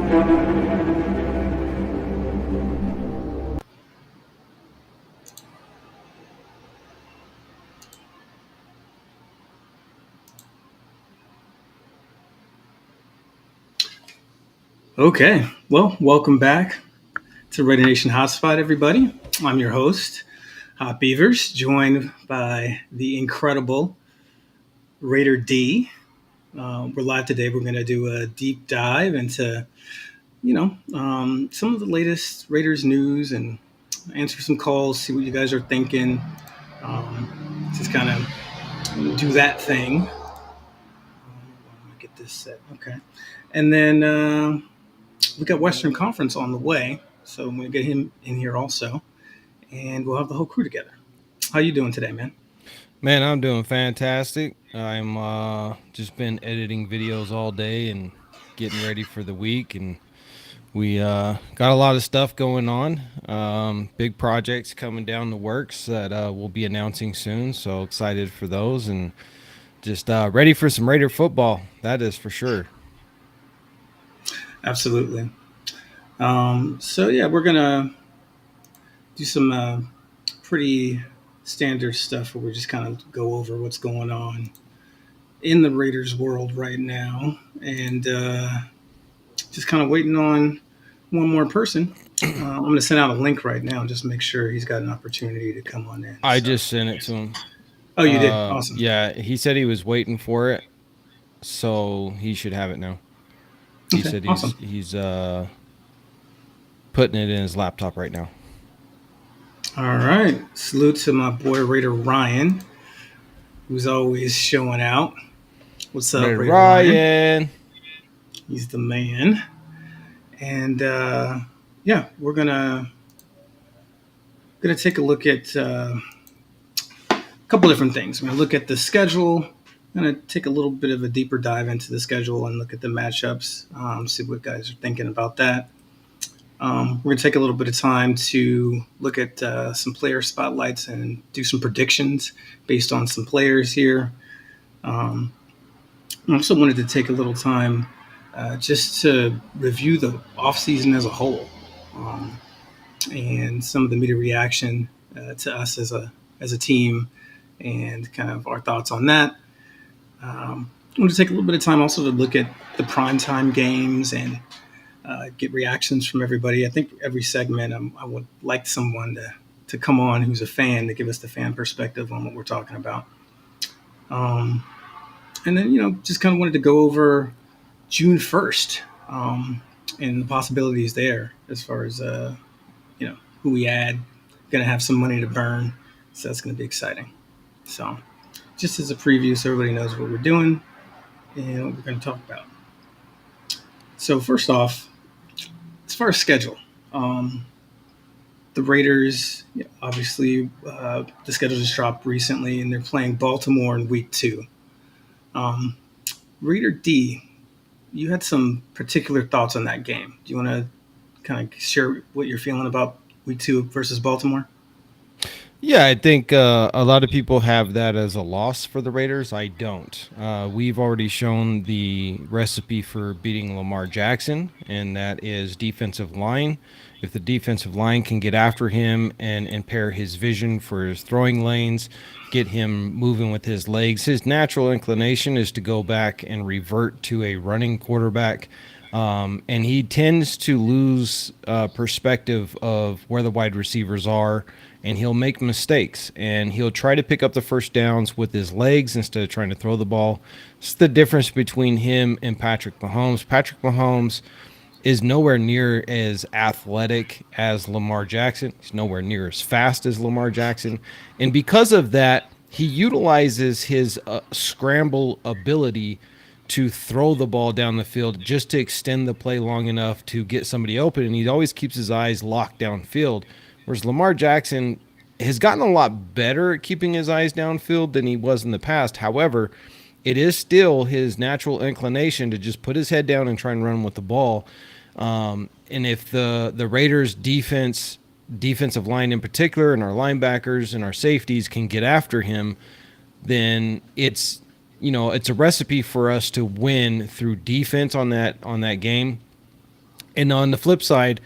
Okay, well, welcome back to RaiderNation Hotspot, everybody. I'm your host, Hot Beavers, joined by the incredible Raider D. We're live today. We're going to do a deep dive into, some of the latest Raiders news and answer some calls, see what you guys are thinking. Just kind of do that thing. Get this set, okay, and then we got Western Conference on the way, so I'm gonna get him in here also, and we'll have the whole crew together. How you doing today, man? Man, I'm doing fantastic. I'm just been editing videos all day and getting ready for the week, and we got a lot of stuff going on. Big projects coming down the works that we'll be announcing soon. So excited for those, and just ready for some Raider football. That is for sure. Absolutely. So yeah, we're gonna do some pretty standard stuff where we just kind of go over what's going on in the Raiders world right now, and just kind of waiting on one more person. I'm going to send out a link right now and just make sure he's got an opportunity to come on in. I So, just sent it to him. oh, you did? Awesome. Yeah, he said he was waiting for it, so he should have it now. He Okay, said awesome. he's putting it in his laptop right now. All right. Salute to my boy Raider Ryan, who's always showing out. What's up, Raider Raider Ryan? Ryan. He's the man. And yeah, we're gonna take a look at a couple different things. We're gonna look at the schedule. I'm gonna take a little bit of a deeper dive into the schedule and look at the matchups. See what guys are thinking about that. We're going to take a little bit of time to look at some player spotlights and do some predictions based on some players here. I also wanted to take a little time just to review the offseason as a whole, and some of the media reaction to us as a team, and kind of our thoughts on that. I want to take a little bit of time also to look at the primetime games and get reactions from everybody. I think every segment I would like someone to come on who's a fan to give us the fan perspective on what we're talking about. And then, just kind of wanted to go over June 1st and the possibilities there as far as, who we add. Going to have some money to burn. So that's going to be exciting. So just as a preview so everybody knows what we're doing and what we're going to talk about. So first off, as far as schedule, the Raiders, obviously, the schedule just dropped recently, and they're playing Baltimore in week 2. Raider D, you had some particular thoughts on that game. Do you want to kind of share what you're feeling about week 2 versus Baltimore? Yeah, I think a lot of people have that as a loss for the Raiders. I don't. We've already shown the recipe for beating Lamar Jackson, and that is defensive line. If the defensive line can get after him and impair his vision for his throwing lanes, get him moving with his legs, his natural inclination is to go back and revert to a running quarterback. And he tends to lose perspective of where the wide receivers are, and he'll make mistakes, and he'll try to pick up the first downs with his legs instead of trying to throw the ball. It's the difference between him and Patrick Mahomes. Patrick Mahomes is nowhere near as athletic as Lamar Jackson. He's nowhere near as fast as Lamar Jackson. And because of that, he utilizes his scramble ability to throw the ball down the field just to extend the play long enough to get somebody open, and he always keeps his eyes locked downfield. Whereas Lamar Jackson has gotten a lot better at keeping his eyes downfield than he was in the past. However, it is still his natural inclination to just put his head down and try and run with the ball. And if the Raiders' defensive line in particular, and our linebackers and our safeties can get after him, then it's a recipe for us to win through defense on that game. And on the flip side,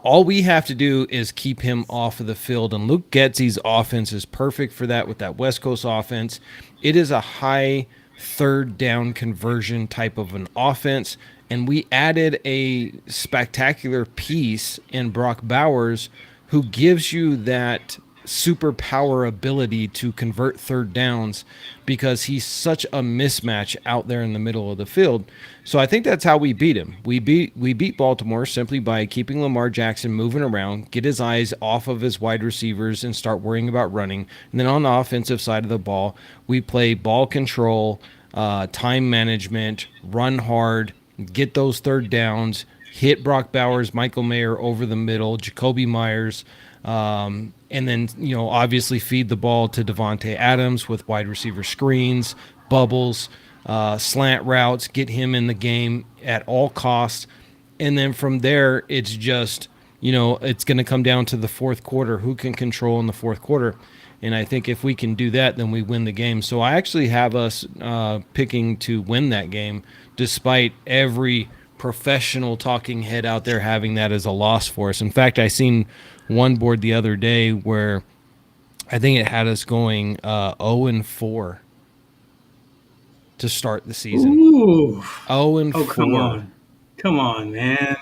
all we have to do is keep him off of the field. And Luke Getsy's offense is perfect for that with that West Coast offense. It is a high third down conversion type of an offense. And we added a spectacular piece in Brock Bowers who gives you that superpower ability to convert third downs because he's such a mismatch out there in the middle of the field. So I think that's how we beat him. We beat Baltimore simply by keeping Lamar Jackson moving around, get his eyes off of his wide receivers and start worrying about running. And then on the offensive side of the ball, we play ball control, time management, run hard, get those third downs, hit Brock Bowers, Michael Mayer over the middle, Jacoby Myers, and then, obviously feed the ball to Devontae Adams with wide receiver screens, bubbles, slant routes, get him in the game at all costs. And then from there, it's just, it's going to come down to the fourth quarter. Who can control in the fourth quarter? And I think if we can do that, then we win the game. So I actually have us picking to win that game, despite every professional talking head out there having that as a loss for us. In fact, I seen one board the other day where I think it had us going 0-4 to start the season. Ooh. 0-4. Oh, come on, man.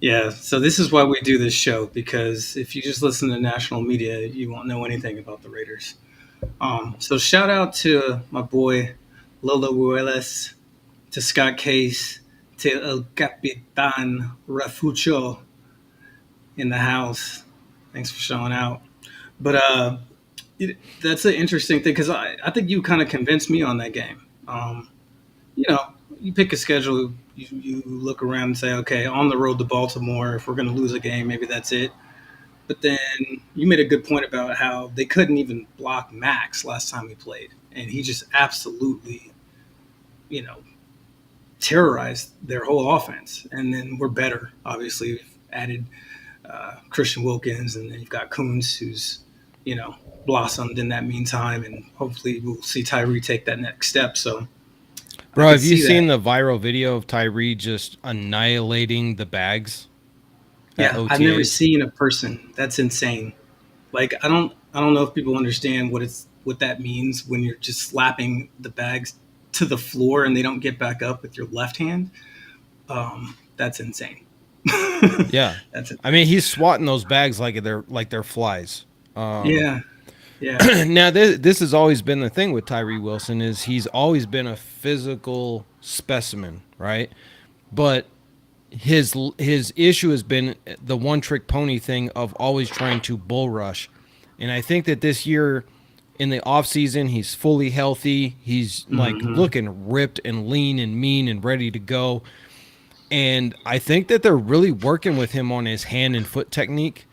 Yeah, so this is why we do this show, because if you just listen to national media, you won't know anything about the Raiders. So shout out to my boy Lolo Ruelas, to Scott Case, to El Capitan Rafucho in the house. Thanks for showing out. But that's an interesting thing, because I think you kind of convinced me on that game. You pick a schedule, you look around and say, okay, on the road to Baltimore, if we're going to lose a game, maybe that's it. But then you made a good point about how they couldn't even block Max last time we played. And he just absolutely, terrorized their whole offense. And then we're better. Obviously, we've added Christian Wilkins, and then you've got Coons, who's, blossomed in that meantime. And hopefully we'll see Tyree take that next step. So, bro, have you seen the viral video of Tyree just annihilating the bags? Yeah, I've never seen a person. That's insane. Like, I don't know if people understand what that means when you're just slapping the bags to the floor and they don't get back up with your left hand. That's insane. Yeah, I mean, he's swatting those bags like they're flies. Yeah. Now this has always been the thing with Tyree Wilson, is he's always been a physical specimen, right? But his issue has been the one trick pony thing of always trying to bull rush. And I think that this year in the off season, he's fully healthy. He's like looking ripped and lean and mean and ready to go. And I think that they're really working with him on his hand and foot technique.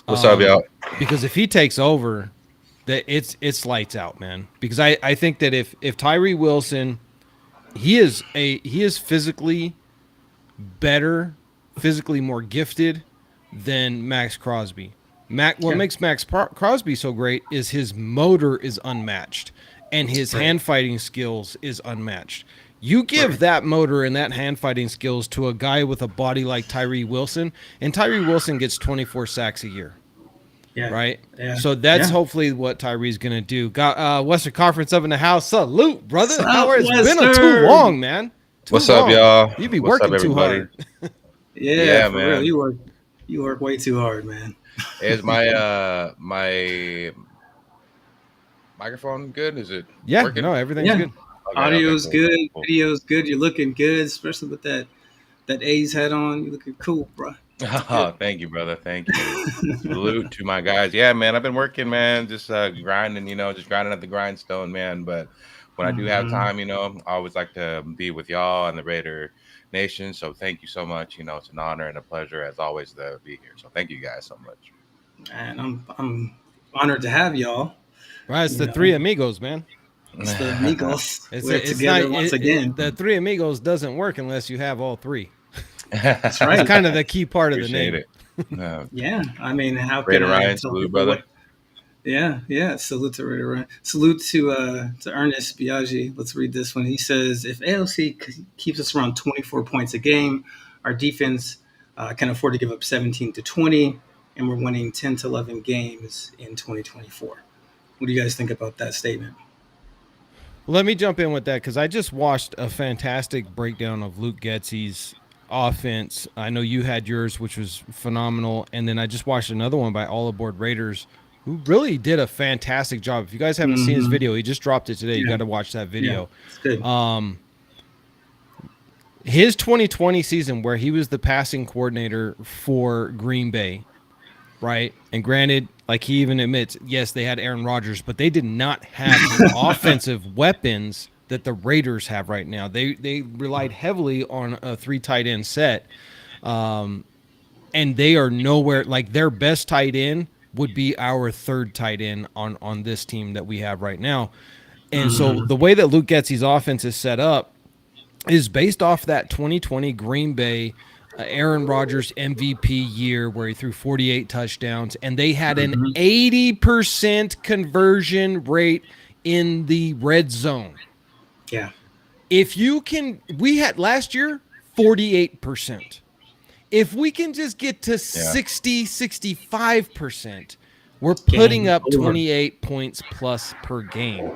What's up, y'all? Because if he takes over, that it's lights out, man. Because I think that if Tyree Wilson, he is physically better, physically more gifted than Max Crosby. What makes Max Crosby so great is his motor is unmatched and his hand fighting skills is unmatched. You give that motor and that hand fighting skills to a guy with a body like Tyree Wilson, and Tyree Wilson gets 24 sacks a year. Yeah. Right? Yeah. So that's hopefully what Tyree's going to do. Got Western Conference up in the house. Salute, brother. It's been too long, man. What's up, y'all? You be working too hard. Yeah, man. Real. You work way too hard, man. Is my my microphone good? Is it working? No, everything's good. Okay, Audio's good, cool. Video's good. You're looking good, especially with that A's hat on. You're looking cool, bro. Oh, thank you, brother. Thank you. Salute to my guys. Yeah, man, I've been working, man, just grinding, just grinding at the grindstone, man. But when I do have time, I always like to be with y'all and the Raider Nation. So thank you so much. It's an honor and a pleasure as always to be here. So thank you guys so much. And I'm honored to have y'all. Right, it's the three amigos, man. It's the amigos. We're together once again. The three amigos doesn't work unless you have all three. That's right. It's kind of the key part of the name. Yeah, I mean, how Raider can Ryan, salute, brother. Yeah. Salute to Raider Ryan. Salute to Ernest Biaggi. Let's read this one. He says, if AOC keeps us around 24 points a game, our defense can afford to give up 17 to 20, and we're winning 10 to 11 games in 2024. What do you guys think about that statement? Let me jump in with that because I just watched a fantastic breakdown of Luke Getsy's offense. I know you had yours, which was phenomenal, and then I just watched another one by All Aboard Raiders, who really did a fantastic job. If you guys haven't seen his video, he just dropped it today. You got to watch that video. It's good. His 2020 season, where he was the passing coordinator for Green Bay, right? And granted, like he even admits, yes, they had Aaron Rodgers, but they did not have the offensive weapons that the Raiders have right now. They relied heavily on a 3 tight end set, and they are nowhere. Like their best tight end would be our 3rd tight end on this team that we have right now. And so the way that Luke Getsy's offense is set up is based off that 2020 Green Bay Aaron Rodgers MVP year where he threw 48 touchdowns, and they had an 80% conversion rate in the red zone. Yeah. If you can, we had last year 48%. If we can just get to 65%, we're putting up 28 points plus per game.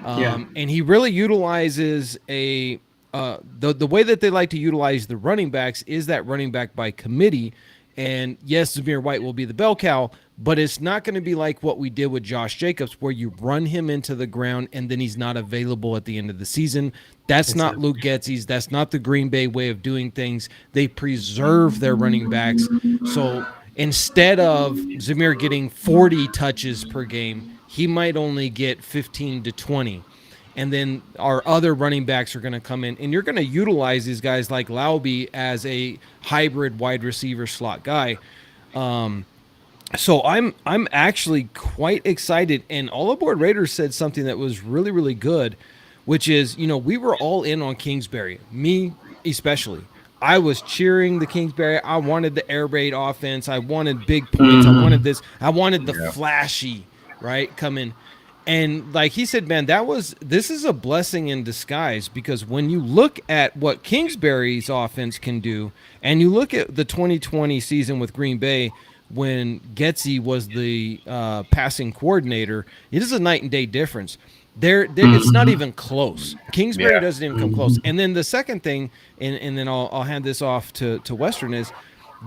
And he really utilizes the way that they like to utilize the running backs is that running back by committee. And yes, Zamir White will be the bell cow, but it's not going to be like what we did with Josh Jacobs, where you run him into the ground and then he's not available at the end of the season. That's not Luke Getsy's. That's not the Green Bay way of doing things. They preserve their running backs. So instead of Zamir getting 40 touches per game, he might only get 15 to 20. And then our other running backs are going to come in, and you're going to utilize these guys like Lauby as a hybrid wide receiver slot guy. So I'm actually quite excited. And All Aboard Raiders said something that was really, really good, which is, we were all in on Kingsbury, me especially. I was cheering the Kingsbury. I wanted the air raid offense. I wanted big points. I wanted this. I wanted the flashy, right, come in. And like he said, man, this is a blessing in disguise, because when you look at what Kingsbury's offense can do, and you look at the 2020 season with Green Bay when Getsy was the passing coordinator, it is a night and day difference. It's not even close. Kingsbury doesn't even come close. And then the second thing, and then I'll hand this off to Western, is,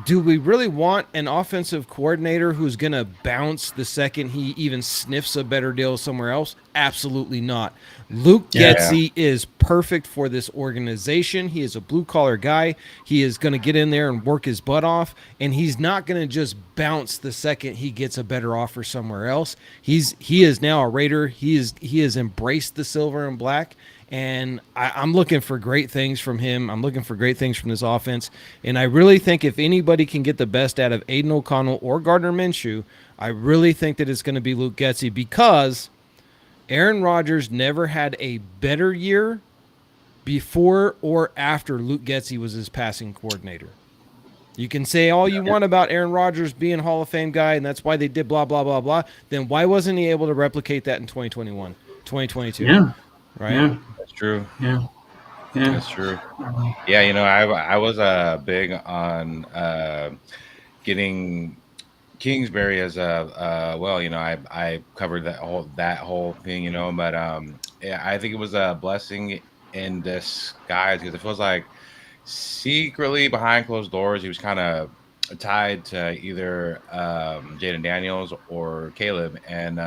do we really want an offensive coordinator who's going to bounce the second he even sniffs a better deal somewhere else? Absolutely not. Luke Getsy is perfect for this organization. He is a blue-collar guy. He is going to get in there and work his butt off, and he's not going to just bounce the second he gets a better offer somewhere else. He is now a Raider. He has embraced the silver and black, and I'm looking for great things from him. I'm looking for great things from this offense. And I really think if anybody can get the best out of Aiden O'Connell or Gardner Minshew, I really think that it's going to be Luke Getsy, because Aaron Rodgers never had a better year before or after Luke Getsy was his passing coordinator. You can say all you want about Aaron Rodgers being a Hall of Fame guy, and that's why they did blah, blah, blah, blah. Then why wasn't he able to replicate that in 2021, 2022? Yeah. Right? Yeah. That's true. Yeah. That's true. Yeah, I was big on getting Kingsbury as I covered that whole thing, but I think it was a blessing in disguise, because it feels like secretly behind closed doors he was kind of tied to either Jaden Daniels or Caleb, and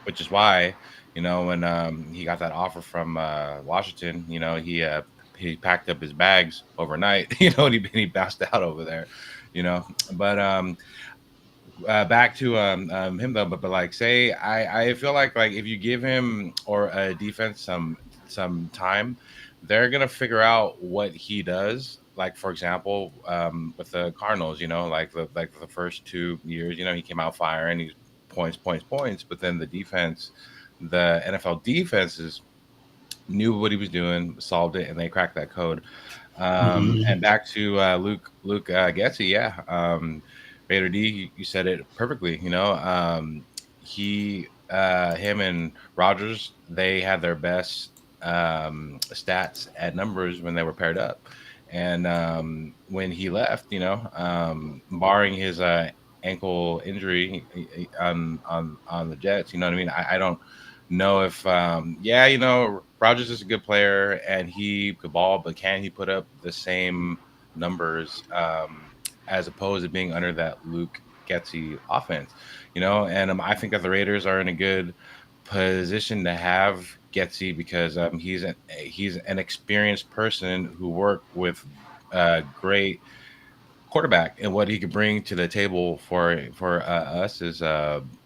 which is why when he got that offer from Washington, he packed up his bags overnight, and he bounced out over there, but back to him though, but like, say I feel like if you give him or a defense some time, they're gonna figure out what he does. Like, for example, with the Cardinals, like the first 2 years, he came out firing, he's points, but then the NFL defenses knew what he was doing, solved it, and they cracked that code. And back to Luke Getsy, Raider D, you said it perfectly. Him and Rodgers, they had their best stats at numbers when they were paired up, And when he left, barring his ankle injury on the Jets, you know what I mean. I don't know if Rogers is a good player and he could ball, but can he put up the same numbers as opposed to being under that Luke Getsy offense? And I think that the Raiders are in a good position to have Getsy because he's an experienced person who worked with a great quarterback, and what he could bring to the table for us is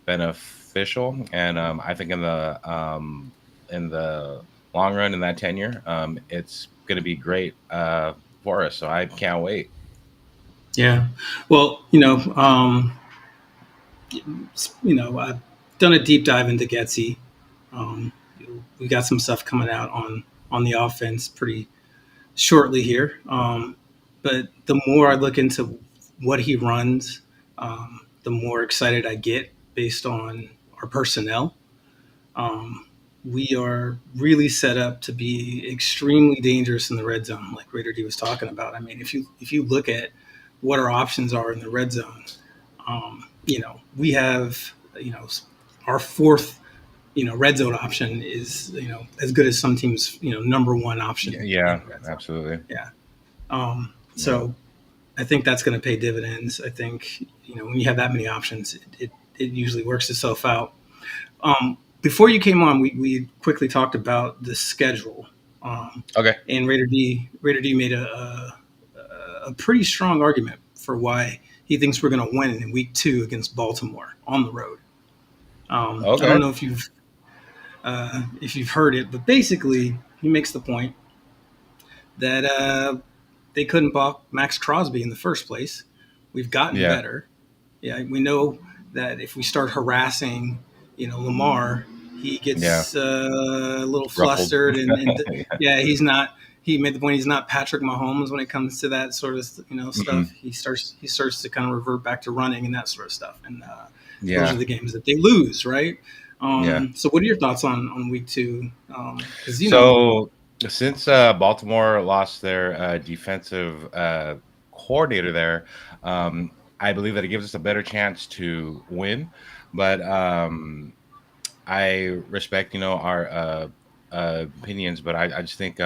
beneficial. And I think in the long run, in that tenure, it's going to be great for us. So I can't wait. Yeah. Well, I've done a deep dive into Getsy. Um, we got some stuff coming out on the offense pretty shortly here. But the more I look into what he runs, the more excited I get based on our personnel. Um, we are really set up to be extremely dangerous in the red zone, like Raider D was talking about. I mean, if you look at what our options are in the red zone, we have our fourth red zone option is as good as some teams number one option in Yeah, the red zone. absolutely. Yeah. Yeah, So I think that's going to pay dividends. I think when you have that many options, it usually works itself out. Before you came on, we quickly talked about the schedule, okay. and Raider D made a pretty strong argument for why he thinks we're going to win in Week 2 against Baltimore on the road. I don't Okay. know if you've heard it, but basically he makes the point that they couldn't block Max Crosby in the first place. We've gotten Yeah. better. Yeah, we know that if we start harassing, Lamar, he Yeah. gets a little Ruffled. flustered, and Yeah. yeah, he's not. He made the point he's not Patrick Mahomes when it comes to that sort of stuff. Mm-mm. He starts to kind of revert back to running and that sort of stuff, and those are Yeah. the games that they lose, right? Yeah. So, what are your thoughts on Week 2? Because So since Baltimore lost their defensive coordinator there, I believe that it gives us a better chance to win. But I respect, our opinions, but I just think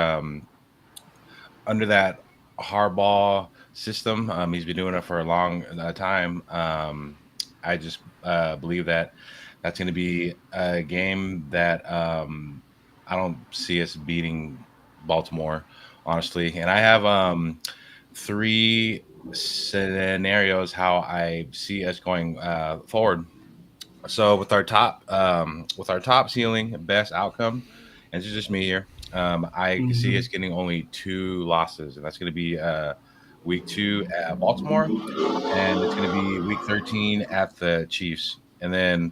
under that hardball system, he's been doing it for a long time. I just believe that that's going to be a game that I don't see us beating Baltimore, honestly. And I have three scenarios how I see us going forward. So with our top ceiling best outcome, and this is just me here. I can see us getting only two losses, and that's going to be week 2 at Baltimore, and it's going to be week 13 at the Chiefs. And then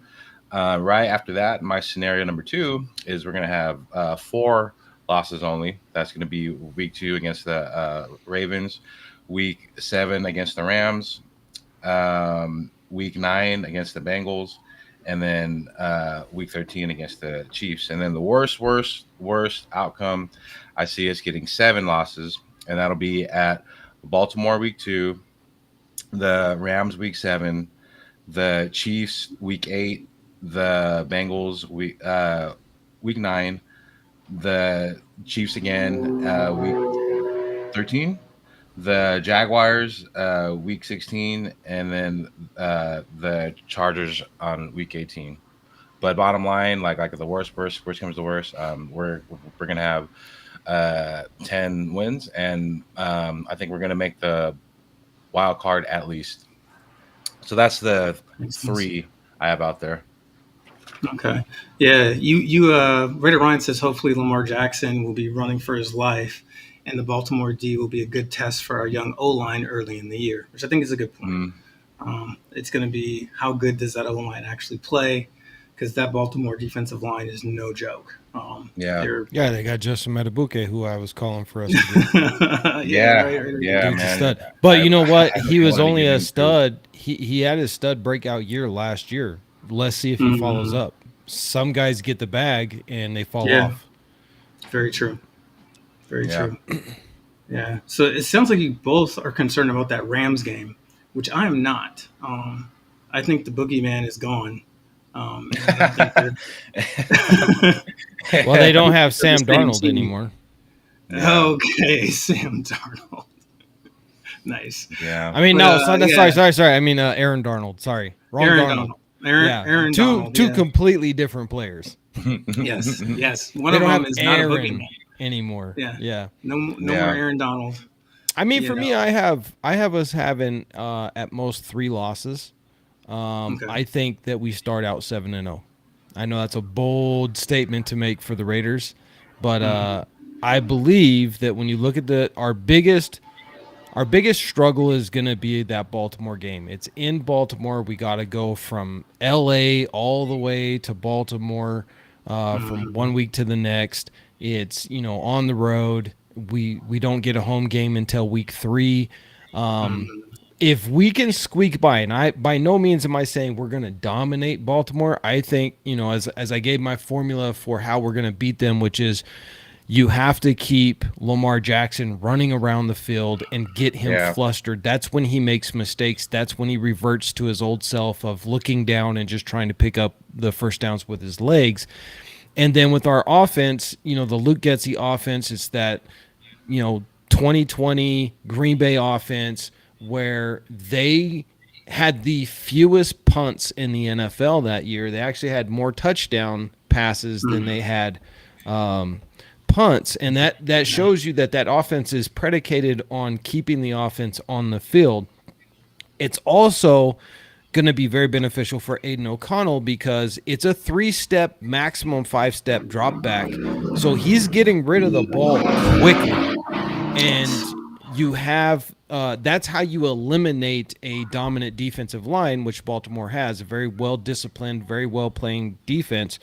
right after that, my scenario number 2 is we're going to have 4 losses only. That's going to be week 2 against the Ravens, week 7 against the Rams, week 9 against the Bengals, and then week 13 against the Chiefs. And then the worst outcome, I see us getting 7 losses, and that'll be at Baltimore week 2, the Rams week 7, the Chiefs week 8, the Bengals week 9, the Chiefs again week 13, the Jaguars week 16, and then the Chargers on week 18. But bottom line, like the worst comes to worst, we're gonna have 10 wins, and I think we're gonna make the wild card at least. So that's the makes sense. 3 I have out there. Okay. Yeah, Raider Ryan says hopefully Lamar Jackson will be running for his life, and the Baltimore D will be a good test for our young O line early in the year, which I think is a good point. Mm, It's going to be how good does that O line actually play, because that Baltimore defensive line is no joke. yeah, They're Yeah, they got Justin Matabuke, who I was calling for us to get. yeah, yeah, right. yeah, Dude's a man. stud. But I, you know what? I He was wanted to only get a him too. stud. He had his stud breakout year last year. Let's see if he follows Mhm. up. Some guys get the bag and they fall Yeah, off. very true. Very Yeah. true. Yeah. So it sounds like you both are concerned about that Rams game, which I am not. I think the boogeyman is gone, and I don't think they're. Well, they I don't don't have think they're the Sam same Darnold team. anymore. Yeah, Okay, Sam Darnold. Nice. yeah. I mean, But no, so, yeah, sorry. I mean, Aaron Darnold. Sorry, wrong Aaron Darnold. Donald. Aaron Yeah, Aaron two Donald. two Yeah. completely different players. Yes. Yes. One They of don't them have is not a boogeyman. Aaron anymore. Yeah. Yeah. No more Yeah. Aaron Donald. I mean, You for me, know. I have us having at most 3 losses. Okay. I think that we start out 7-0. I know that's a bold statement to make for the Raiders, but I believe that when you look at our biggest struggle is going to be that Baltimore game. It's in Baltimore. We got to go from L.A. all the way to Baltimore, from one week to the next. It's on the road. We don't get a home game until week 3. If we can squeak by, and I by no means am I saying we're going to dominate Baltimore. I think as I gave my formula for how we're going to beat them, which is you have to keep Lamar Jackson running around the field and get him Yeah. flustered. That's when he makes mistakes. That's when he reverts to his old self of looking down and just trying to pick up the first downs with his legs. And then with our offense, the Luke Getsy offense, it's that, 2020 Green Bay offense where they had the fewest punts in the NFL that year. They actually had more touchdown passes than they had punts, and that shows you that offense is predicated on keeping the offense on the field. It's also going to be very beneficial for Aiden O'Connell because it's a 3-step, maximum 5-step drop back. So he's getting rid of the ball quickly. And you have that's how you eliminate a dominant defensive line, which Baltimore has, a very well-disciplined, very well-playing defense,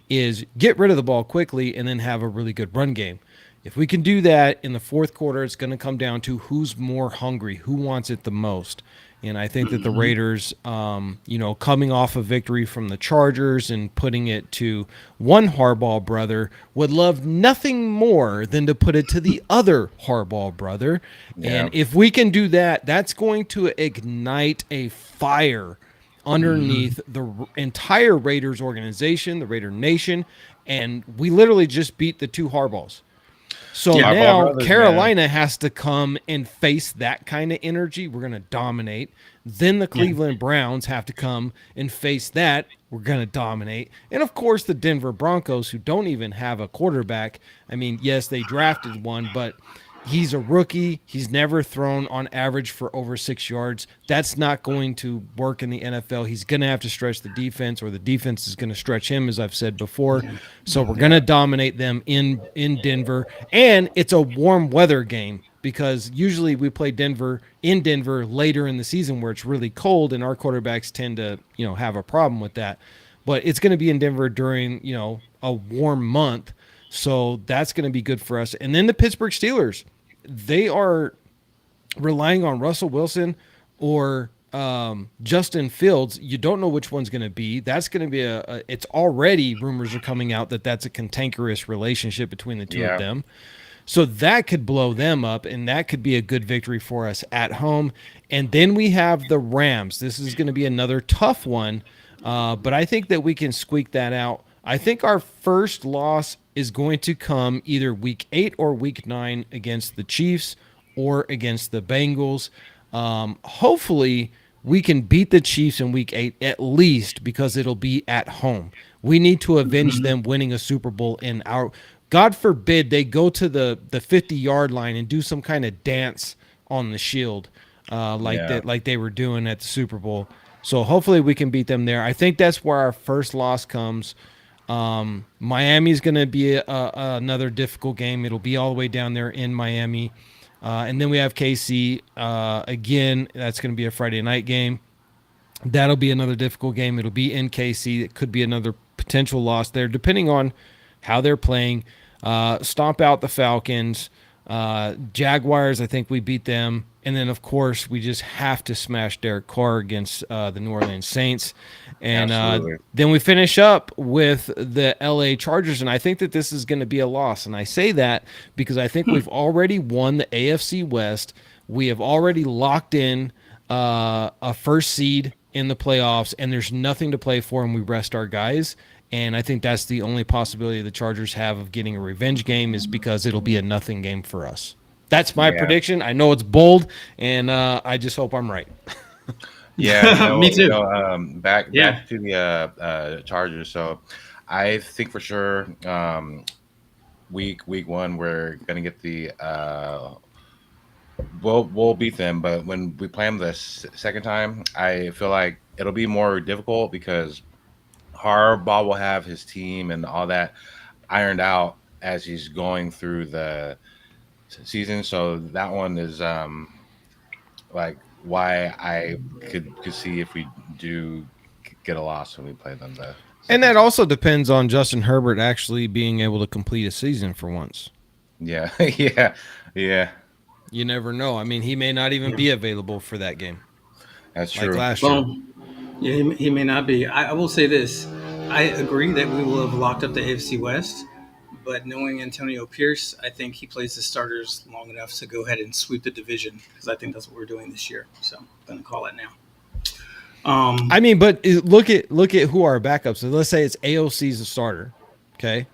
is get rid of the ball quickly and then have a really good run game. If we can do that in the fourth quarter, it's going to come down to who's more hungry, who wants it the most. And I think that the Raiders, coming off a victory from the Chargers and putting it to one Harbaugh brother, would love nothing more than to put it to the other Harbaugh brother. Yeah. And if we can do that, that's going to ignite a fire underneath the entire Raiders organization, the Raider Nation. And we literally just beat the 2 Harbaughs. So Yeah, now Harbaugh brothers, Carolina has to come and face that kind of energy. We're going to dominate. Then the Cleveland Browns have to come and face that. We're going to dominate. And, of course, the Denver Broncos, who don't even have a quarterback. I mean, yes, they drafted one, but he's a rookie. He's never thrown on average for over 6 yards. That's not going to work in the NFL. He's going to have to stretch the defense, or the defense is going to stretch him, as I've said before. So we're going to dominate them in Denver. And it's a warm weather game because usually we play Denver later in the season where it's really cold, and our quarterbacks tend to, have a problem with that. But it's going to be in Denver during, a warm month. So that's going to be good for us. And then the Pittsburgh Steelers, they are relying on Russell Wilson or Justin Fields. You don't know which one's going to be. That's going to be it's already rumors are coming out that that's a cantankerous relationship between the two of them. So that could blow them up, and that could be a good victory for us at home. And then we have the Rams. This is going to be another tough one, but I think that we can squeak that out. I think our first loss is going to come either week 8 or week 9 against the Chiefs or against the Bengals. Hopefully, we can beat the Chiefs in week 8 at least because it'll be at home. We need to avenge them winning a Super Bowl in our – God forbid they go to the 50-yard line and do some kind of dance on the shield like they were doing at the Super Bowl. So hopefully we can beat them there. I think that's where our first loss comes. Miami's going to be another difficult game. It'll be all the way down there in Miami. And then we have KC. Again, that's going to be a Friday night game. That'll be another difficult game. It'll be in KC. It could be another potential loss there, depending on how they're playing. Stomp out the Falcons. Jaguars, I think we beat them. And then, of course, we just have to smash Derek Carr against the New Orleans Saints. And Absolutely. then we finish up with the LA Chargers. And I think that this is going to be a loss. And I say that because I think we've already won the AFC West. We have already locked in a first seed in the playoffs, and there's nothing to play for, and we rest our guys. And I think that's the only possibility the Chargers have of getting a revenge game is because it'll be a nothing game for us. That's my Yeah. prediction. I know it's bold, and I just hope I'm right. Yeah, Me too. back Yeah. to the Chargers. So, I think for sure, week one we're gonna get the we'll beat them. But when we play them the second time, I feel like it'll be more difficult because Harbaugh will have his team and all that ironed out as he's going through the season. So that one is like why I could see if we do get a loss when we play them the And second that time. also depends on Justin Herbert actually being able to complete a season for once. Yeah, yeah, You never know. I mean, he may not even Yeah. be available for that game that's like true. last year. Well, yeah, he may not be. I will say this. I agree that we will have locked up the AFC West, but knowing Antonio Pierce, I think he plays the starters long enough to go ahead and sweep the division because I think that's what we're doing this year. So I'm going to call it now. I mean, but look at who our backups are. Let's say it's AOC's a starter. Okay.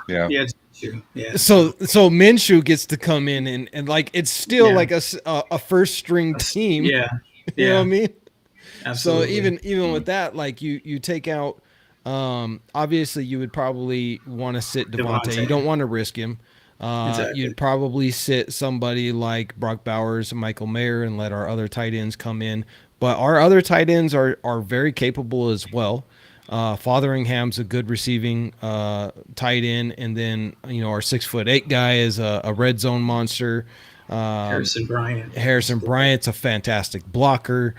Yeah, Yeah, it's true. Yeah. So Minshew gets to come in and like it's still Yeah. like a first string team. Yeah. You know what I mean? Absolutely. So even with that, like you take out obviously you would probably want to sit Devontae. You Devontae. don't want to risk him. Exactly. You'd probably sit somebody like Brock Bowers and Michael Mayer and let our other tight ends come in. But our other tight ends are very capable as well. Fotheringham's a good receiving tight end, and then our 6'8" guy is a red zone monster. Harrison Bryant. Harrison Bryant's a fantastic blocker,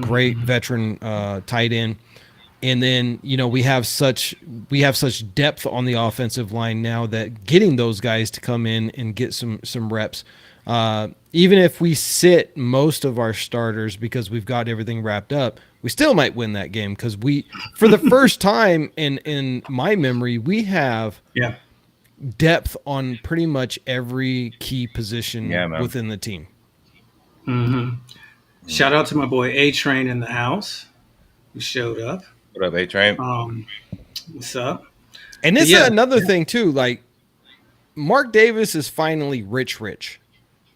great veteran tight end. And then we have such depth on the offensive line now that getting those guys to come in and get some reps, even if we sit most of our starters because we've got everything wrapped up, we still might win that game because for the first time in my memory, we have Yeah. depth on pretty much every key position Yeah, man. within the team. Shout out to my boy A Train in the house who showed up. what up, A Train? What's up? And this Yeah. is another thing too. Like Mark Davis is finally rich,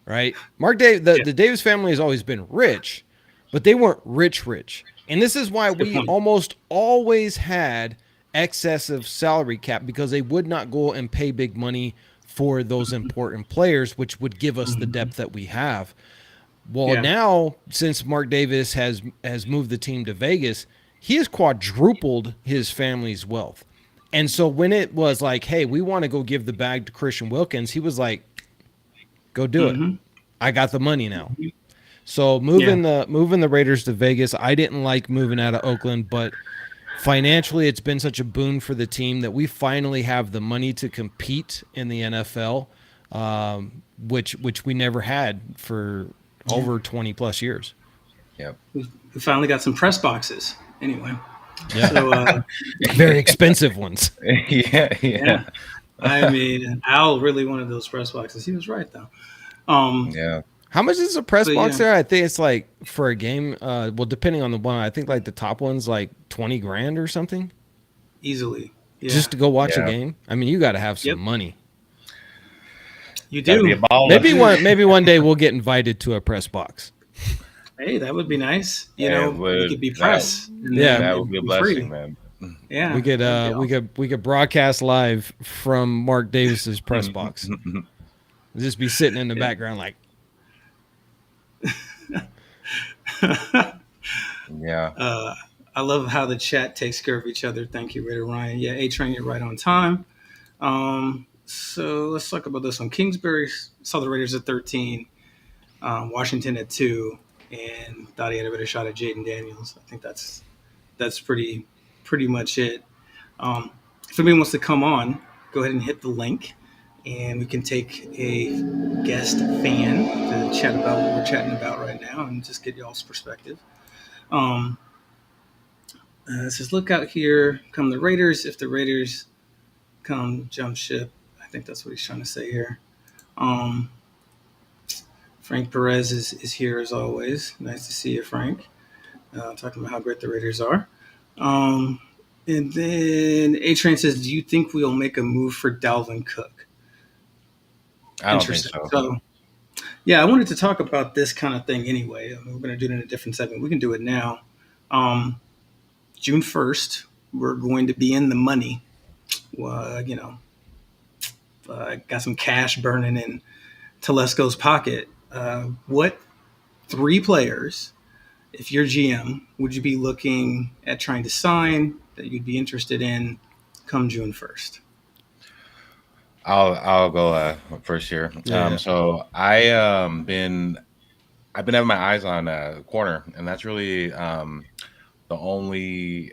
right? The Davis family has always been rich, but they weren't rich. And this is why we point. almost always had excessive salary cap because they would not go and pay big money for those important players, which would give us the depth that we have. Well, Yeah. now since Mark Davis has moved the team to Vegas, he has quadrupled his family's wealth. And so when it was like, hey, we want to go give the bag to Christian Wilkins, he was like, go do it. I got the money now. So moving the Raiders to Vegas, I didn't like moving out of Oakland, but financially it's been such a boon for the team that we finally have the money to compete in the NFL, which we never had for over 20 plus years. Yep. We finally got some press boxes. Anyway. Yeah. So, Very expensive ones. yeah. I mean, Al really wanted those press boxes. He was right, though. Yeah. How much is a press So, box yeah. there? I think it's like for a game, well, depending on the one, I think like the top one's like 20 grand or something Easily. Yeah. just to go watch a Yeah. game. I mean, you got to have some Yep. money. You Gotta be a do. baller. Maybe one day we'll get invited to a press box. Hey, that would be nice. You Yeah, know, it would. we could be press. and Yeah. then That it'd would be a free. blessing, man. Yeah. We could we could broadcast live from Mark Davis's press box. Just be sitting in the background like, Yeah. I love how the chat takes care of each other. Thank you, Raider Ryan. Yeah, A Train, you're right on time. So let's talk about this one. Kingsbury saw the Raiders at 13, Washington at 2, and thought he had a better shot at Jaden Daniels. I think that's pretty much it. If anybody wants to come on, go ahead and hit the link and we can take a guest fan to chat about what we're chatting about right now and just get y'all's perspective. Um, it says, look out here, come the Raiders. If the Raiders come, jump ship. I think that's what he's trying to say here. Um, Frank Perez is here as always. Nice to see you, Frank. Talking about how great the Raiders are. Um, and then A Train says, do you think we'll make a move for Dalvin Cook? I don't think Interesting. so. So, yeah, I wanted to talk about this kind of thing anyway. I mean, we're going to do it in a different segment. We can do it now. Um, June 1st, we're going to be in the money. Got some cash burning in Telesco's pocket. What three players, if you're GM, would you be looking at trying to sign that you'd be interested in come June 1st? I'll go first here. Yeah. So I've been having my eyes on corner, and that's really the only.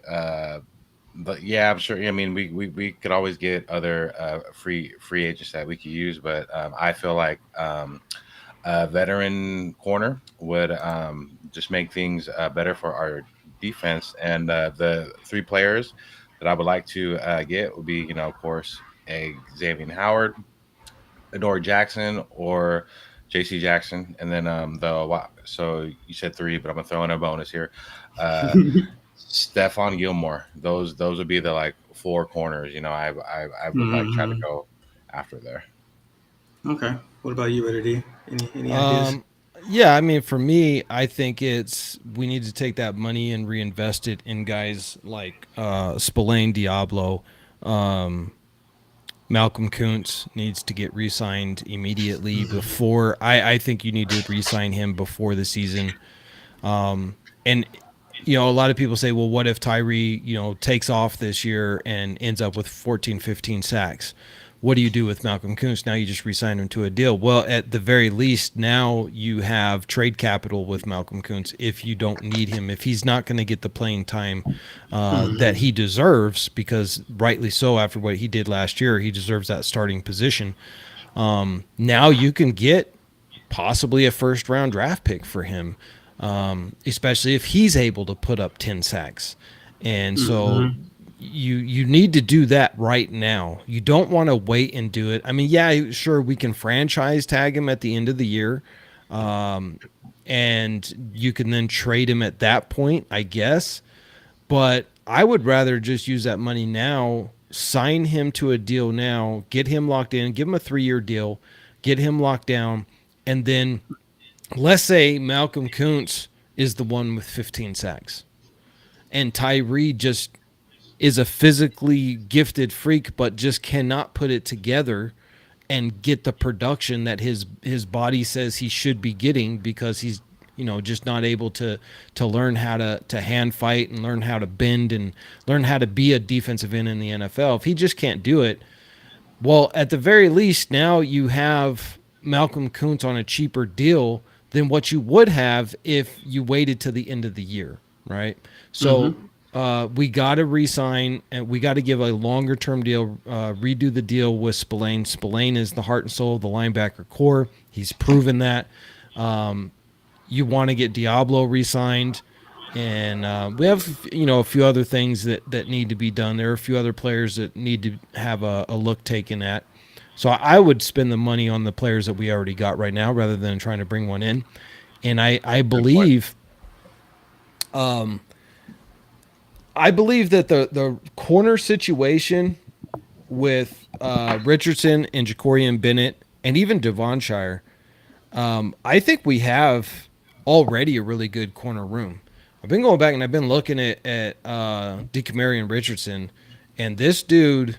But yeah, I'm sure. I mean, we could always get other free agents that we could use, but I feel like a veteran corner would just make things better for our defense. And the three players that I would like to get would be, of course, a Xavier Howard, Adore Jackson, or JC Jackson. And then so you said three, but I'm gonna throw in a bonus here. Uh, Stephon Gilmore. Those would be the like four corners. I would like try to Mhm. go after there. Okay. What about you, Editor D? Any ideas? Um, yeah, I mean, for me, I think we need to take that money and reinvest it in guys like Spillane Diablo. Um, Malcolm Kuntz needs to get re-signed immediately before. I think you need to re-sign him before the season. And a lot of people say, well, what if Tyree, takes off this year and ends up with 14, 15 sacks? What do you do with Malcolm Kuntz? Now you just re-sign him to a deal. Well, at the very least, now you have trade capital with Malcolm Kuntz if you don't need him. If he's not going to get the playing time that he deserves, because rightly so, after what he did last year, he deserves that starting position. Now you can get possibly a first-round draft pick for him, especially if he's able to put up 10 sacks. And so Mm-hmm. you need to do that right now. You don't want to wait and do it. I mean, yeah, sure, we can franchise tag him at the end of the year, and you can then trade him at that point, I guess. But I would rather just use that money now, sign him to a deal now, get him locked in, give him a 3-year deal, get him locked down, and then let's say Malcolm Kuntz is the one with 15 sacks, and Tyree just is a physically gifted freak, but just cannot put it together and get the production that his body says he should be getting, because he's just not able to learn how to hand fight and learn how to bend and learn how to be a defensive end in the NFL. If he just can't do it, well, at the very least, now you have Malcolm Kuntz on a cheaper deal than what you would have if you waited to the end of the year, right? So Mm-hmm. we got to re-sign, and we got to give a longer-term deal, redo the deal with Spillane. Spillane is the heart and soul of the linebacker core. He's proven that. You want to get Diablo re-signed. And we have, a few other things that need to be done. There are a few other players that need to have a look taken at. So I would spend the money on the players that we already got right now rather than trying to bring one in. And I Good point. believe, I believe that the corner situation with Richardson and Jacorian Bennett and even Devonshire, I think we have already a really good corner room. I've been going back and I've been looking at DeCamarion Richardson, and this dude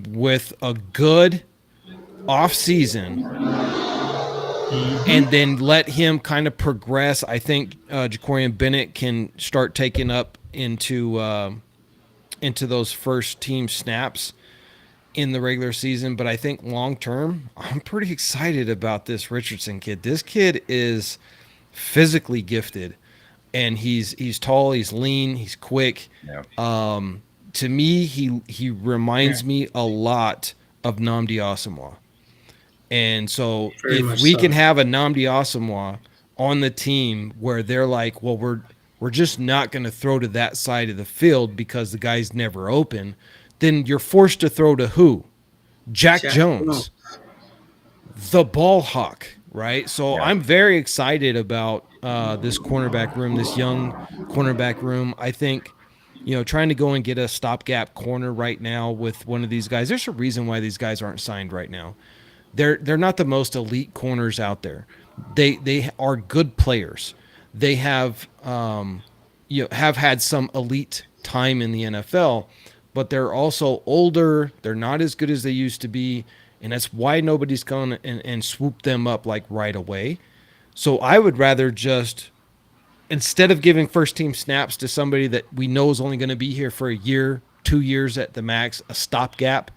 with a good off season Mm-hmm. and then let him kind of progress. I think Jacorian Bennett can start taking up into those first team snaps in the regular season. But I think long term, I'm pretty excited about this Richardson kid. This kid is physically gifted, and he's tall, he's lean, he's quick. Yeah. To me, he reminds me a lot of Nnamdi Asomugha. And so Very if much we so. can have a Nnamdi Asomugha on the team where they're like, well, we're just not going to throw to that side of the field because the guy's never open, then you're forced to throw to who? Jack Jack Jones. Jones, the ball hawk, right? So Yeah. I'm very excited about this cornerback room, this young cornerback room. I think, trying to go and get a stopgap corner right now with one of these guys. There's a reason why these guys aren't signed right now. They're not the most elite corners out there. They are good players. They have have had some elite time in the NFL, but they're also older. They're not as good as they used to be, and that's why nobody's gone and swoop them up like right away. So I would rather just, instead of giving first team snaps to somebody that we know is only going to be here for a year, 2 years at the max, a stopgap.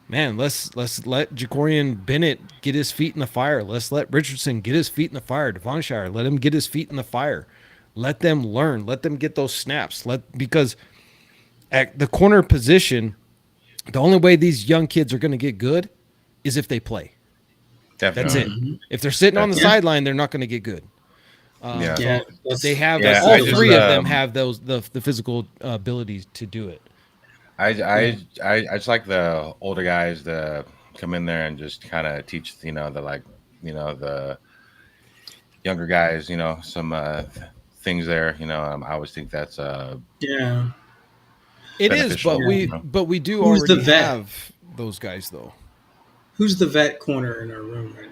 Man, let's let Jacorian Bennett get his feet in the fire. Let's let Richardson get his feet in the fire. Devon Shire, let him get his feet in the fire. Let them learn. Let them get those snaps. Because at the corner position, the only way these young kids are going to get good is if they play. That's Definitely. it. If they're sitting on the That's- sideline, they're not going to get good. Yeah. Yeah, They have Yeah, all I just, three of them have the physical abilities to do it. I just like the older guys to come in there and just kind of teach, the younger guys, some things there. I always think that's yeah. It is, beneficial. but we do Who's the already vet? have those guys though. Who's the vet corner in our room right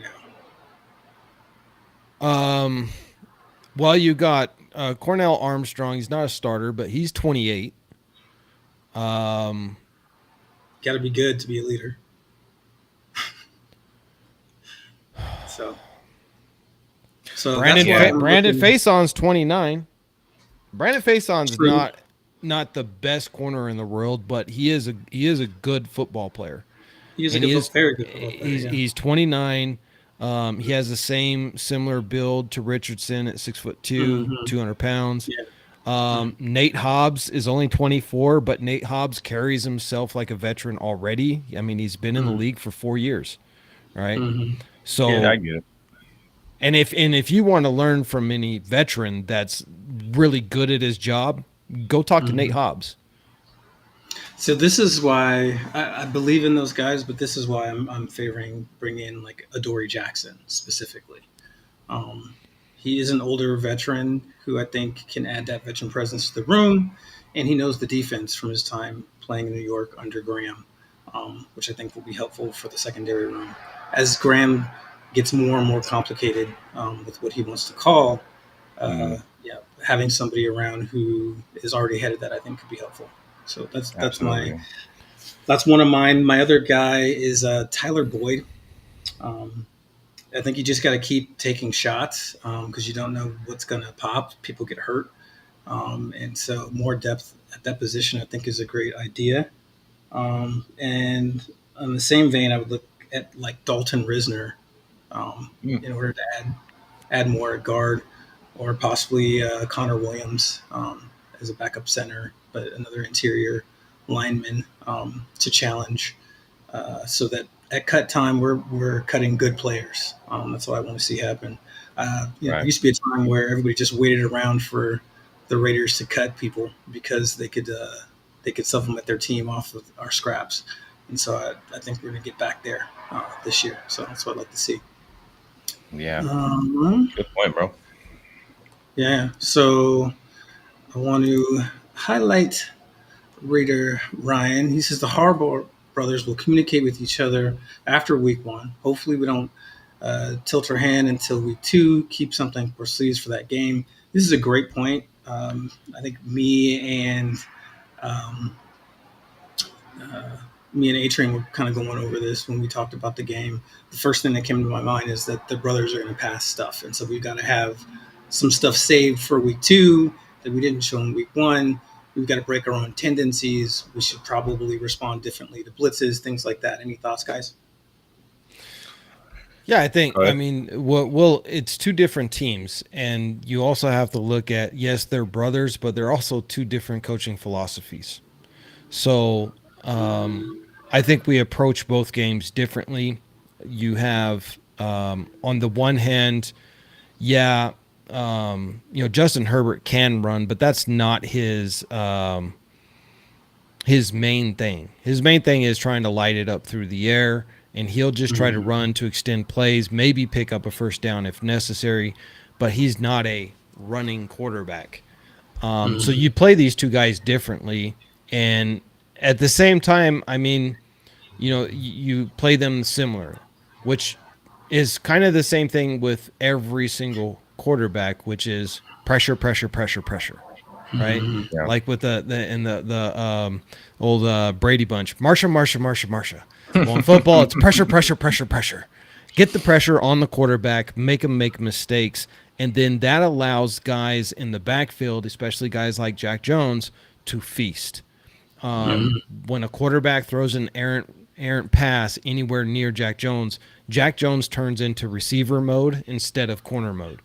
now? Well, you got Cornell Armstrong. He's not a starter, but he's 28. Got to be good to be a leader. So Brandon that's why I'm Brandon looking- Faison's 29. Brandon Faison's True. not the best corner in the world, but he is a good football player. He's a And good, very good football player. he's Yeah. he's 29. He has the similar build to Richardson at 6'2", 200 pounds. Yeah. Nate Hobbs is only 24, but Nate Hobbs carries himself like a veteran already. I mean, he's been in the league for 4 years, right? So, Yeah, I get it. and if you want to learn from any veteran that's really good at his job, go talk to Nate Hobbs. So this is why I believe in those guys, but this is why I'm favoring bringing in like Adoree Jackson specifically. He is an older veteran who I think can add that veteran presence to the room, and he knows the defense from his time playing in New York under Graham, which I think will be helpful for the secondary room. As Graham gets more and more complicated with what he wants to call, having somebody around who is already ahead of that, I think, could be helpful. So that's Absolutely. that's one of mine. My other guy is Tyler Boyd. I think you just got to keep taking shots because you don't know what's going to pop. People get hurt, and so more depth at that position, I think, is a great idea. And on the same vein, I would look at like Dalton Risner in order to add more at guard, or possibly Connor Williams as a backup center, but another interior lineman to challenge, so that at cut time we're cutting good players. That's what I want to see happen. There used to be a time where everybody just waited around for the Raiders to cut people because they could supplement their team off of our scraps, and so I think we're going to get back there this year. So that's what I'd like to see. Yeah. Good point, bro. Yeah. So I want to highlight Raider Ryan. He says the Harbaugh brothers will communicate with each other after week 1. Hopefully we don't tilt our hand until week 2. Keep something for sleeves for that game. This is a great point. I think me and Adrian were kind of going over this when we talked about the game. The first thing that came to my mind is that the brothers are going to pass stuff, and so we've got to have some stuff saved for week 2 that we didn't show in week 1. We've got to break our own tendencies. We should probably respond differently to blitzes, things like that. Any thoughts, guys? Yeah, I think, Go ahead. I mean, well, it's two different teams, and you also have to look at, yes, they're brothers, but they're also two different coaching philosophies. So I think we approach both games differently. You have, on the one hand, yeah, Justin Herbert can run, but that's not his main thing. His main thing is trying to light it up through the air, and he'll just try to run to extend plays, maybe pick up a first down if necessary, but he's not a running quarterback. So you play these two guys differently, and at the same time, I mean, you play them similar, which is kind of the same thing with every single quarterback, which is pressure, pressure, pressure, pressure, right? Yeah. Like with the old Brady bunch, Marsha, Marsha, Marsha, Marsha. Well, in football, it's pressure, pressure, pressure, pressure. Get the pressure on the quarterback, make them make mistakes, and then that allows guys in the backfield, especially guys like Jack Jones, to feast. When a quarterback throws an errant pass anywhere near Jack Jones turns into receiver mode instead of corner mode.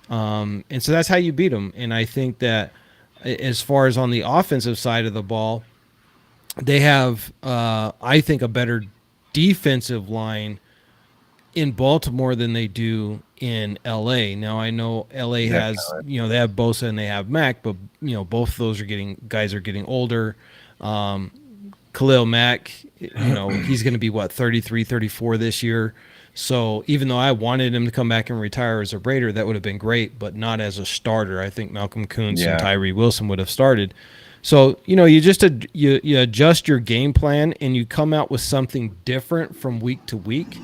And so that's how you beat him. And I think that as far as on the offensive side of the ball, they have, I think, a better defensive line in Baltimore than they do in LA. Now I know LA has, they have Bosa and they have Mack, but both of those guys are getting older. Khalil Mack, he's going to be 33, 34 this year. So even though I wanted him to come back and retire as a Raider, that would have been great, but not as a starter. I think Malcolm Kuntz and Tyree Wilson would have started. So, you just you adjust your game plan and you come out with something different from week to week.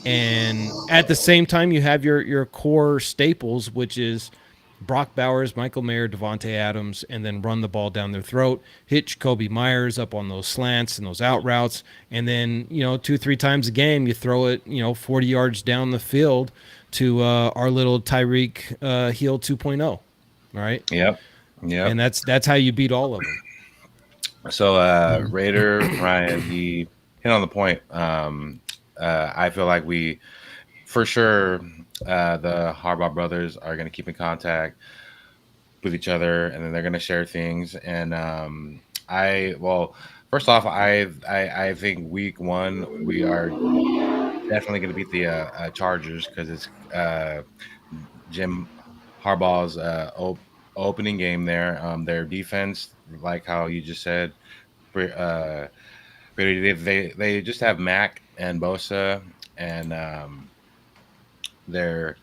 And at the same time, you have your core staples, which is Brock Bowers, Michael Mayer, Devontae Adams, and then run the ball down their throat, hit Jacoby Myers up on those slants and those out routes, and then 2-3 times a game you throw it 40 yards down the field to our little Tyreek Hill 2.0. All right. Yep. And that's how you beat all of them. So Raider Ryan, he hit on the point. I feel like we, for sure, the Harbaugh brothers are going to keep in contact with each other, and then they're going to share things. And first off, I think week one we are definitely going to beat the Chargers because it's Jim Harbaugh's opening game there. Their defense, like how you just said, they just have Mack and Bosa and their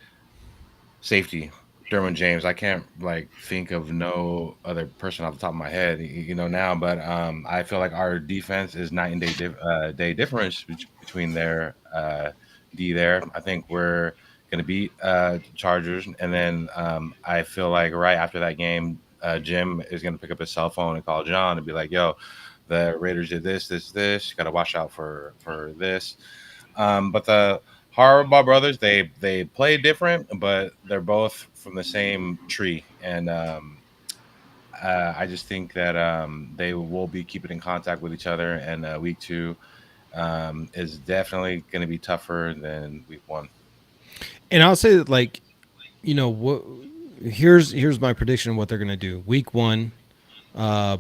safety, Derwin James. I can't think of no other person off the top of my head, now. But I feel like our defense is night and day difference between their D there. I think we're going to beat Chargers, and then I feel like right after that game, Jim is going to pick up his cell phone and call John and be like, "Yo, the Raiders did this. You got to watch out for this." But the Harbaugh brothers, they play different, but they're both from the same tree, and I just think that they will be keeping in contact with each other. And week two is definitely going to be tougher than week one. And I'll say that, here's my prediction of what they're going to do. Week one,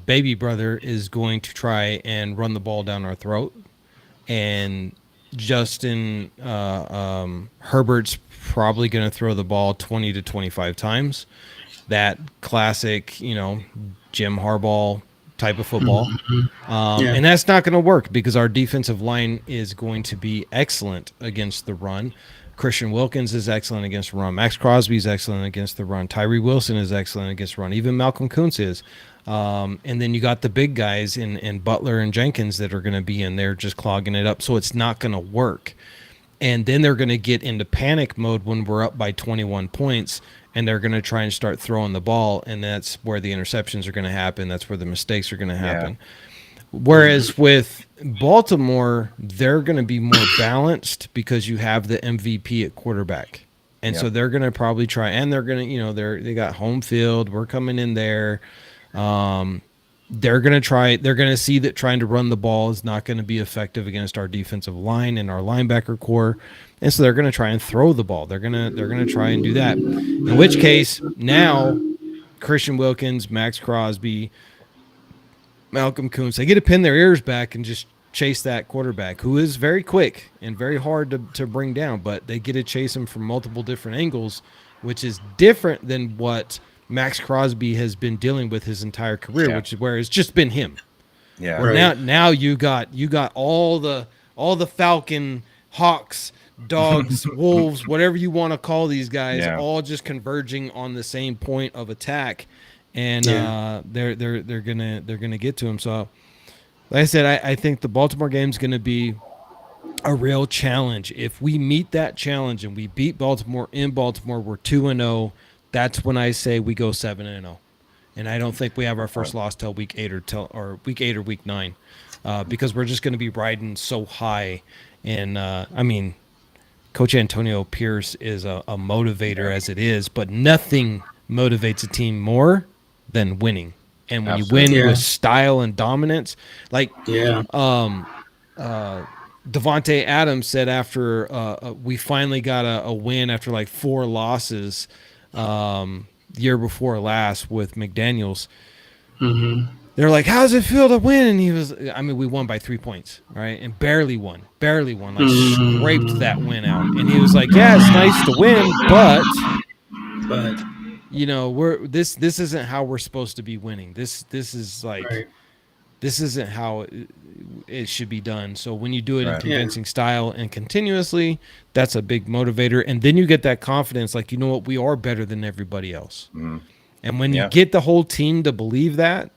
baby brother is going to try and run the ball down our throat, and Justin Herbert's probably going to throw the ball 20 to 25 times. That classic, Jim Harbaugh type of football. And that's not going to work because our defensive line is going to be excellent against the run. Christian Wilkins is excellent against the run. Max Crosby is excellent against the run. Tyree Wilson is excellent against the run. Even Malcolm Kuntz is. And then you got the big guys in Butler and Jenkins that are going to be in there just clogging it up. So it's not going to work. And then they're going to get into panic mode when we're up by 21 points, and they're going to try and start throwing the ball. And that's where the interceptions are going to happen. That's where the mistakes are going to happen. Yeah. Whereas with Baltimore, they're going to be more balanced because you have the MVP at quarterback. And so they're going to probably try, and they're going to, they got home field. We're coming in there. They're going to try, they're going to see that trying to run the ball is not going to be effective against our defensive line and our linebacker core. And so they're going to try and throw the ball. They're going to try and do that. In which case, now Christian Wilkins, Max Crosby, Malcolm Kuntz, they get to pin their ears back and just chase that quarterback, who is very quick and very hard to bring down, but they get to chase him from multiple different angles, which is different than what Max Crosby has been dealing with his entire career, which is where it's just been him. Yeah. Where now you got all the Falcon, Hawks, Dogs, Wolves, whatever you want to call these guys, all just converging on the same point of attack, and they're gonna get to him. So, like I said, I think the Baltimore game is gonna be a real challenge. If we meet that challenge and we beat Baltimore in Baltimore, we're 2-0. That's when I say we go 7-0. And I don't think we have our first loss till week 8 or week 9, because we're just going to be riding so high. And I mean, Coach Antonio Pierce is a motivator as it is, but nothing motivates a team more than winning. And when you win with style and dominance, like Devontae Adams said after we finally got a win after like 4 losses year before last with McDaniels. They're like, how does it feel to win? And he was, I mean, we won by 3 points, right? And barely won, like scraped that win out. And he was like, yeah, it's nice to win, but you know, this isn't how we're supposed to be winning. This is like, this isn't how it should be done. So when you do it in convincing style and continuously, that's a big motivator. And then you get that confidence, like, you know what, we are better than everybody else. And when you get the whole team to believe that,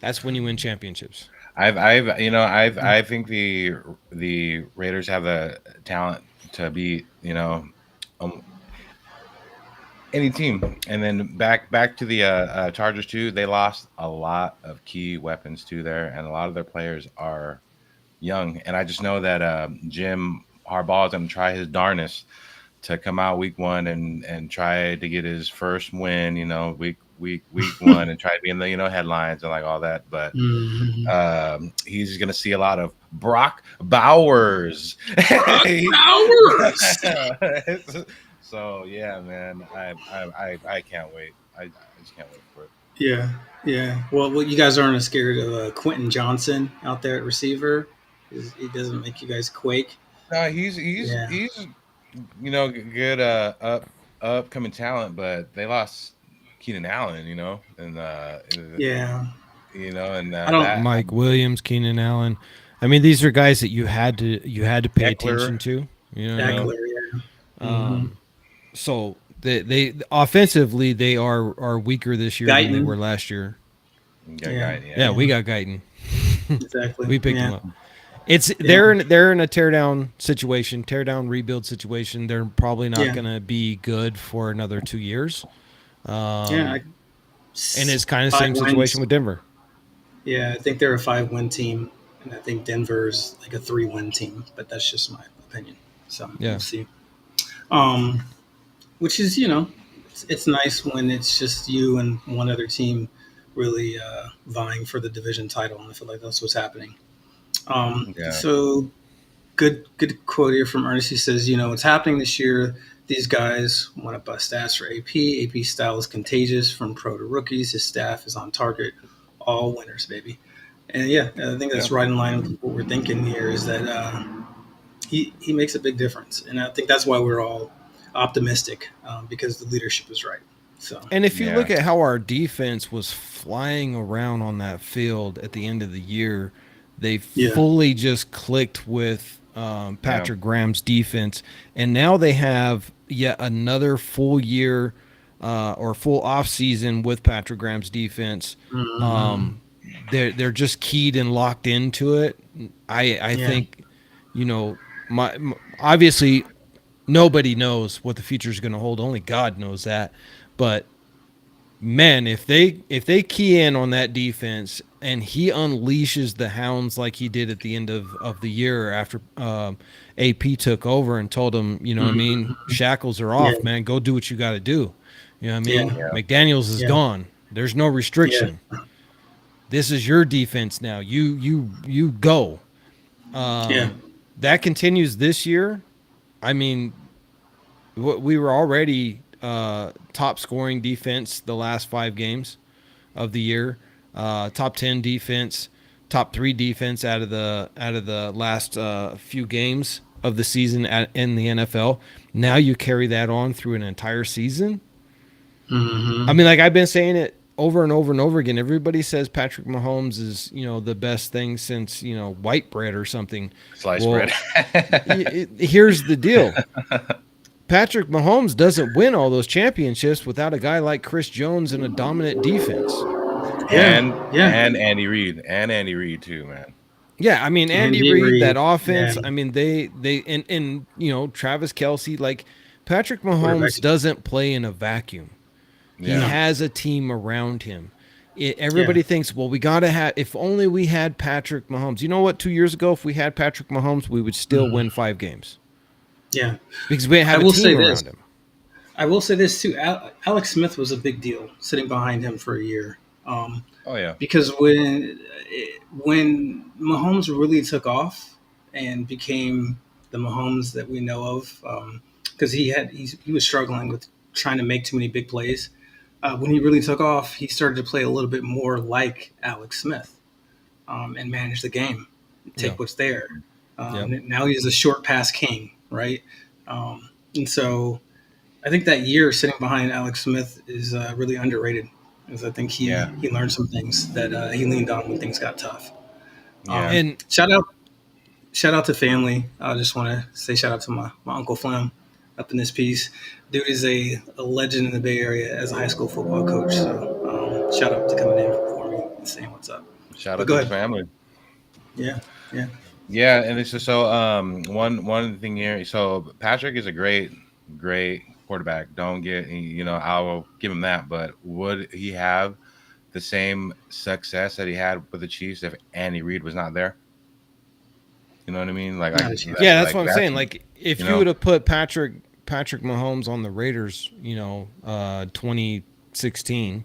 that's when you win championships. I think the Raiders have the talent to beat, any team. And then back to the Chargers too. They lost a lot of key weapons too there, and a lot of their players are young. And I just know that Jim Harbaugh is going to try his darnest to come out week 1 and try to get his first win. Week 1 and try to be in the headlines and like all that. But he's going to see a lot of Brock Bowers. So yeah, man, I can't wait. I just can't wait for it. Yeah. Well, you guys aren't scared of Quentin Johnson out there at receiver? He doesn't make you guys quake. No, he's good upcoming talent, but they lost Keenan Allen, and Mike Williams, Keenan Allen. I mean, these are guys that you had to pay attention to. So they offensively they are weaker this year than they were last year. We got Guyton. Exactly. We picked him up. They're in a tear down rebuild situation. They're probably not going to be good for another 2 years. And it's kind of the same situation with Denver. Yeah, I think they're a 5-win team, and I think Denver's like a 3-win team. But that's just my opinion. So we'll see. Which is, it's nice when it's just you and one other team really vying for the division title, and I feel like that's what's happening. So good quote here from Ernest. He says, what's happening this year, these guys want to bust ass for AP. AP style is contagious from pro to rookies. His staff is on target. All winners, baby. And I think that's right in line with what we're thinking here is that he makes a big difference. And I think that's why we're all optimistic because the leadership is right. So, and if you look at how our defense was flying around on that field at the end of the year, they fully just clicked with Patrick Graham's defense, and now they have yet another full year or full off season with Patrick Graham's defense. They're just keyed and locked into it. I think, obviously nobody knows what the future is going to hold. Only God knows that. But man, if they key in on that defense and he unleashes the hounds like he did at the end of the year after AP took over and told him, shackles are off, man. Go do what you got to do. McDaniels is gone. There's no restriction. This is your defense now. You go. That continues this year. I mean, we were already top scoring defense the last 5 games of the year, top 10 defense. top 3 defense out of the last few games of the season in the NFL. Now you carry that on through an entire season. I mean, like I've been saying it over and over and over again. Everybody says Patrick Mahomes is, the best thing since, white bread or something. Sliced bread. Here's the deal. Patrick Mahomes doesn't win all those championships without a guy like Chris Jones and a dominant defense. And Andy Reid. And Andy Reid too, man. Yeah, I mean Andy Reid, that offense. Yeah. I mean they and Travis Kelce. Like Patrick Mahomes doesn't play in a vacuum. Yeah. He has a team around him. Everybody thinks, well, we got to have. If only we had Patrick Mahomes. You know what? 2 years ago, if we had Patrick Mahomes, we would still win 5 games. Yeah, because we had a team around him. I will say this too. Alex Smith was a big deal sitting behind him for a year. Because when Mahomes really took off and became the Mahomes that we know of, because he was struggling with trying to make too many big plays. When he really took off, he started to play a little bit more like Alex Smith and manage the game, take what's there. Now he's a short pass king, right? And so I think that year sitting behind Alex Smith is really underrated, because I think he learned some things that he leaned on when things got tough. And shout out to family. I just want to say shout out to my Uncle Flam up in this piece. Dude is a legend in the Bay Area as a high school football coach. So shout out to coming in for me and saying what's up. Shout out to his family. Yeah. And it's just so one thing here. So Patrick is a great quarterback. Don't get I will give him that. But would he have the same success that he had with the Chiefs if Andy Reid was not there? You know what I mean? That's what I'm saying. Like if you would have put Patrick Mahomes on the Raiders, 2016,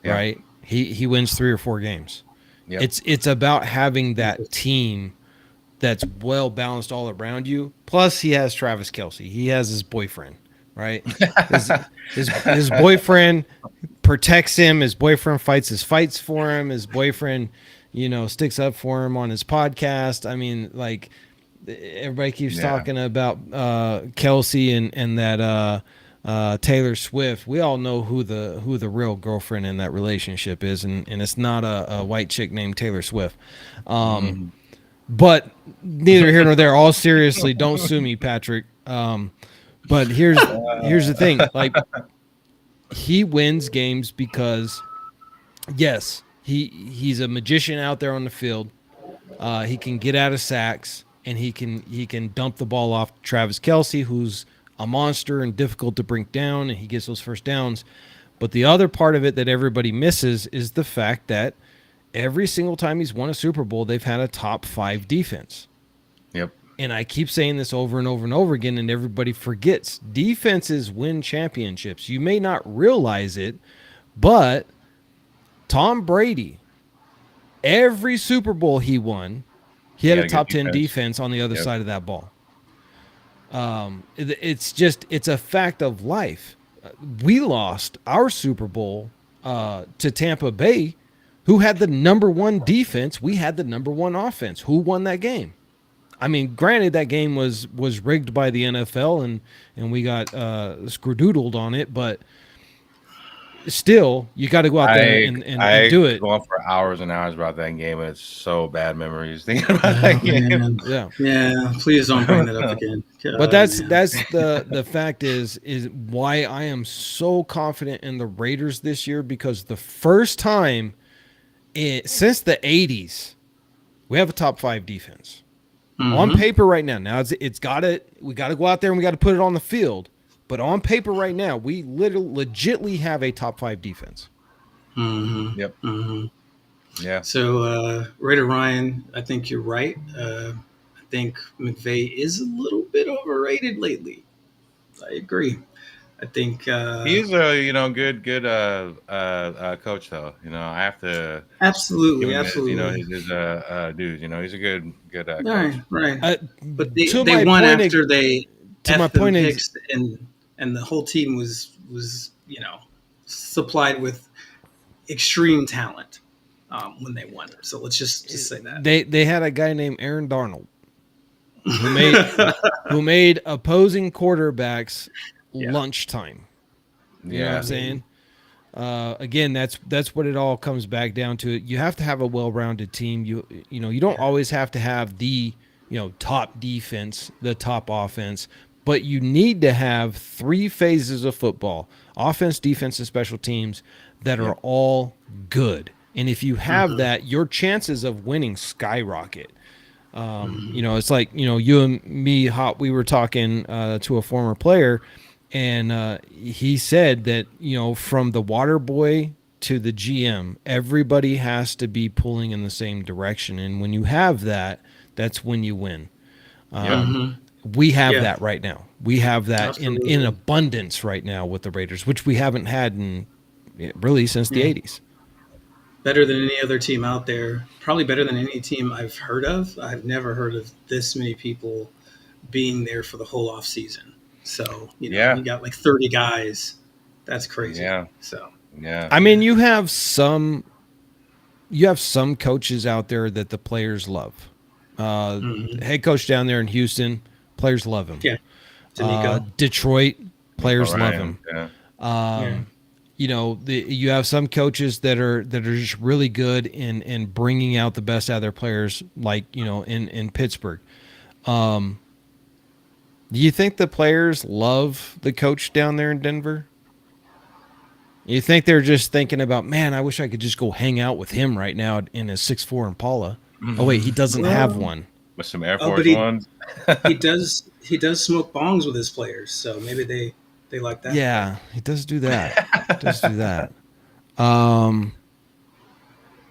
right? He wins 3 or 4 games. Yep. It's about having that team that's well balanced all around you. Plus, he has Travis Kelce. He has his boyfriend, right? His boyfriend protects him. His boyfriend fights his fights for him. His boyfriend, sticks up for him on his podcast. I mean, like everybody keeps talking about Kelce and that Taylor Swift. We all know who the real girlfriend in that relationship is, and it's not a white chick named Taylor Swift. But neither here nor there. All seriously, don't sue me, Patrick. But here's the thing. Like, he wins games because, yes, he's a magician out there on the field. He can get out of sacks, and he can dump the ball off to Travis Kelce, who's a monster and difficult to bring down, and he gets those first downs. But the other part of it that everybody misses is the fact that every single time he's won a Super Bowl, they've had a top 5 defense. Yep. And I keep saying this over and over and over again, and everybody forgets. Defenses win championships. You may not realize it, but Tom Brady, every Super Bowl he won, he had a top 10 defense on the other side of that ball. It's a fact of life. We lost our Super Bowl to Tampa Bay, who had the number 1 defense. We had the number 1 offense. Who won that game? I mean, granted, that game was rigged by the NFL, and we got scredoodled on it, but still, you got to go out there and do it. I go on for hours and hours about that game, and it's so bad memories thinking about that game. Yeah. Please don't bring that up again. But that's the fact is why I am so confident in the Raiders this year, because the first time since the 80s, we have a top 5 defense. On paper right now. Now we got to go out there and we got to put it on the field. But on paper right now, we legitimately have a top 5 defense. Yep. Yeah. So, Raider Ryan, I think you're right. I think McVay is a little bit overrated lately. I agree. I think he's a good coach though. I have to absolutely. His, he's a dude. He's a good coach. Right. But they won after they my point picks and the whole team was supplied with extreme talent. when they won. So let's just say that. They had a guy named Aaron Darnold who made opposing quarterbacks lunchtime. You know what I'm saying? Again, that's what it all comes back down to. You have to have a well-rounded team. You don't always have to have the top defense, the top offense, but you need to have three phases of football: offense, defense, and special teams that are all good. And if you have that, your chances of winning skyrocket. It's like you and me, Hot. We were talking to a former player. And he said that, from the water boy to the GM, everybody has to be pulling in the same direction. And when you have that, that's when you win. We have that right now. We have that in abundance right now with the Raiders, which we haven't had in really since the 80s. Better than any other team out there. Probably better than any team I've heard of. I've never heard of this many people being there for the whole off season. So, you got like 30 guys. That's crazy. Yeah. So, I mean, you have some coaches out there that the players love. Head coach down there in Houston, players love him. Yeah. Detroit, players love him. Yeah. You have some coaches that are just really good in bringing out the best out of their players, like, in Pittsburgh. Do you think the players love the coach down there in Denver? You think they're just thinking about, man, I wish I could just go hang out with him right now in his 6'4" Impala. Oh wait, he doesn't have one. With some Air Force Ones. he does smoke bongs with his players, so maybe they like that. Yeah, he does do that.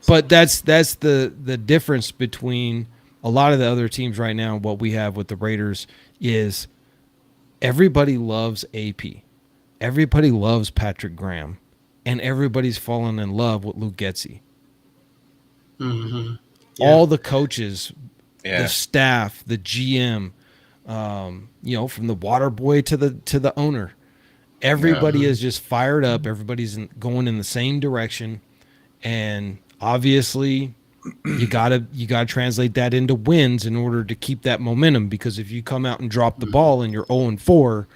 But that's the difference between a lot of the other teams right now. What we have with the Raiders is everybody loves AP. Everybody loves Patrick Graham. And everybody's fallen in love with Luke Getsy. All the coaches, the staff, the GM, from the water boy to the owner. Everybody is just fired up. Everybody's going in the same direction. And obviously you gotta translate that into wins in order to keep that momentum, because if you come out and drop the ball and you're 0-4,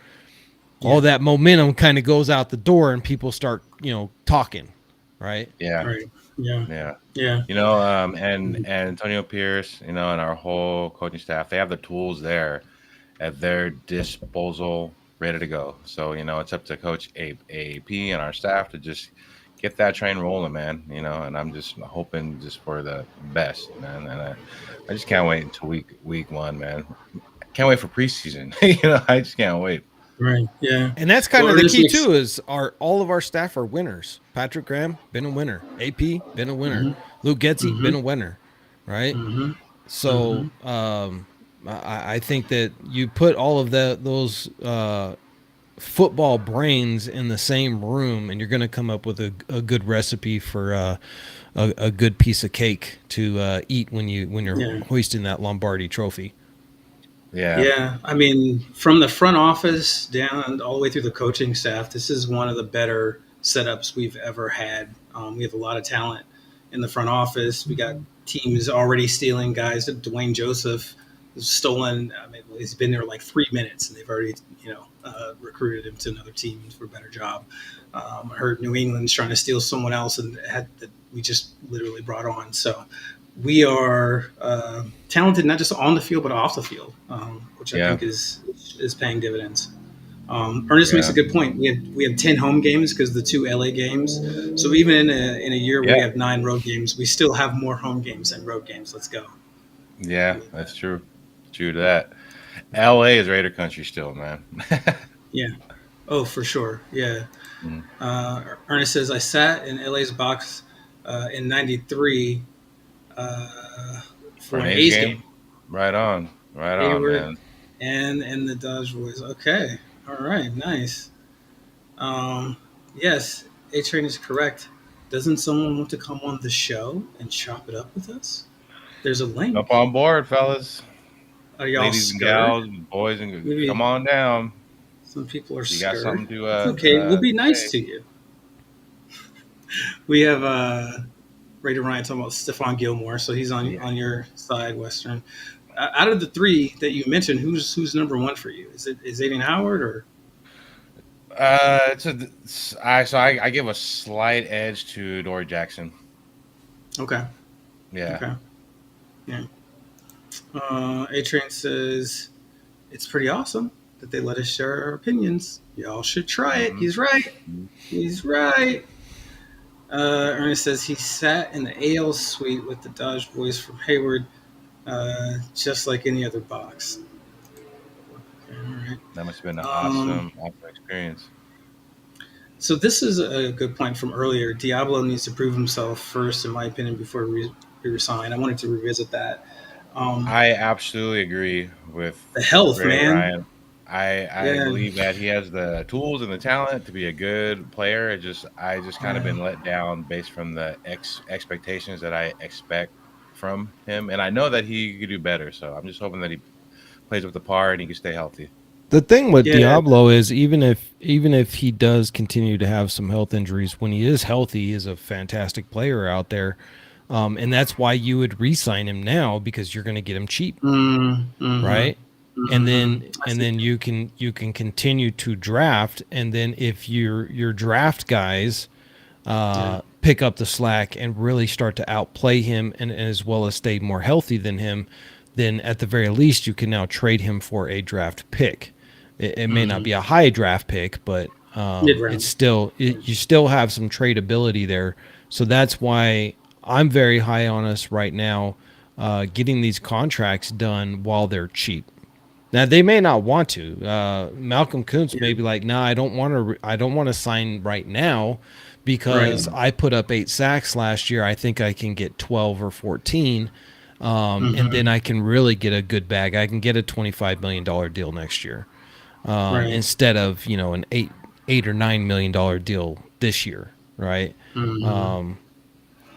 all that momentum kind of goes out the door and people start talking, right? Yeah. Right. Yeah. And Antonio Pierce, and our whole coaching staff, they have the tools there at their disposal, ready to go. So it's up to Coach AP and our staff to just get that train rolling, man. And I'm just hoping just for the best, man. And I just can't wait until week one, man. Can't wait for preseason. I just can't wait. Right. Yeah. And that's kind of the key too. Is all of our staff are winners. Patrick Graham been a winner. AP been a winner. Luke Getsy been a winner. Right. So I think that you put all of those football brains in the same room, and you're going to come up with a good recipe for a good piece of cake to eat when you're hoisting that Lombardi trophy. Yeah. I mean, from the front office down all the way through the coaching staff, this is one of the better setups we've ever had. We have a lot of talent in the front office. We got teams already stealing guys. Dwayne Joseph has stolen. I mean, he's been there like 3 minutes, and they've already, recruited him to another team for a better job. I heard New England's trying to steal someone else, and that we just literally brought on. So we are talented, not just on the field, but off the field, which I think is paying dividends. Ernest makes a good point. We have 10 home games because of the 2 LA games. So even in a year where we have 9 road games, we still have more home games than road games. Let's go. Yeah, that's true. True to that. LA is Raider country still, man. Yeah. Oh, for sure. Yeah. Ernest says, I sat in LA's box in 93 for an A's game. Right on, man. And the Dodge Boys. Okay. All right. Nice. Yes, A-Train is correct. Doesn't someone want to come on the show and chop it up with us? There's a link. Up on board, fellas. Are y'all ladies scared? and gals, boys and girls, come on down. Some people are scared. You got something to okay, we'll be nice to you. We have Raider Ryan talking about Stephon Gilmore, so he's on Yeah. your side, Western. Out of the three that you mentioned, who's number one for you? Is Xavier Howard or? I give a slight edge to Dory Jackson. Okay. Yeah. Okay. Yeah. A Train says it's pretty awesome that they let us share our opinions. Y'all should try it. He's right. He's right. Ernest says he sat in the AL suite with the Dodge boys from Hayward, just like any other box. Okay, all right. That must have been an awesome experience. So this is a good point from earlier. Diablo needs to prove himself first, in my opinion, before we resign. I wanted to revisit that. I absolutely agree with The health, Ray man. Ryan. I Yeah. believe that he has the tools and the talent to be a good player. I just kind of been let down based from the expectations that I expect from him, and I know that he could do better. So I'm just hoping that he plays with the par and he can stay healthy. The thing with Yeah. Diablo is even if he does continue to have some health injuries, when he is healthy, he is a fantastic player out there, and that's why you would re-sign him now, because you're going to get him cheap, right? And then you can continue to draft, and then if your draft guys pick up the slack and really start to outplay him, and as well as stay more healthy than him, then at the very least you can now trade him for a draft pick. It may not be a high draft pick, but it's still you still have some tradability there. So that's why I'm very high on us right now, getting these contracts done while they're cheap. Now they may not want to. Malcolm Kuntz may be like, "Nah, I don't want to sign right now because I put up 8 sacks last year. I think I can get 12 or 14, and then I can really get a good bag. I can get a $25 million deal next year." Instead of an $8 or $9 million deal this year, right?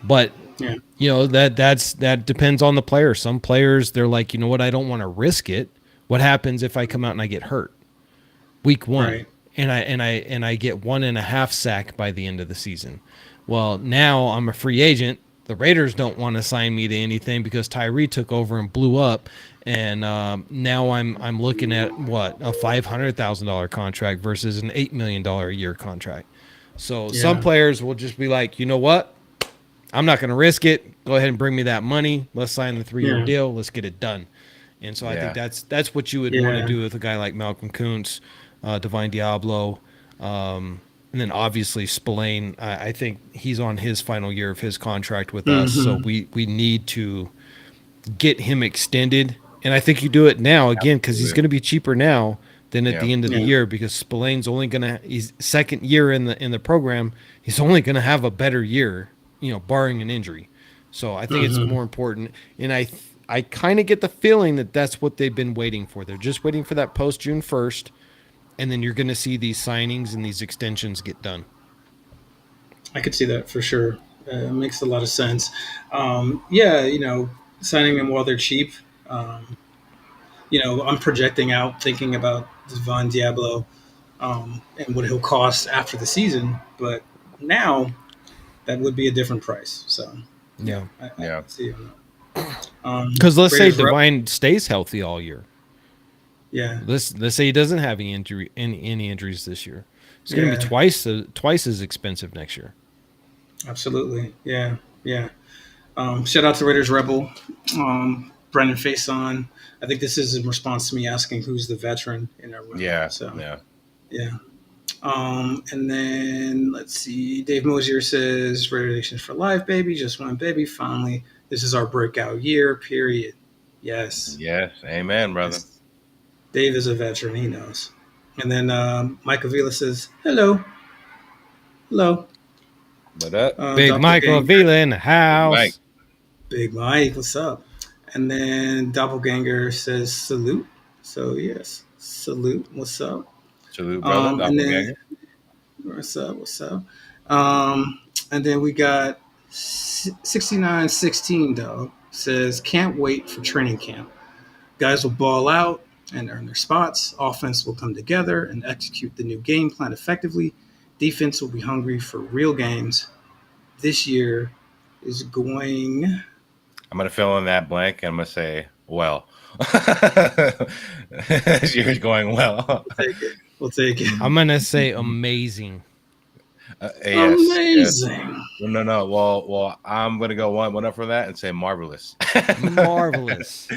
But that depends on the player. Some players, they're like, you know what, I don't want to risk it. What happens if I come out and I get hurt week 1 and I get 1.5 sack by the end of the season? Well, now I'm a free agent. The Raiders don't want to sign me to anything because Tyree took over and blew up, and now I'm looking at what, a $500,000 contract versus an $8 million a year contract. So some players will just be like, you know what, I'm not going to risk it. Go ahead and bring me that money. Let's sign the 3-year deal. Let's get it done. And so I think that's what you would want to do with a guy like Malcolm Kuntz, Divine Diablo. And then obviously Spillane, I think he's on his final year of his contract with us, so we need to get him extended. And I think you do it now, again, because he's going to be cheaper now than at the end of the year, because Spillane's only going to, he's second year in the program, he's only going to have a better year, barring an injury. So I think it's more important. And I kind of get the feeling that that's what they've been waiting for. They're just waiting for that post June 1st. And then you're going to see these signings and these extensions get done. I could see that for sure. It makes a lot of sense. Signing them while they're cheap. I'm projecting out, thinking about Devon Diablo and what he'll cost after the season. But now that would be a different price. So, I see that. Because let's say Divine stays healthy all year. Yeah. Let's say he doesn't have any injuries this year. It's going to be twice as expensive next year. Absolutely. Yeah. Yeah. Shout out to Raiders Rebel, Brendan Faison. I think this is in response to me asking who's the veteran in our room. Yeah. And then let's see. Dave Mosier says, RaiderNation for life, baby. Just one baby. Finally, this is our breakout year. Period. Yes. Yes. Amen, brother. Yes. Dave is a veteran. He knows. And then Mike Avila says, hello. Hello. What up? Big Dr. Michael Avila in the house. Big Mike, what's up? And then Doppelganger says, salute. So, yes, salute. What's up? Salute, brother. Doppelganger. What's up? And then we got 6916, though, says, can't wait for training camp. Guys will ball out and earn their spots. Offense will come together and execute the new game plan effectively. Defense will be hungry for real games. This year is going. I'm gonna fill in that blank and I'm gonna say, well. Yours going well. We'll take it. We'll take it. I'm gonna say amazing. Yes. Amazing. No. Well, I'm gonna go one up for that and say marvelous. Marvelous.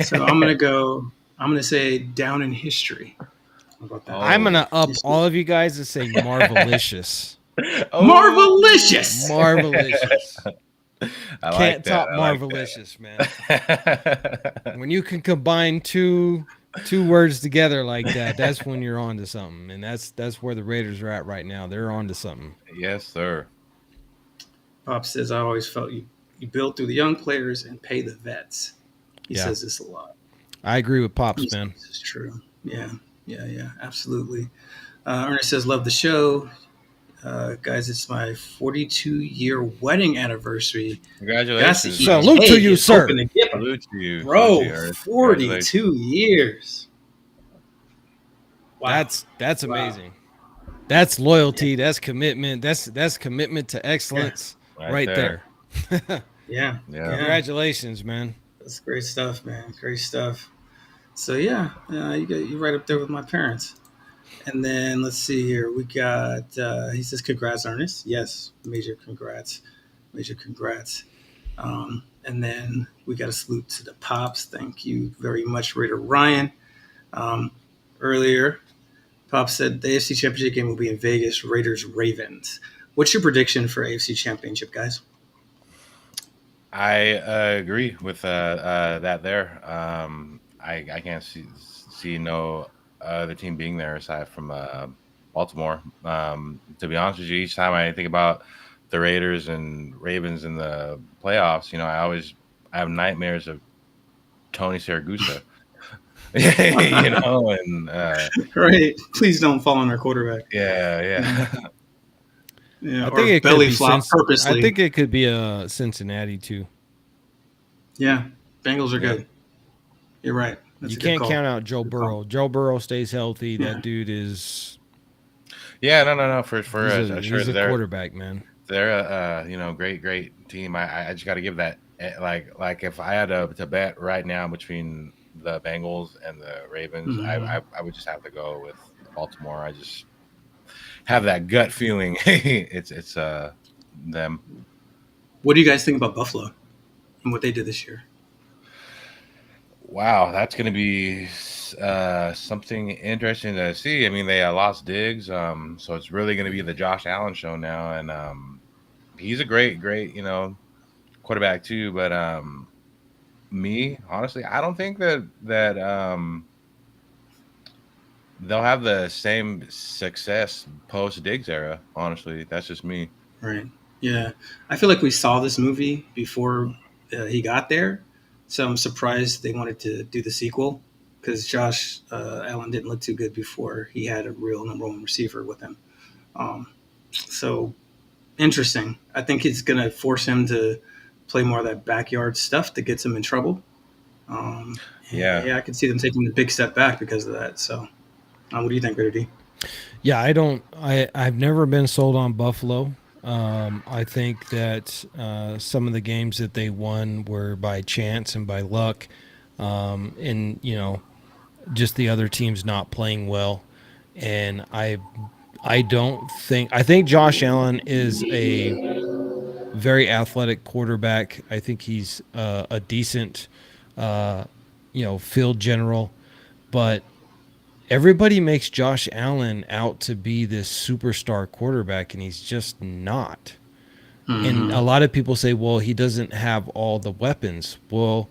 So I'm gonna say down in history. How about that? I'm gonna up all of you guys and say marvelicious. Marvelicious. Marvelicious. I Can't like that. top I like marvelicious, man. that. When you can combine two words together like that, that's when you're on to something. And that's where the Raiders are at right now. They're on to something. Yes, sir. Pop says, I always felt you build through the young players and pay the vets. He Yeah. says this a lot. I agree with Pops, man. This is true. Yeah, absolutely. Ernest says, love the show. Guys, it's my 42-year wedding anniversary. Congratulations. Salute to you, sir. Salute to you. Bro, Salute to you, 42 years. Wow. That's amazing. That's loyalty. That's commitment. That's commitment to excellence right there. Yeah. Congratulations, man. That's great stuff, man. Great stuff. So you right up there with my parents. And then let's see here. We got he says congrats, Ernest. Yes, major congrats. And then we got a salute to the Pops. Thank you very much, Raider Ryan. Earlier, Pop said the AFC Championship game will be in Vegas. Raiders Ravens. What's your prediction for AFC Championship, guys? I agree with that there. I can't see no other team being there aside from Baltimore. To be honest with you, each time I think about the Raiders and Ravens in the playoffs, I have nightmares of Tony Siragusa. And right. Please don't fall on our quarterback. Yeah. Yeah, I think it belly could be flop purposely. I think it could be a Cincinnati too. Yeah, Bengals are good. You're right. That's you can't count out Joe Burrow. Joe Burrow stays healthy. Yeah. That dude is. Yeah, no. For he's a quarterback, man. They're a great team. I just got to give that like if I had to bet right now between the Bengals and the Ravens, I would just have to go with Baltimore. I just have that gut feeling. it's them. What do you guys think about Buffalo and what they did this year? Wow, that's going to be something interesting to see. I mean, they lost Diggs, so it's really going to be the Josh Allen show now, and he's a great, quarterback too. But me, honestly, I don't think that they'll have the same success post Diggs era. Honestly, that's just me. Right. Yeah, I feel like we saw this movie before he got there. So I'm surprised they wanted to do the sequel because Josh Allen didn't look too good before he had a real number one receiver with him. So interesting. I think it's going to force him to play more of that backyard stuff that gets him in trouble. Yeah, I can see them taking a big step back because of that. So what do you think, Raider D? Yeah, I've never been sold on Buffalo. I think that some of the games that they won were by chance and by luck, and just the other teams not playing well. And I think Josh Allen is a very athletic quarterback. I think he's a decent, field general, but everybody makes Josh Allen out to be this superstar quarterback, and he's just not. Mm-hmm. And a lot of people say, well, he doesn't have all the weapons. Well,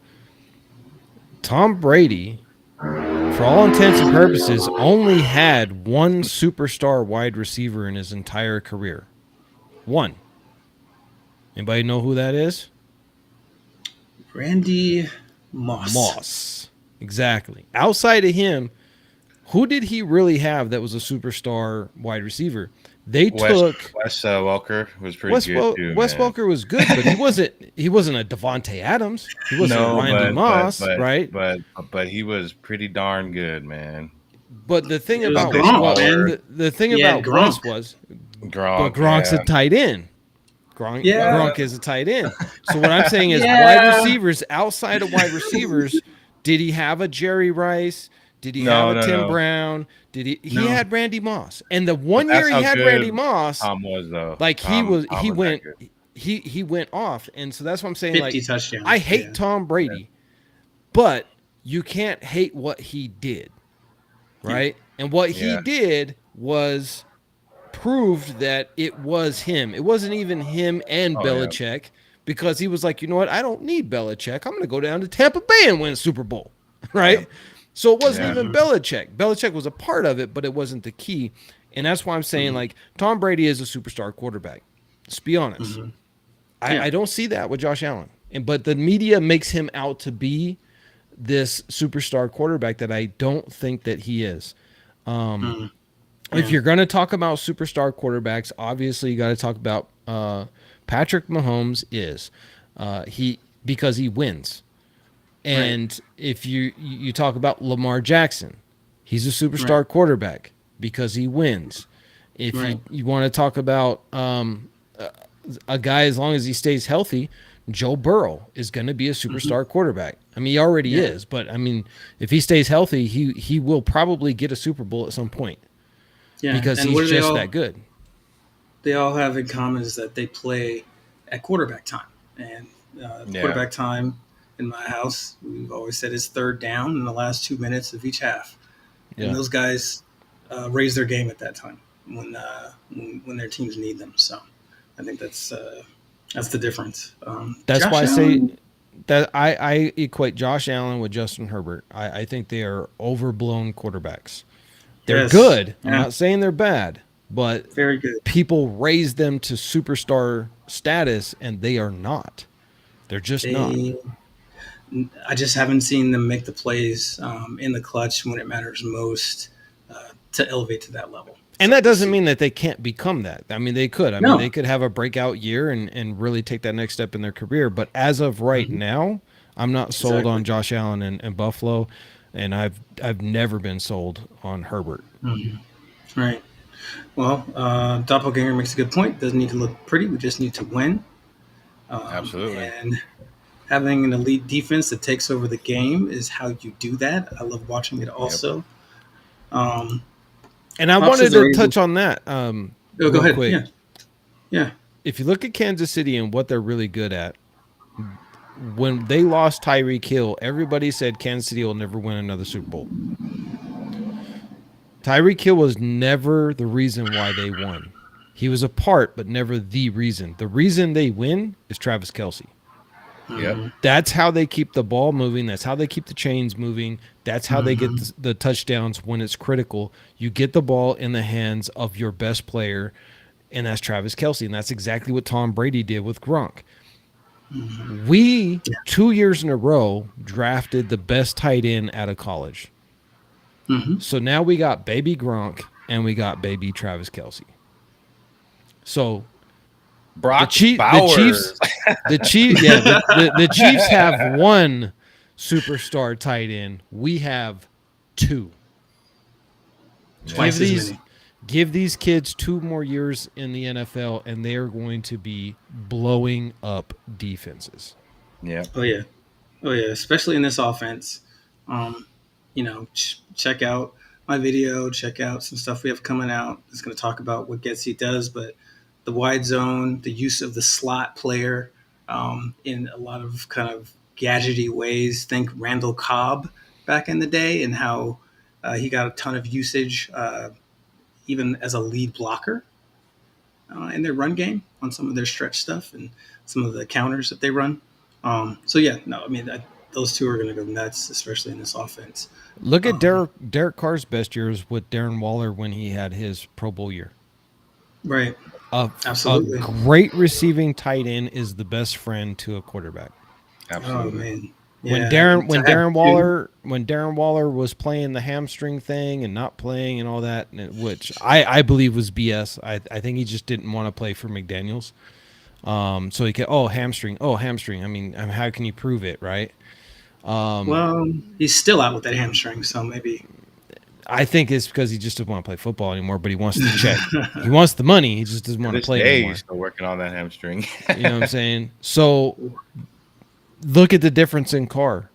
Tom Brady, for all intents and purposes, only had one superstar wide receiver in his entire career. One. Anybody know who that is? Randy Moss. Moss. Exactly. Outside of him, who did he really have that was a superstar wide receiver? They took Wes Welker was pretty good too. Wes Welker was good, but he wasn't a Devontae Adams. He wasn't a Randy Moss, right? But he was pretty darn good, man. But the thing about Gronk Wes was Gronk. Gronk's a tight end. Gronk is a tight end. So what I'm saying is Yeah. wide receivers, outside of wide receivers, did he have a Jerry Rice? Did he have a Tim Brown? Did he? He had Randy Moss. And the one year he had Randy Moss, Tom was though. like Tom was went that good. he went off. And so that's what I'm saying. 50 Like touchdowns. I hate Tom Brady, but you can't hate what he did. Right? And what he did was proved that it was him. It wasn't even him and Belichick because he was like, you know what? I don't need Belichick. I'm going to go down to Tampa Bay and win a Super Bowl. Right? So it wasn't even Belichick. Belichick was a part of it, but it wasn't the key. And that's why I'm saying, like, Tom Brady is a superstar quarterback. Let's be honest. I don't see that with Josh Allen. But the media makes him out to be this superstar quarterback that I don't think that he is. If you're going to talk about superstar quarterbacks, obviously you got to talk about Patrick Mahomes because he wins. And if you talk about Lamar Jackson, he's a superstar quarterback because he wins. If you want to talk about a guy, as long as he stays healthy, Joe Burrow is going to be a superstar quarterback. I mean, he already is, but I mean, if he stays healthy, he will probably get a Super Bowl at some point. Yeah, because he's just that good. They all have in common is that they play at quarterback time, and quarterback time in my house, we've always said is third down in the last 2 minutes of each half, and those guys raise their game at that time when their teams need them. So I think that's the difference. That's Josh why Allen, I say that I equate Josh Allen with Justin Herbert. I think they are overblown quarterbacks. They're good. I'm not saying they're bad, but very good. People raise them to superstar status, and they are not. They're just not. I just haven't seen them make the plays in the clutch when it matters most to elevate to that level. And that doesn't mean that they can't become that. I mean, they could. I mean, they could have a breakout year and really take that next step in their career. But as of right now, I'm not sold on Josh Allen and Buffalo. And I've never been sold on Herbert. Right. Well, Doppelganger makes a good point. Doesn't need to look pretty. We just need to win. Absolutely. And having an elite defense that takes over the game is how you do that. I love watching it also. And I wanted to touch on that. Go ahead. Quick. Yeah. If you look at Kansas City and what they're really good at, when they lost Tyreek Hill, everybody said Kansas City will never win another Super Bowl. Tyreek Hill was never the reason why they won. He was a part, but never the reason. The reason they win is Travis Kelce. Yep. That's how they keep the ball moving. That's how they keep the chains moving. That's how they get the touchdowns when it's critical. You get the ball in the hands of your best player, and that's Travis Kelce. And that's exactly what Tom Brady did with Gronk. We, 2 years in a row, drafted the best tight end out of college. So now we got baby Gronk and we got baby Travis Kelce. So the Chiefs have one superstar tight end. We have two. Twice as many. Give these kids 2 more years in the NFL, and they are going to be blowing up defenses. Yeah. Oh yeah. Especially in this offense. Check out my video. Check out some stuff we have coming out. It's going to talk about what Getsy does, but the wide zone, the use of the slot player in a lot of kind of gadgety ways. Think Randall Cobb back in the day and how he got a ton of usage. Even as a lead blocker in their run game on some of their stretch stuff and some of the counters that they run. Those two are going to go nuts, especially in this offense. Look at Derek Carr's best years with Darren Waller when he had his Pro Bowl year. Right. Absolutely. A great receiving tight end is the best friend to a quarterback. Absolutely. Oh, man. When Darren Waller was playing the hamstring thing and not playing and all that, which I believe was BS. I think he just didn't want to play for McDaniels. So he could hamstring. I mean, how can you prove it, right? Well, he's still out with that hamstring, so maybe. I think it's because he just doesn't want to play football anymore, but he wants the check. He wants the money. He just doesn't want to play anymore. He's still working on that hamstring. You know what I'm saying? So look at the difference in Carr.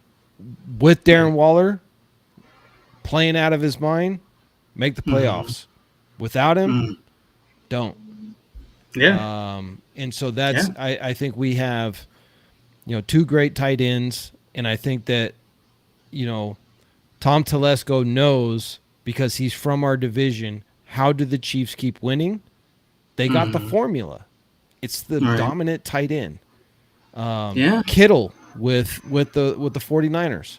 With Darren Waller playing out of his mind, make the playoffs. Without him, don't. Yeah. And so that's I think we have, two great tight ends, and I think that, Tom Telesco knows, because he's from our division, how do the Chiefs keep winning? They got the formula. It's the dominant tight end. Kittle with the 49ers.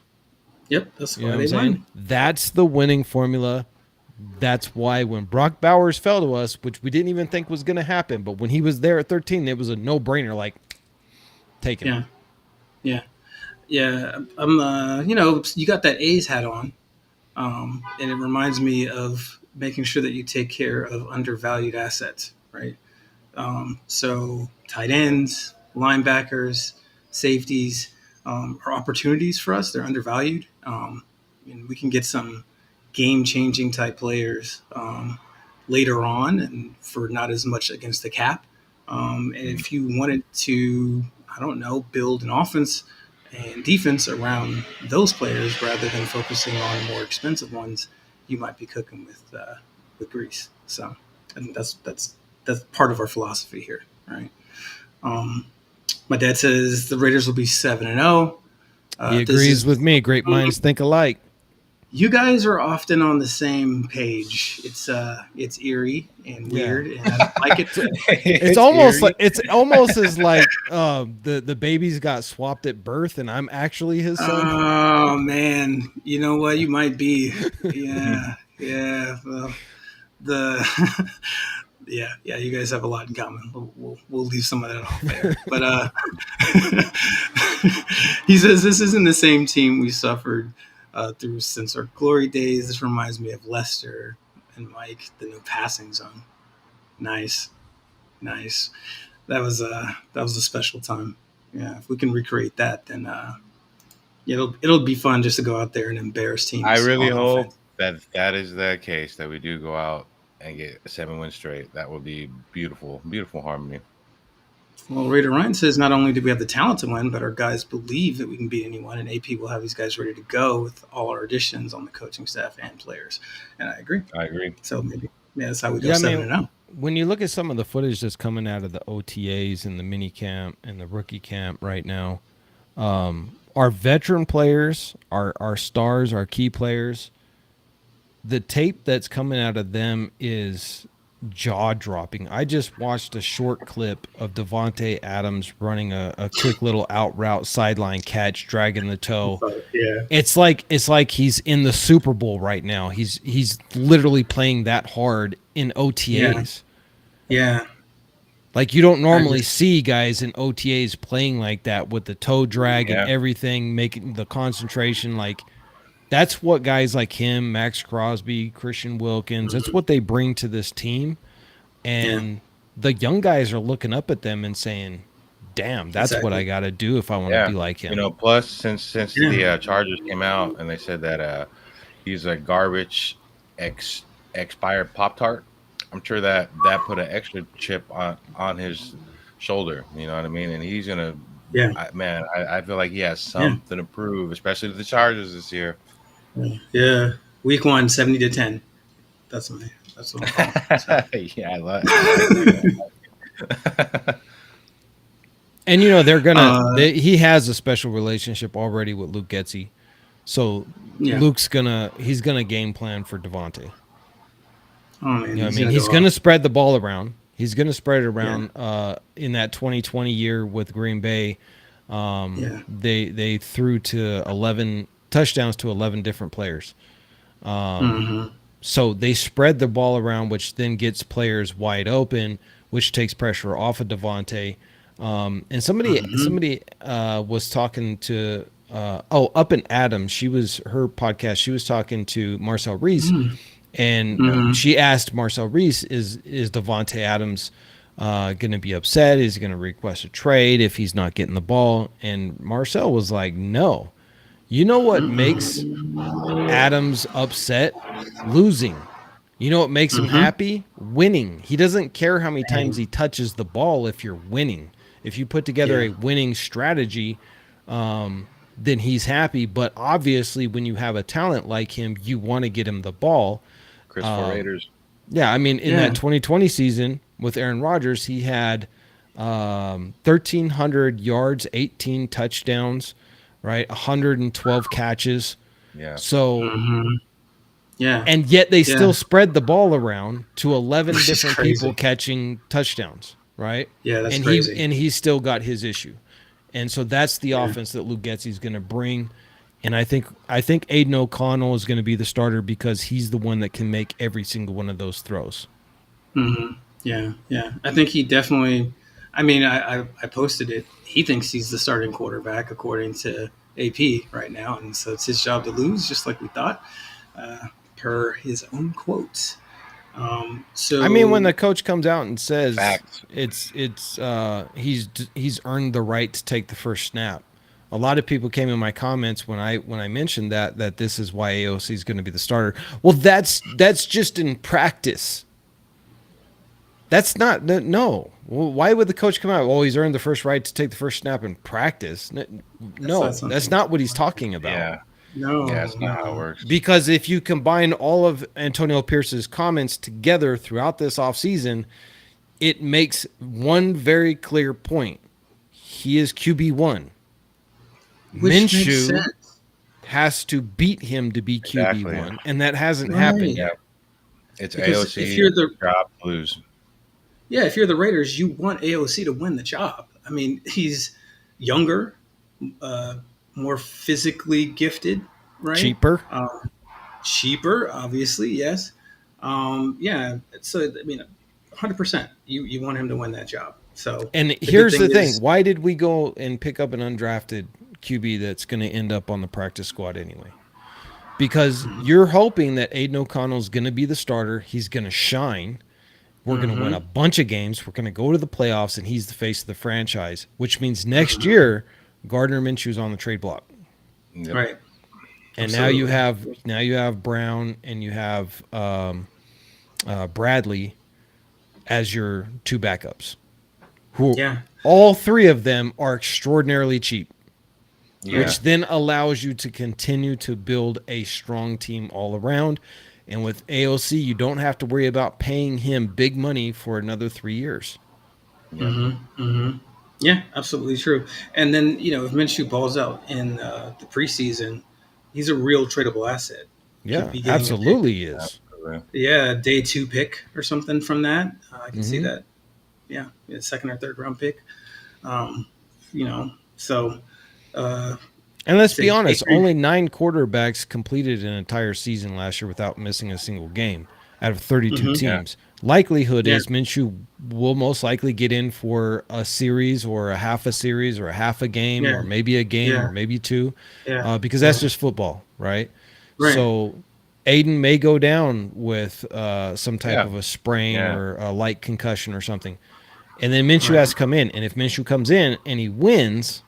Yep, that's why they won. That's the winning formula. That's why when Brock Bowers fell to us, which we didn't even think was going to happen, but when he was there at 13, it was a no-brainer, like, take him. Yeah. I'm, you got that A's hat on, and it reminds me of making sure that you take care of undervalued assets, right? So tight ends, linebackers, safeties are opportunities for us. They're undervalued. And we can get some game-changing type players later on, and for not as much against the cap. And if you wanted to, build an offense and defense around those players rather than focusing on more expensive ones, you might be cooking with grease. So I think that's part of our philosophy here, right? My dad says the Raiders will be 7-0. He agrees with me. Great minds think alike. You guys are often on the same page. It's eerie and weird, and I don't like it. It's almost as like the babies got swapped at birth, and I'm actually his son. Oh man, you know what? You might be. Yeah. Well, yeah. You guys have a lot in common. We'll leave some of that off there. But he says this isn't the same team we suffered through since our glory days. This reminds me of Lester and Mike, the no passing zone. Nice. That was a special time. Yeah, if we can recreate that, then it'll be fun just to go out there and embarrass teams. I really hope that is the case, that we do go out and get 7 wins straight. That would be beautiful harmony. Well, Raider Ryan says not only do we have the talent to win, but our guys believe that we can beat anyone, and AP will have these guys ready to go with all our additions on the coaching staff and players. And I agree. So maybe that's how we go 7-0. When you look at some of the footage that's coming out of the OTAs and the mini camp and the rookie camp right now, our veteran players, our stars, our key players, the tape that's coming out of them is jaw-dropping. I just watched a short clip of Davante Adams running a quick little out route sideline catch, dragging the toe. Yeah. It's like he's in the Super Bowl right now. He's literally playing that hard in OTAs. Yeah. Like, you don't normally see guys in OTAs playing like that with the toe drag and everything, making the concentration. Like, that's what guys like him, Max Crosby, Christian Wilkins, that's what they bring to this team. And the young guys are looking up at them and saying, damn, that's what I got to do if I want to be like him. Plus, since the Chargers came out and they said that he's a garbage expired Pop-Tart, I'm sure that put an extra chip on his shoulder. You know what I mean? And he's going to, I feel like he has something to prove, especially to the Chargers this year. Yeah. Week 1, 70-10. That's what I'm calling. So. Yeah, I love it. And they're gonna. He has a special relationship already with Luke Getsy, so Luke's he's gonna game plan for Davante. Oh man, he's gonna spread the ball around. He's gonna spread it around. In that 2020 year with Green Bay, they threw to 11 touchdowns to 11 different players. So they spread the ball around, which then gets players wide open, which takes pressure off of Davante. And somebody was talking to Up and Adam. Her podcast. She was talking to Marcel Reese, and she asked Marcel Reese, "Is Davante Adams going to be upset? Is he going to request a trade if he's not getting the ball?" And Marcel was like, "No. You know what makes Adams upset? Losing. You know what makes him happy? Winning. He doesn't care how many times he touches the ball if you're winning. If you put together Yeah. a winning strategy, then he's happy. But obviously, when you have a talent like him, you want to get him the ball. Chris for Raiders. Yeah, I mean, in Yeah. that 2020 season with Aaron Rodgers, he had 1,300 yards, 18 touchdowns, right? 112 catches. Yeah. So, Yeah. and yet they Yeah. still spread the ball around to 11 Which is different crazy. people catching touchdowns, right? Yeah, that's and crazy. he still got his issue. And so that's the offense that Luke Getsy's going to bring. And I think Aiden O'Connell is going to be the starter because he's the one that can make every single one of those throws. Yeah. I think he definitely. I mean, I posted it. He thinks he's the starting quarterback according to AP right now, and so it's his job to lose, just like we thought, per his own quotes. So I mean, when the coach comes out and says Facts. he's earned the right to take the first snap. A lot of people came in my comments when I mentioned that this is why AOC is going to be the starter. Well, that's just in practice. That's not no. Well, why would the coach come out? Well, he's earned the first right to take the first snap in practice. No, that's not what he's talking about. Yeah. no, Yeah, it's not how it works. Because if you combine all of Antonio Pierce's comments together throughout this offseason, it makes one very clear point. He is QB1. Which makes Minshew sense. has to beat him to be QB1, Exactly. and that hasn't Right. happened Yeah. yet. It's Because AOC. if you're the job to lose. Yeah, if you're the Raiders, you want AOC to win the job. I mean, he's younger, more physically gifted, right? Cheaper. Cheaper, obviously, yes. Yeah, so I mean, 100%. You want him to win that job. So, And good here's the thing. is- Why did we go and pick up an undrafted QB that's going to end up on the practice squad anyway? Because you're hoping that Aiden O'Connell's going to be the starter. He's going to shine. We're going to win a bunch of games. We're going to go to the playoffs, and he's the face of the franchise, which means next year, Gardner Minshew's on the trade block. Yep. right. And Absolutely. now you have Brown and you have Bradley as your two backups. Who Yeah. all three of them are extraordinarily cheap, Yeah. which then allows you to continue to build a strong team all around. And with AOC, you don't have to worry about paying him big money for another 3 years. Yeah, absolutely true. And then, if Minshew balls out in the preseason, he's a real tradable asset. Yeah, Could be getting a absolutely he is. Yeah, day 2 pick or something from that. I can see that. Yeah, second or third round pick. So. And let's be Say, honest, hey, only 9 quarterbacks completed an entire season last year without missing a single game out of 32 teams. Likelihood is Minshew will most likely get in for a series or a half a series or a half a game or maybe a game or maybe 2 because that's just football, right? Right. So Aiden may go down with some type of a sprain Yeah. or a light concussion or something. And then Minshew has to come in. And if Minshew comes in and he wins,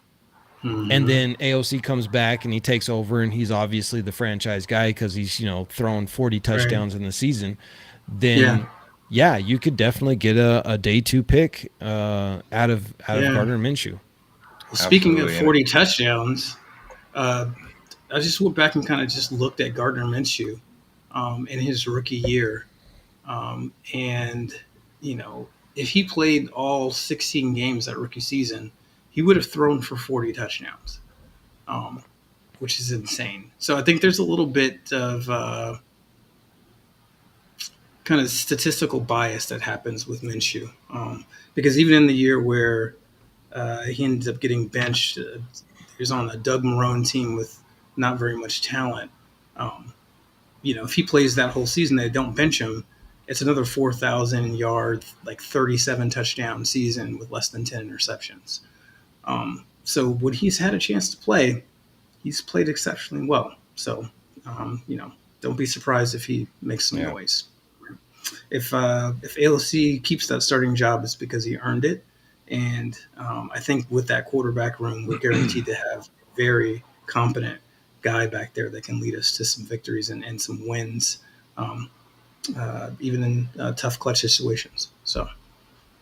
and then AOC comes back and he takes over and he's obviously the franchise guy because he's, throwing 40 touchdowns in the season, then you could definitely get a day 2 pick out of Gardner Minshew. Speaking of Absolutely. 40 touchdowns, I just went back and kind of just looked at Gardner Minshew in his rookie year. And, if he played all 16 games that rookie season, he would have thrown for 40 touchdowns, which is insane. So I think there's a little bit of kind of statistical bias that happens with Minshew. Because even in the year where he ended up getting benched, he was on a Doug Marrone team with not very much talent. If he plays that whole season, they don't bench him. It's another 4,000 yard, like 37 touchdown season with less than 10 interceptions. So when he's had a chance to play, he's played exceptionally well. So, don't be surprised if he makes some noise. If AOC keeps that starting job, it's because he earned it. And I think with that quarterback room, we're guaranteed to have very competent guy back there that can lead us to some victories and some wins, even in tough clutch situations. So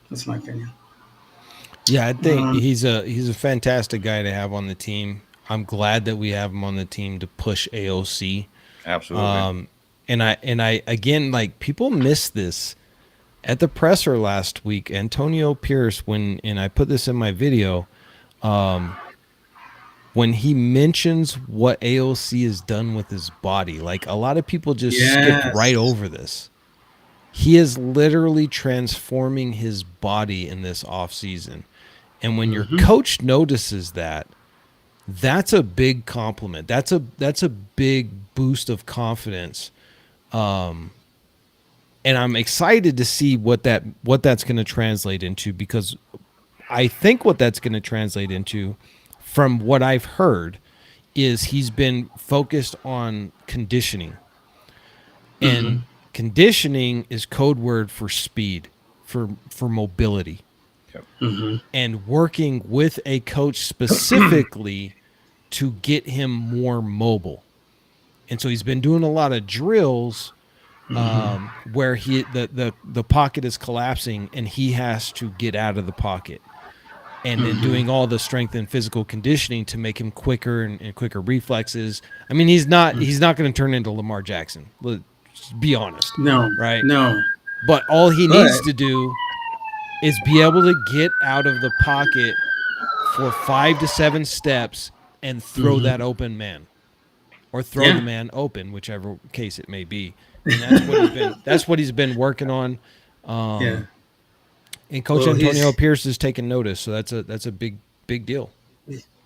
that's my opinion. Yeah, I think he's a fantastic guy to have on the team. I'm glad that we have him on the team to push AOC. Absolutely. And I again, like, people miss this at the presser last week. Antonio Pierce, and I put this in my video, when he mentions what AOC has done with his body, like, a lot of people just skipped right over this. He is literally transforming his body in this offseason. And when your coach notices that, that's a big compliment. That's a big boost of confidence. And I'm excited to see what that's going to translate into, because I think what that's going to translate into, from what I've heard, is he's been focused on conditioning. And conditioning is code word for speed, for mobility. Yep. And working with a coach specifically to get him more mobile. And so he's been doing a lot of drills where the pocket is collapsing and he has to get out of the pocket. And then doing all the strength and physical conditioning to make him quicker and quicker reflexes. I mean, he's not going to turn into Lamar Jackson. Let's be honest. No, right? No. But all he needs to do is be able to get out of the pocket for 5 to 7 steps and throw that open man, or throw the man open, whichever case it may be. And that's what he's been working on. And Coach Antonio Pierce is taking notice, so that's a big deal.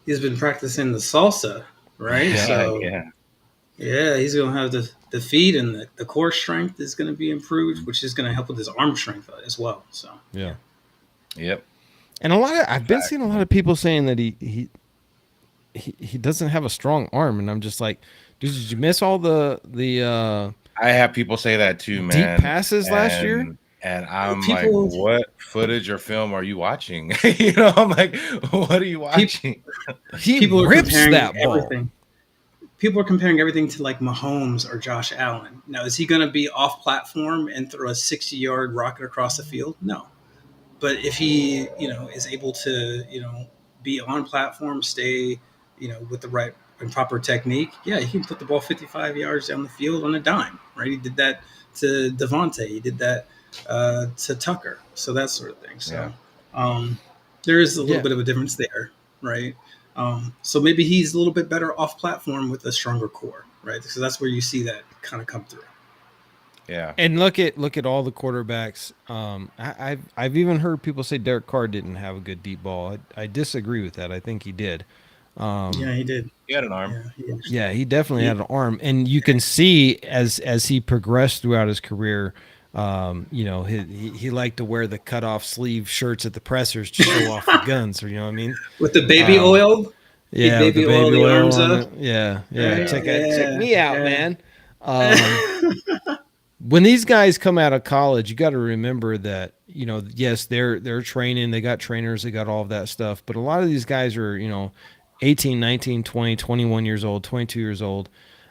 He's been practicing the salsa, right? He's going to have the feet, and the core strength is going to be improved, which is going to help with his arm strength as well. So Yep. And I've been seeing a lot of people saying that he doesn't have a strong arm, and I'm just like, dude, did you miss all the I have people say that too, man. Deep passes last year? And I'm like, what footage or film are you watching? I'm like, what are you watching? People rips that ball. Everything. People are comparing everything to like Mahomes or Josh Allen. Now, is he going to be off platform and throw a 60-yard rocket across the field? No. But if he, is able to, be on platform, stay, with the right and proper technique, he can put the ball 55 yards down the field on a dime, right? He did that to Devontae. He did that to Tucker. So that sort of thing. So there is a little bit of a difference there, right? So maybe he's a little bit better off platform with a stronger core, right? So that's where you see that kind of come through. Yeah. And look at all the quarterbacks. I've even heard people say Derek Carr didn't have a good deep ball. I disagree with that. I think he did. He did. He had an arm. He definitely had an arm. And you can see as he progressed throughout his career, he liked to wear the cut off sleeve shirts at the pressers to show off the guns, or you know what I mean? With the baby oil. Yeah, baby oil the arms up. Yeah. Check me out, man. When these guys come out of college, you got to remember that, yes, they're training, they got trainers, they got all of that stuff, but a lot of these guys are, 18, 19, 20, 21 years old, 22 years old.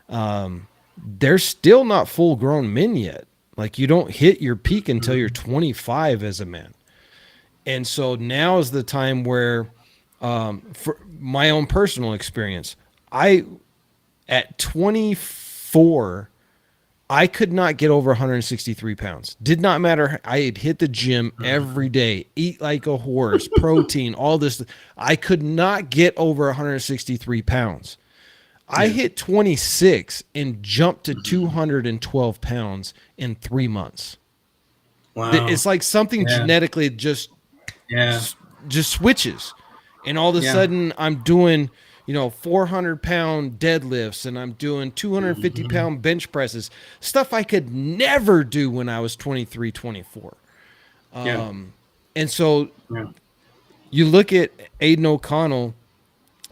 They're still not full grown men yet. Like, you don't hit your peak until you're 25 as a man. And so now is the time where, for my own personal experience, at 24, I could not get over 163 pounds. Did not matter. I had hit the gym every day, eat like a horse, protein, all this. I could not get over 163 pounds. I hit 26 and jumped to 212 pounds in 3 months. Wow. It's like something genetically just switches. And all of a sudden I'm doing, 400-pound deadlifts, and I'm doing 250-pound bench presses, stuff I could never do when I was 23, 24. And so you look at Aiden O'Connell,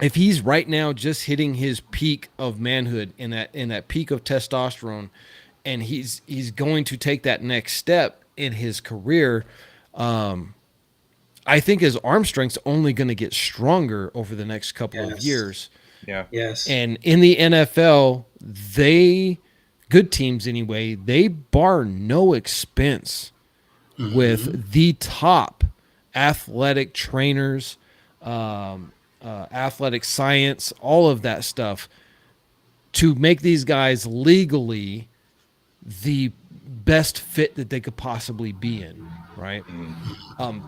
if he's right now just hitting his peak of manhood in that peak of testosterone, and he's going to take that next step in his career, I think his arm strength's only going to get stronger over the next couple of years. Yeah. Yes. And in the NFL, good teams anyway, they bar no expense with the top athletic trainers, athletic science, all of that stuff to make these guys legally the best fit that they could possibly be in, right? Mhm.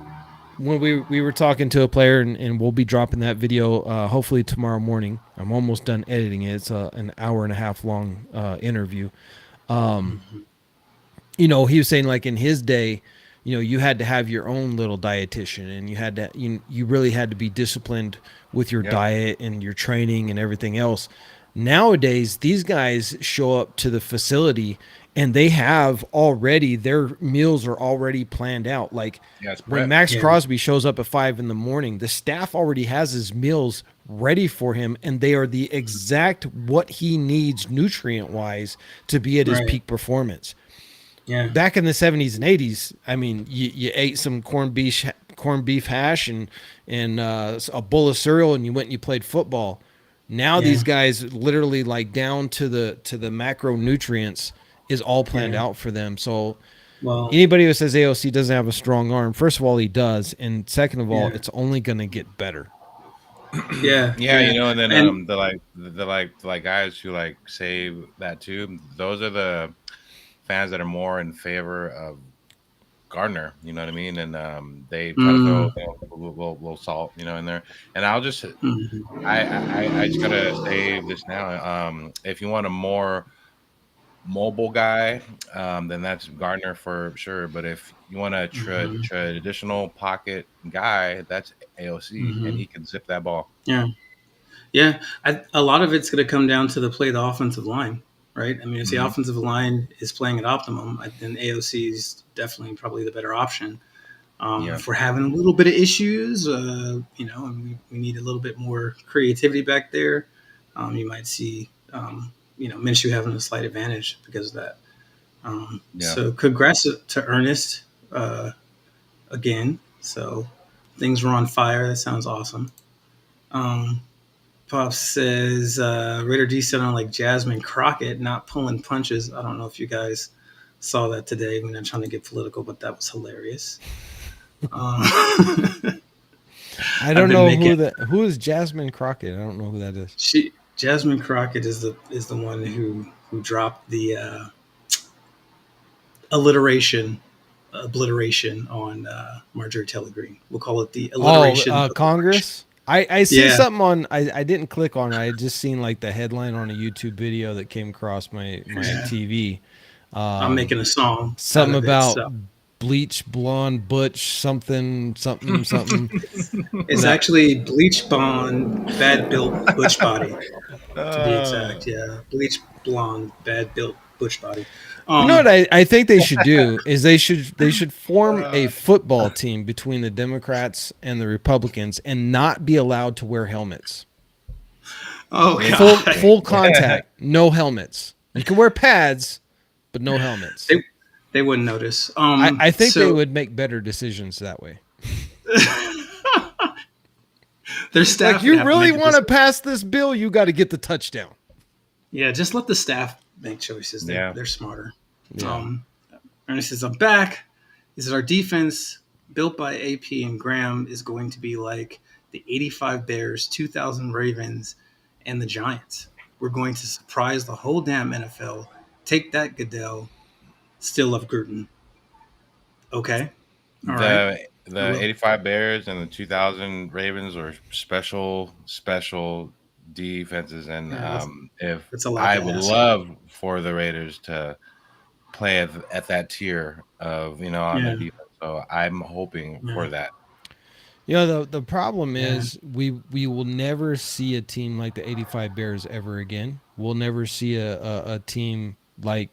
When we were talking to a player, and we'll be dropping that video hopefully tomorrow morning. I'm almost done editing it. It's an hour and a half long interview. He was saying like in his day, you had to have your own little dietitian, and you really had to be disciplined with your Yep. diet and your training and everything else. Nowadays, these guys show up to the facility and they have already their meals are already planned out. Like Yeah, it's when prep. Max Yeah. Crosby shows up at 5 a.m, the staff already has his meals ready for him, and they are the exact what he needs nutrient wise to be at his Right. peak performance. Yeah. Back in the 70s and 80s, I mean, you ate some corned beef hash and a bowl of cereal, and you went and you played football. Now Yeah. these guys literally like down to the macronutrients is all planned Yeah. out for them. So Well. anybody who says AOC doesn't have a strong arm, first of all, he does, and second of all, Yeah. it's only going to get better. Yeah. Yeah, and then And the guys who like say that too, those are the fans that are more in favor of Gardner, you know what I mean? And they try to throw mm, a little salt, in there. And I'll just mhm, I just gotta say this now. If you want a more mobile guy, then that's Gardner for sure. But if you want a mhm, traditional pocket guy, that's AOC, and mhm. he can zip that ball. Yeah. Yeah. A lot of it's going to come down to the play of the offensive line, right? I mean, if the Hmm. offensive line is playing at optimum, then AOC is definitely probably the better option. Yeah, If we're having a little bit of issues, and we need a little bit more creativity back there, you might see, Minshew having a slight advantage because of that. yeah. So congrats to Ernest again. So things were on fire. That sounds awesome. Um, Pop says Raider D sounded like Jasmine Crockett, not pulling punches. I don't know if you guys saw that today. I'm not trying to get political, but that was hilarious. Um, I I've don't been know making who is Jasmine Crockett. I don't know who that is. Jasmine Crockett is the one who dropped the alliteration obliteration on Marjorie Taylor Greene. We'll call it the Oh, alliteration of the march. Congress. I seen Yeah, something on. I didn't click on it. I just seen like the headline on a YouTube video that came across my yeah. TV. I'm making a song out Something of it. about So bleach blonde butch something. it's That actually bleach blonde, bad built butch body to be Uh, exact. Yeah, bleach blonde, bad built butch body. you know what Um, I think they should do is they should form a uh, football team between the Democrats and the Republicans and not be allowed to wear helmets. oh Full interesting. full contact, no helmets. You can wear pads, but no helmets. they they wouldn't notice. I think they So would make better decisions that way. their Like, staff would you have to really make a want to decision. pass this bill, you got to get the touchdown. Yeah, just let the staff make choices. They're Yeah. they're smarter. Yeah. Um, Ernest says, I'm back. He says, our defense, built by AP and Graham, is going to be like the 85 Bears, 2000 Ravens, and the Giants. We're going to surprise the whole damn NFL. Take that, Goodell. Still love Gruden. Okay. All right. The 85 Bears and the 2000 Ravens are special defenses, and Yeah, if that's a lot I to would ask. love for the Raiders to play at that tier of on their Yeah. defense, so I'm hoping for Yeah. that. The problem Yeah. is we will never see a team like the 85 Bears ever again. We'll never see a team like,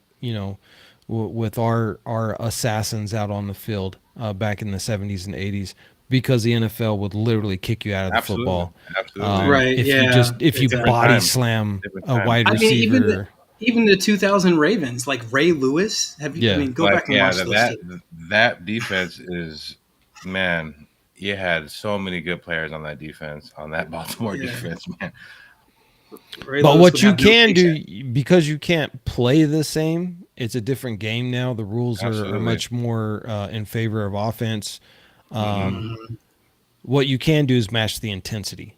with our assassins out on the field back in the 70s and 80s, because the NFL would literally kick you out of the Absolutely, football. absolutely. Right. Yeah. If you Exactly. Different body time, slam different a time. wide I mean, receiver. even the 2000 Ravens, like Ray Lewis. Have you? I Yeah. mean, go Like, back and yeah, watch those that tapes. that defense is, man. You had so many good players on that defense, on that Baltimore Yeah. defense, man. Ray But Lewis what would you have no can paycheck. do, because you can't play the same, it's a different game now. The rules are Absolutely. much more in favor of offense. Mhm. What you can do is match the intensity.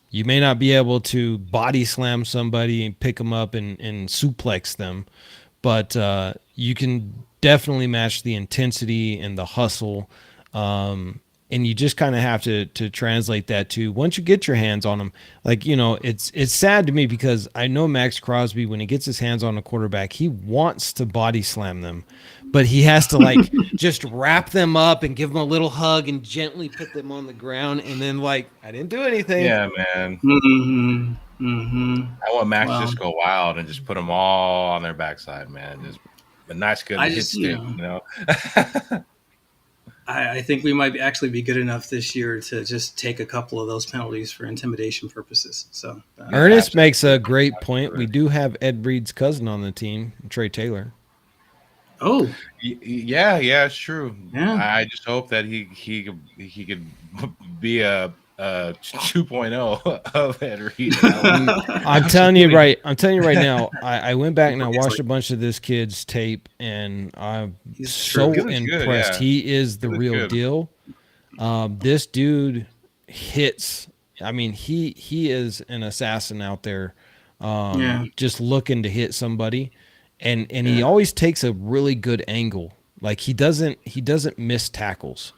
You may not be able to body slam somebody and pick them up and suplex them, but you can definitely match the intensity and the hustle. And you just kind of have to translate that to once you get your hands on them. Like, it's sad to me because I know Max Crosby, when he gets his hands on a quarterback, he wants to body slam them, but he has to like just wrap them up and give them a little hug and gently put them on the ground. And then like, I didn't do anything. Yeah, man. Mm-hmm. Mm-hmm. I want Max to Well, just go wild and just put them all on their backside, man. Just a nice, good I hit just, stick, you know. I think we might actually be good enough this year to just take a couple of those penalties for intimidation purposes. So, Yeah, Ernest makes a absolutely. great point. We Absolutely. do have Ed Reed's cousin on the team, Trey Taylor. oh, Yeah, yeah, it's true. yeah. I just hope that he could be a 2.0 of Ed Reed. I'm telling you right. I'm telling you right now. I went back and I He's watched like, a bunch of this kid's tape, and I'm he's so He true. looks good, impressed. yeah. He is He the looks real good. deal. This dude hits. I mean, he is an assassin out there, Yeah, just looking to hit somebody, and he yeah. always takes a really good angle. Like he doesn't miss tackles.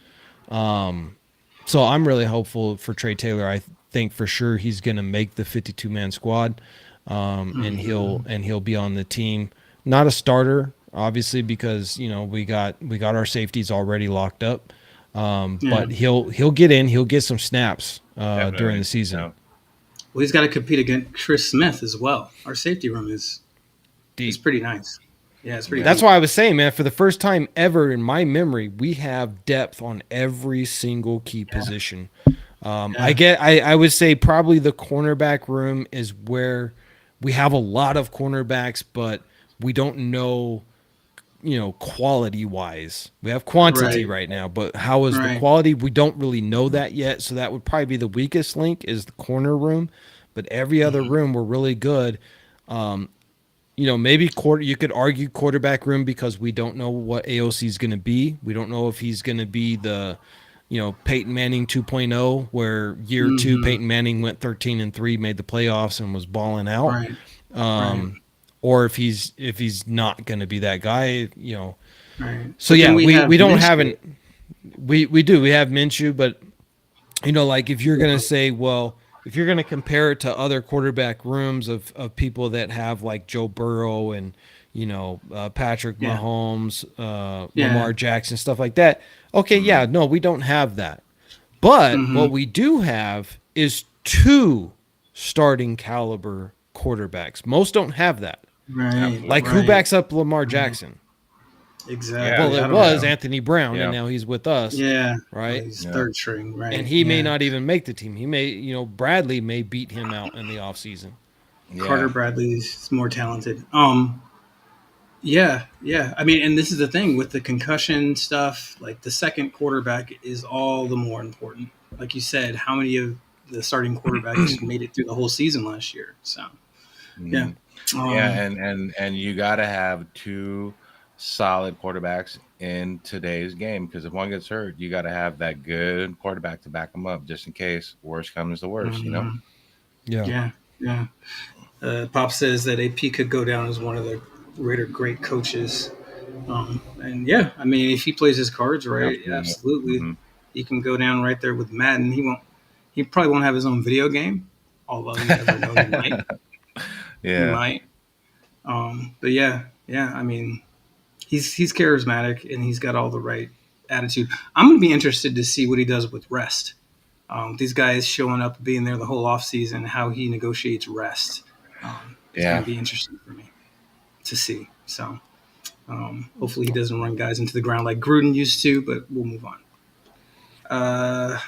So I'm really hopeful for Trey Taylor. I think for sure he's going to make the 52-man squad, and Mhm. he'll be on the team. Not a starter, obviously, because we got our safeties already locked up. Yeah. But he'll get in. He'll get some snaps during Definitely. the season. Yeah. Well, he's got to compete against Chris Smith as well. Our safety room is Deep. pretty nice. Yeah, it's pretty Yeah. That's deep. why I was saying, man, for the first time ever in my memory, we have depth on every single key position. Yeah. I would say probably the cornerback room is where we have a lot of cornerbacks, but we don't know, quality wise. We have quantity Right. right now, but how is the Right. quality? We don't really know that yet. So that would probably be the weakest link is the corner room, but every other Mhm. room we're really good. Maybe you could argue quarterback room because we don't know what AOC is going to be. We don't know if he's going to be the, Peyton Manning 2.0, where year two Mhm. Peyton Manning went 13-3, made the playoffs, and was balling out, Right. Right. or if he's not going to be that guy. Right. So But then yeah, we we have we don't have Minshew. an we have Minshew, but like if you're gonna say, well, if you're gonna compare it to other quarterback rooms of people that have like Joe Burrow and Patrick Yeah. Mahomes, Yeah. Lamar Jackson, stuff like that. Okay, Mhm. yeah, no, we don't have that. But Hmm. what we do have is two starting caliber quarterbacks. Most don't have that. Right. Like Absolutely. who Right. backs up Lamar Right. Jackson? Yeah. Well, Exactly. it I don't was Yeah. know. Anthony Brown, and Yeah. now he's with us, Yeah. Well, right? he's Yeah. third string. And Right. he may Yeah. not even make the team. He may, Bradley may beat him out in the offseason. Carter Yeah. Bradley's more talented. Yeah, yeah. I mean, and this is the thing with the concussion stuff. Like the second quarterback is all the more important. Like you said, how many of the starting quarterbacks made it through the whole season last year? So yeah, Mhm. Yeah, um, and you got to have two solid quarterbacks in today's game because if one gets hurt, you got to have that good quarterback to back them up just in case worst comes to worst, you know? mhm. Yeah. Yeah, yeah. Pop says that AP could go down as one of the Raider great coaches. And yeah, I mean, if he plays his cards right, yeah, Absolutely. absolutely, Hmm. he can go down right there with Madden. He won't. He probably won't have his own video game, although you never know. He might. He Yeah. might. But yeah, yeah. I mean, he's charismatic and he's got all the right attitude. I'm gonna be interested to see what he does with rest. These guys showing up, being there the whole off season, how he negotiates rest. It's going Yeah. to be interesting for me to see. So hopefully he doesn't run guys into the ground like Gruden used to, but we'll move on. Uh,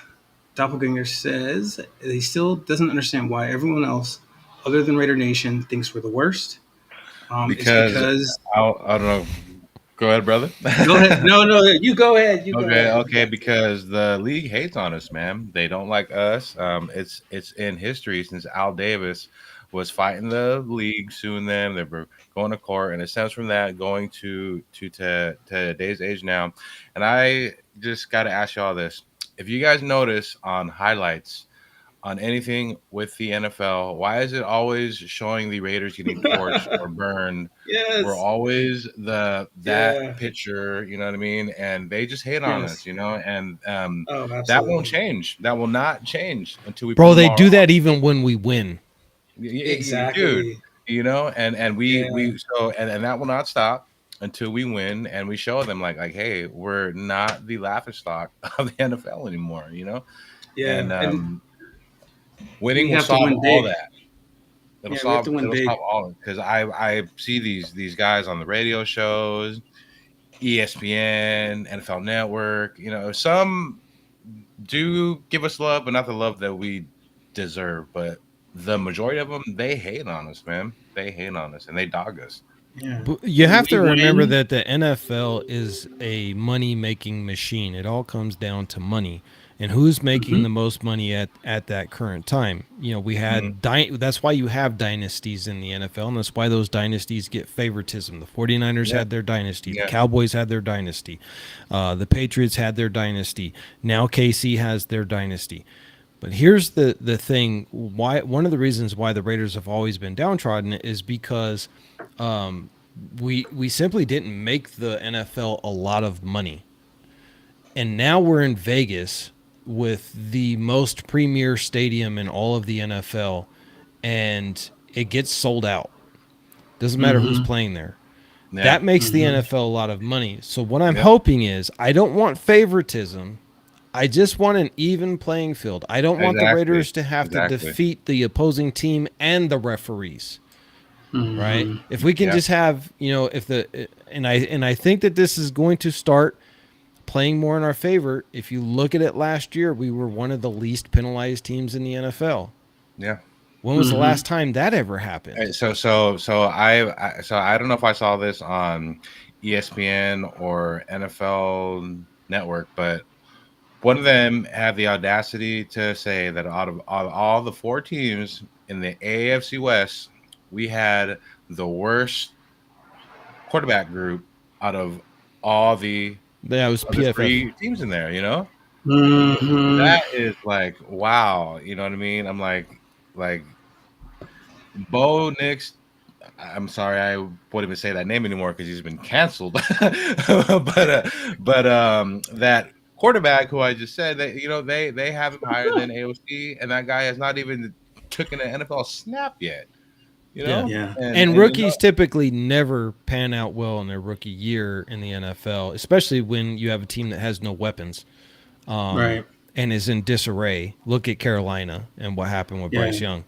Doppelganger says he still doesn't understand why everyone else, other than Raider Nation, thinks we're the worst. It's Because because I don't know. Go ahead, brother. go ahead. No, no, you go ahead. You go Okay, ahead. You okay, got this. because the league hates on us, man. They don't like us. It's in history since Al Davis was fighting the league, suing them. They were going to court, and it stems from that going to today's age now. And I just got to ask y'all this: if you guys notice on highlights on anything with the NFL, why is it always showing the Raiders getting torched or burned? We're Yes. always that Yeah. picture, you know what I mean? And they just hate on us, Yes. you know, and Oh, that won't absolutely. change. That will not change until we Bro, prove them they all do wrong. that even when we win. Dude, Exactly. you know, and Yeah. we so and that will not stop until we win and we show them like hey, we're not the laughing stock of the NFL anymore, you know? And Yeah. And winning we will have to solve win all big. that. Yeah, we have to win It'll big. solve all because I see these guys on the radio shows, ESPN, NFL Network. You know, some do give us love, but not the love that we deserve. But the majority of them, they hate on us, man. They hate on us and they dog us. Yeah. But you When have we to remember win, that the NFL is a money-making machine. It all comes down to money and who's making mhm. the most money at that current time. You know, we Mhm. had that's why you have dynasties in the NFL, and that's why those dynasties get favoritism. The 49ers Yeah, had their dynasty, the yeah, Cowboys had their dynasty, the Patriots had their dynasty. Now KC has their dynasty. But here's the thing: why one of the reasons why the Raiders have always been downtrodden is because we simply didn't make the NFL a lot of money, and now we're in Vegas with the most premier stadium in all of the NFL, and it gets sold out. Doesn't matter who's Mhm. playing there. yeah, That makes the Mhm. NFL a lot of money. So what I'm yep, hoping is I don't want favoritism. I just want an even playing field. I don't want the exactly, Raiders to have to exactly. defeat the opposing team and the referees, right? Mhm. If we can Yeah, just have, if I think that this is going to start playing more in our favor. If you look at it last year, we were one of the least penalized teams in the NFL. yeah. When was the last Mhm. time that ever happened? So I don't know if I saw this on ESPN or NFL Network, but one of them had the audacity to say that out of all the four teams in the AFC West, we had the worst quarterback group out of all That was of the PFF. three teams in there. You know, Mhm. that is like wow. You know what I mean? I'm like Bo Nix. I'm sorry, I won't even say that name anymore because he's been canceled. But that quarterback who I just said that they have him higher than AOC, and that guy has not even taken an NFL snap yet. You Yeah. know, Yeah. And and rookies typically never pan out well in their rookie year in the NFL, especially when you have a team that has no weapons Right. and is in disarray. Look at Carolina and what happened with Yeah. Bryce Young.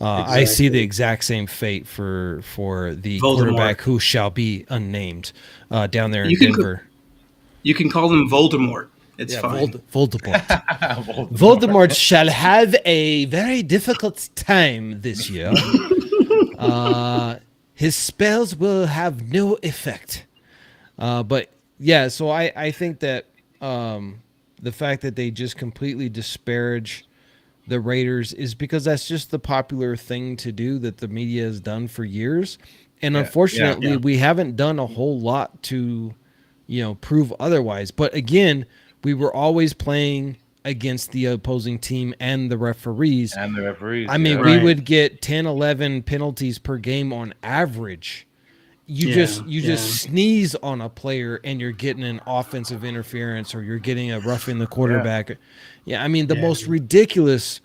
I see the Exactly. exact same fate for the Voldemort. quarterback who shall be unnamed down there in You can Denver. you can call him Voldemort. It's Yeah, fine. Voldemort. Voldemort. Voldemort shall have a very difficult time this year. His spells will have no effect. But yeah, so I think that the fact that they just completely disparage the Raiders is because that's just the popular thing to do that the media has done for years. And Yeah, yeah, unfortunately, Yeah. we haven't done a whole lot to, prove otherwise. But again, we were always playing against the opposing team and the referees. and the referees. I mean, Yeah, we Right. would get 10, 11 penalties per game on average. You Yeah. just you just Yeah. sneeze on a player and you're getting an offensive interference or you're getting a roughing the yeah, quarterback. Yeah, I mean the Yeah. most ridiculous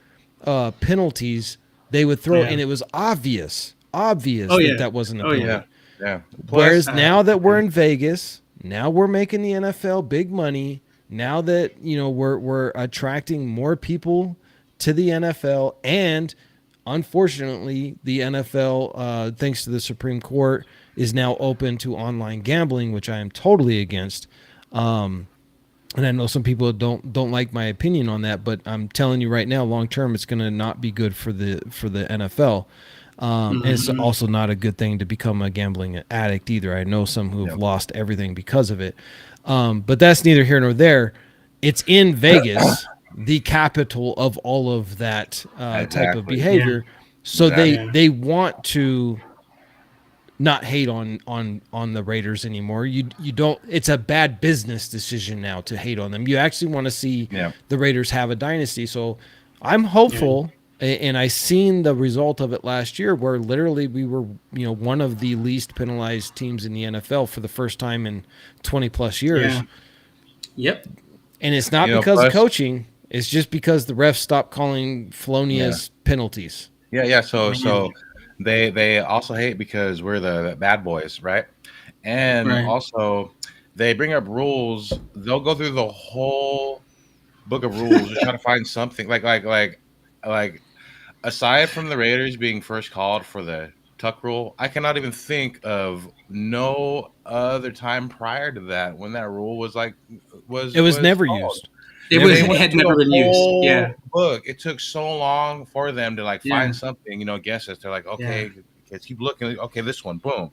penalties they would throw, Yeah. and it was obvious Oh that yeah. that wasn't a Oh yeah. yeah, penalty. yeah. Whereas Plus, now that we're Yeah. in Vegas, now we're making the NFL big money. Now that we're attracting more people to the NFL, and unfortunately, the NFL, thanks to the Supreme Court, is now open to online gambling, which I am totally against. And I know some people don't like my opinion on that, but I'm telling you right now, long term, it's going to not be good for the NFL. And it's Mhm. also not a good thing to become a gambling addict either. I know some who have yeah, lost everything because of it. But that's neither here nor there. It's in Vegas, the capital of all of that type of exactly. Yeah. behavior. So Exactly. they want to not hate on the Raiders anymore. You don't. It's a bad business decision now to hate on them. You actually want to see Yeah. the Raiders have a dynasty. So I'm Yeah. hopeful, and I seen the result of it last year, where literally we were one of the least penalized teams in the NFL for the first time in 20 plus years, Yeah. Yep. and it's not because of Plus, coaching. It's just because the refs stopped calling yeah, felonious penalties. yeah. So Man. they also hate because we're the bad boys, right? And Right. also they bring up rules. They'll go through the whole book of rules to try to find something like aside from the Raiders being first called for the tuck rule, I cannot even think of no other time prior to that when that rule was It was was never called. used. It Never They was. It went used. had through never the been used. Yeah. whole book. It took so long for them to like Yeah. find something, guess us. They're like, Yeah. okay, kids, keep looking. Okay, this one, boom,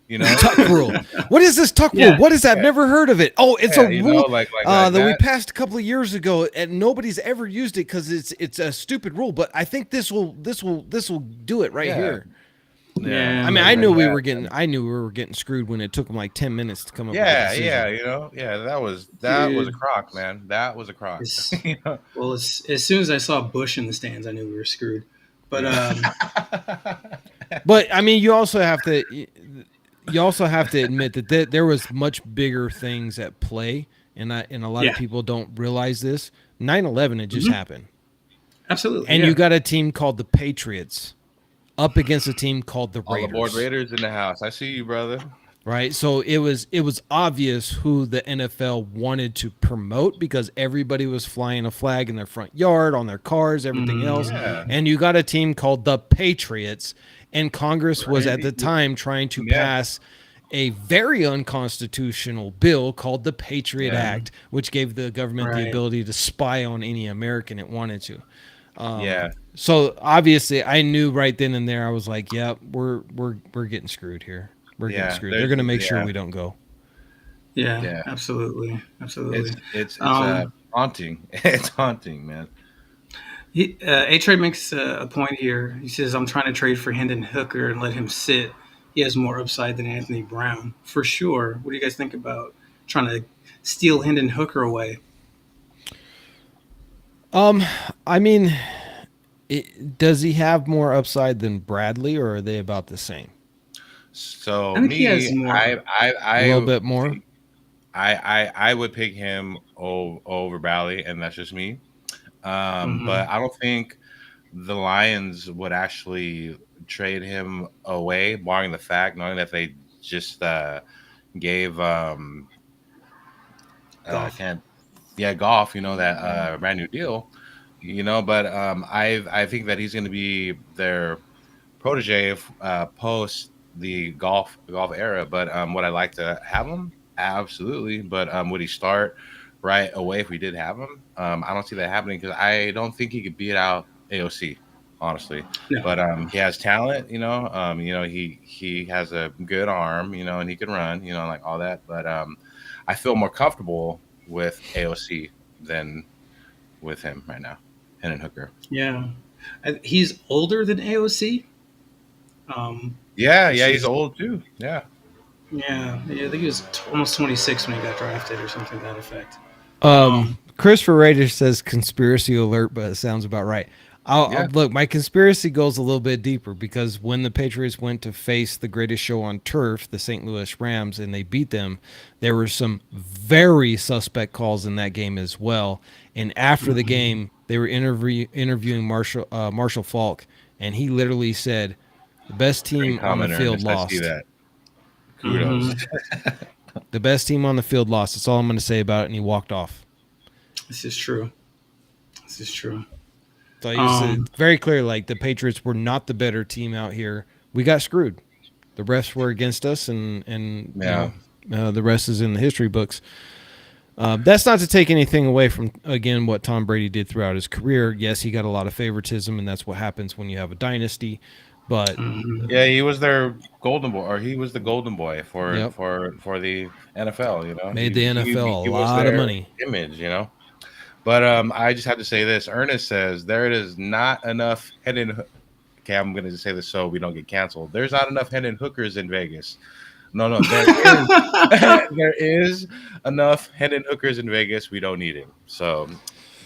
you know, Tuck rule. What is this tuck rule? Yeah. What is that? I've yeah, never heard of it. Oh, it's a yeah, rule like that we that. passed a couple of years ago, and nobody's ever used it because it's a stupid rule. But I think this will do it right Yeah, here. yeah, I Yeah. mean, like that. I knew we were getting screwed when it took them like 10 minutes to come up with a Yeah, yeah, decision. yeah. That was a Dude. crock, man. That was a crock. It's, You know? well, as soon as I saw Bush in the stands, I knew we were screwed. But Yeah. But I mean, you also have to admit that there was much bigger things at play, and a lot of yeah. people don't realize this. 9/11 had just Hmm. happened. Absolutely. And Yeah. you got a team called the Patriots up against a team called the All aboard Raiders, Raiders in the house. I see you, brother. right? So it was obvious who the NFL wanted to promote because everybody was flying a flag in their front yard, on their cars, everything else. Yeah, And you got a team called the Patriots, and Congress was right. at the time trying to Yeah, pass a very unconstitutional bill called the Patriot yeah, Act, which gave the government the Right. ability to spy on any American it wanted to. yeah, So obviously, I knew right then and there. I was like, "Yep, we're getting screwed here. We're getting yeah. screwed. They're There's, going to make sure yeah, we don't go." Yeah. yeah. Absolutely. It's Absolutely. it's Um, haunting. It's haunting, man. A Trade makes a point here. He says, "I'm trying to trade for Hendon Hooker and let him sit. He has more upside than Anthony Brown for sure." What do you guys think about trying to steal Hendon Hooker away? I mean, does he have more upside than Bradley, or are they about the same? So I think he has me, more. A little bit more. I would pick him over Bally, and that's just me. Hmm. But I don't think the Lions would actually trade him away, barring the fact knowing that they just gave I Golf. can't Goff, that brand new deal, but I think that he's going to be their protege post the golf era. But would I like to have him? Absolutely. But would he start right away if we did have him? I don't see that happening because I don't think he could beat out AOC, honestly. No. But he has talent, he has a good arm, and he can run, like all that. But I feel more comfortable with AOC than with him right now, Hendon Hooker. Yeah. He's older than AOC. Yeah, This yeah, he's is old too. Yeah. yeah. I think he was almost 26 when he got drafted or something to that effect. Um, Christopher Rader says conspiracy alert, but it sounds about right. I'll Yeah. look. My conspiracy goes a little bit deeper because when the Patriots went to face the greatest show on turf, the St. Louis Rams, and they beat them, there were some very suspect calls in that game as well. And after the game, they were interviewing Marshall Falk, and he literally said, "The best Great team on the commenter, field Ernest. I see lost. that. Kudos. mhm. The best team on the field lost. That's all I'm going to say about it." And he walked off. This is true. This is true. So he Um, said very clear, like the Patriots were not the better team out here. We got screwed. The refs were against us, and Yeah. the rest is in the history books. That's not to take anything away from again what Tom Brady did throughout his career. Yes, he got a lot of favoritism, and that's what happens when you have a dynasty. But mhm. Yeah, he was their golden boy, or he was the golden boy for yep, for the NFL. made the NFL a He was lot of their money. image. But I just have to say this: Ernest says there is not enough okay, I'm gonna just say this so we don't get canceled. There's not enough Hendon hookers in Vegas. No, there is. There is enough Hendon hookers in Vegas. We don't need it. So,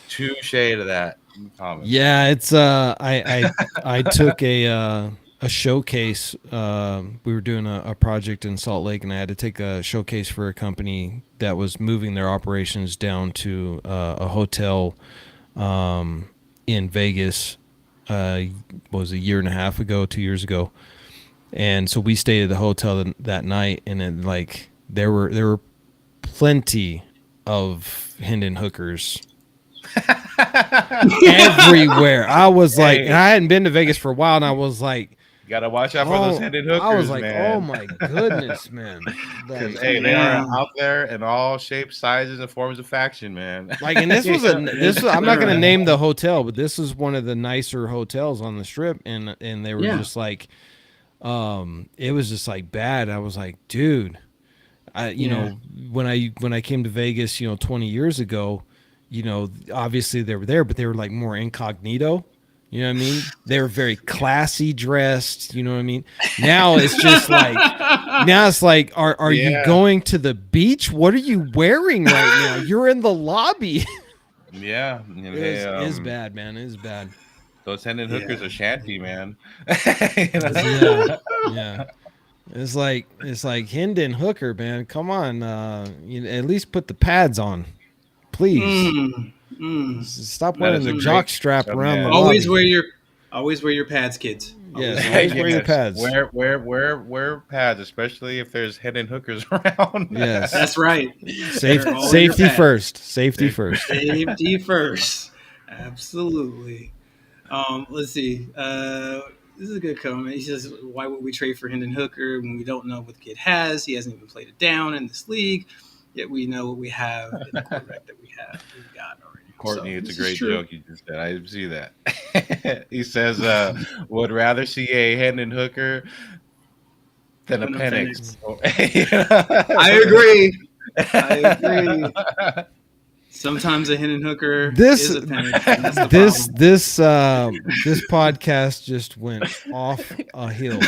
touche to that comment. Yeah, it's I took a showcase. We were doing a project in Salt Lake, and I had to take a showcase for a company that was moving their operations down to a hotel in Vegas. Was a year and a half ago, 2 years ago, and so we stayed at the hotel that night, and then like there were plenty of Hendon hookers everywhere. I was like, and I hadn't been to Vegas for a while, and I was like, you gotta watch out for those Hendon hookers. I was like, man. oh my goodness, man! Because they are out there in all shapes, sizes, and forms of faction, man. Like, and this was I'm not gonna name the hotel, but this was one of the nicer hotels on the Strip, and they were just like, it was just like bad. I was like, dude, you know, when I came to Vegas, 20 years ago, obviously they were there, but they were like more incognito. You know what I mean? They were very classy dressed. You know what I mean? Now it's just like, are you going to the beach? What are you wearing right now? You're in the lobby. Yeah, it's bad, man. It's bad. Those Hendon hookers are shanty, man. Yeah. It's like Hendon hooker, man. Come on, at least put the pads on, please. Stop wearing the jock strap around the always lobby. Always wear your pads, kids. Yes, always wear your pads. Wear pads, especially if there's Hendon hookers around. Yes, that's right. Safety first. Safety first. Safety first. Absolutely. Let's see. This is a good comment. He says, "Why would we trade for Hendon Hooker when we don't know what the kid has? He hasn't even played it down in this league. Yet we know what we have in the quarterback that we got already." Courtney, it's a great joke you just said. I see that. He says, would rather see a Hendon Hooker than a Penix. I agree. Sometimes a Hendon Hooker is a Penix. This podcast just went off a hill.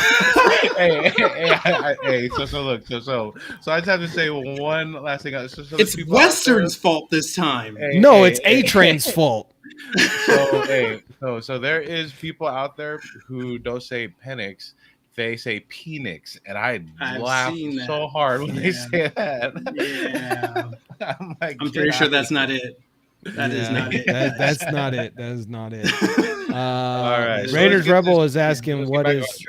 Hey, so look, so I just have to say one last thing. So it's Western's fault this time. It's A-Train's fault. So there is people out there who don't say Penix, they say Penix, and I laugh so hard when they say that. Yeah. I'm pretty sure that's not it. That is not it. That's not it. That is not it. All right. Raiders Rebel is asking what is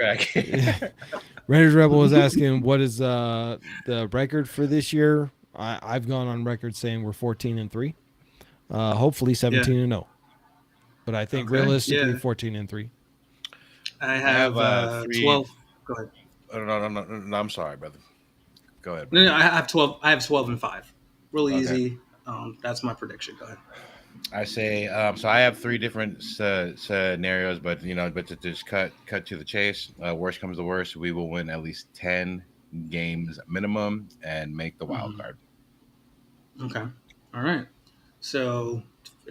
Raiders Rebel is asking what is the record for this year. I've gone on record saying we're 14-3. Hopefully 17-0. But I think realistically 14-3. I have 12. Go ahead. No, I'm sorry, brother. Go ahead. No, I have 12. I have 12-5. Really easy. That's my prediction. Go ahead. I say so. I have 3 different scenarios, but to just cut to the chase. Worst comes to worst, we will win at least 10 games minimum and make the wild card. Okay. All right. So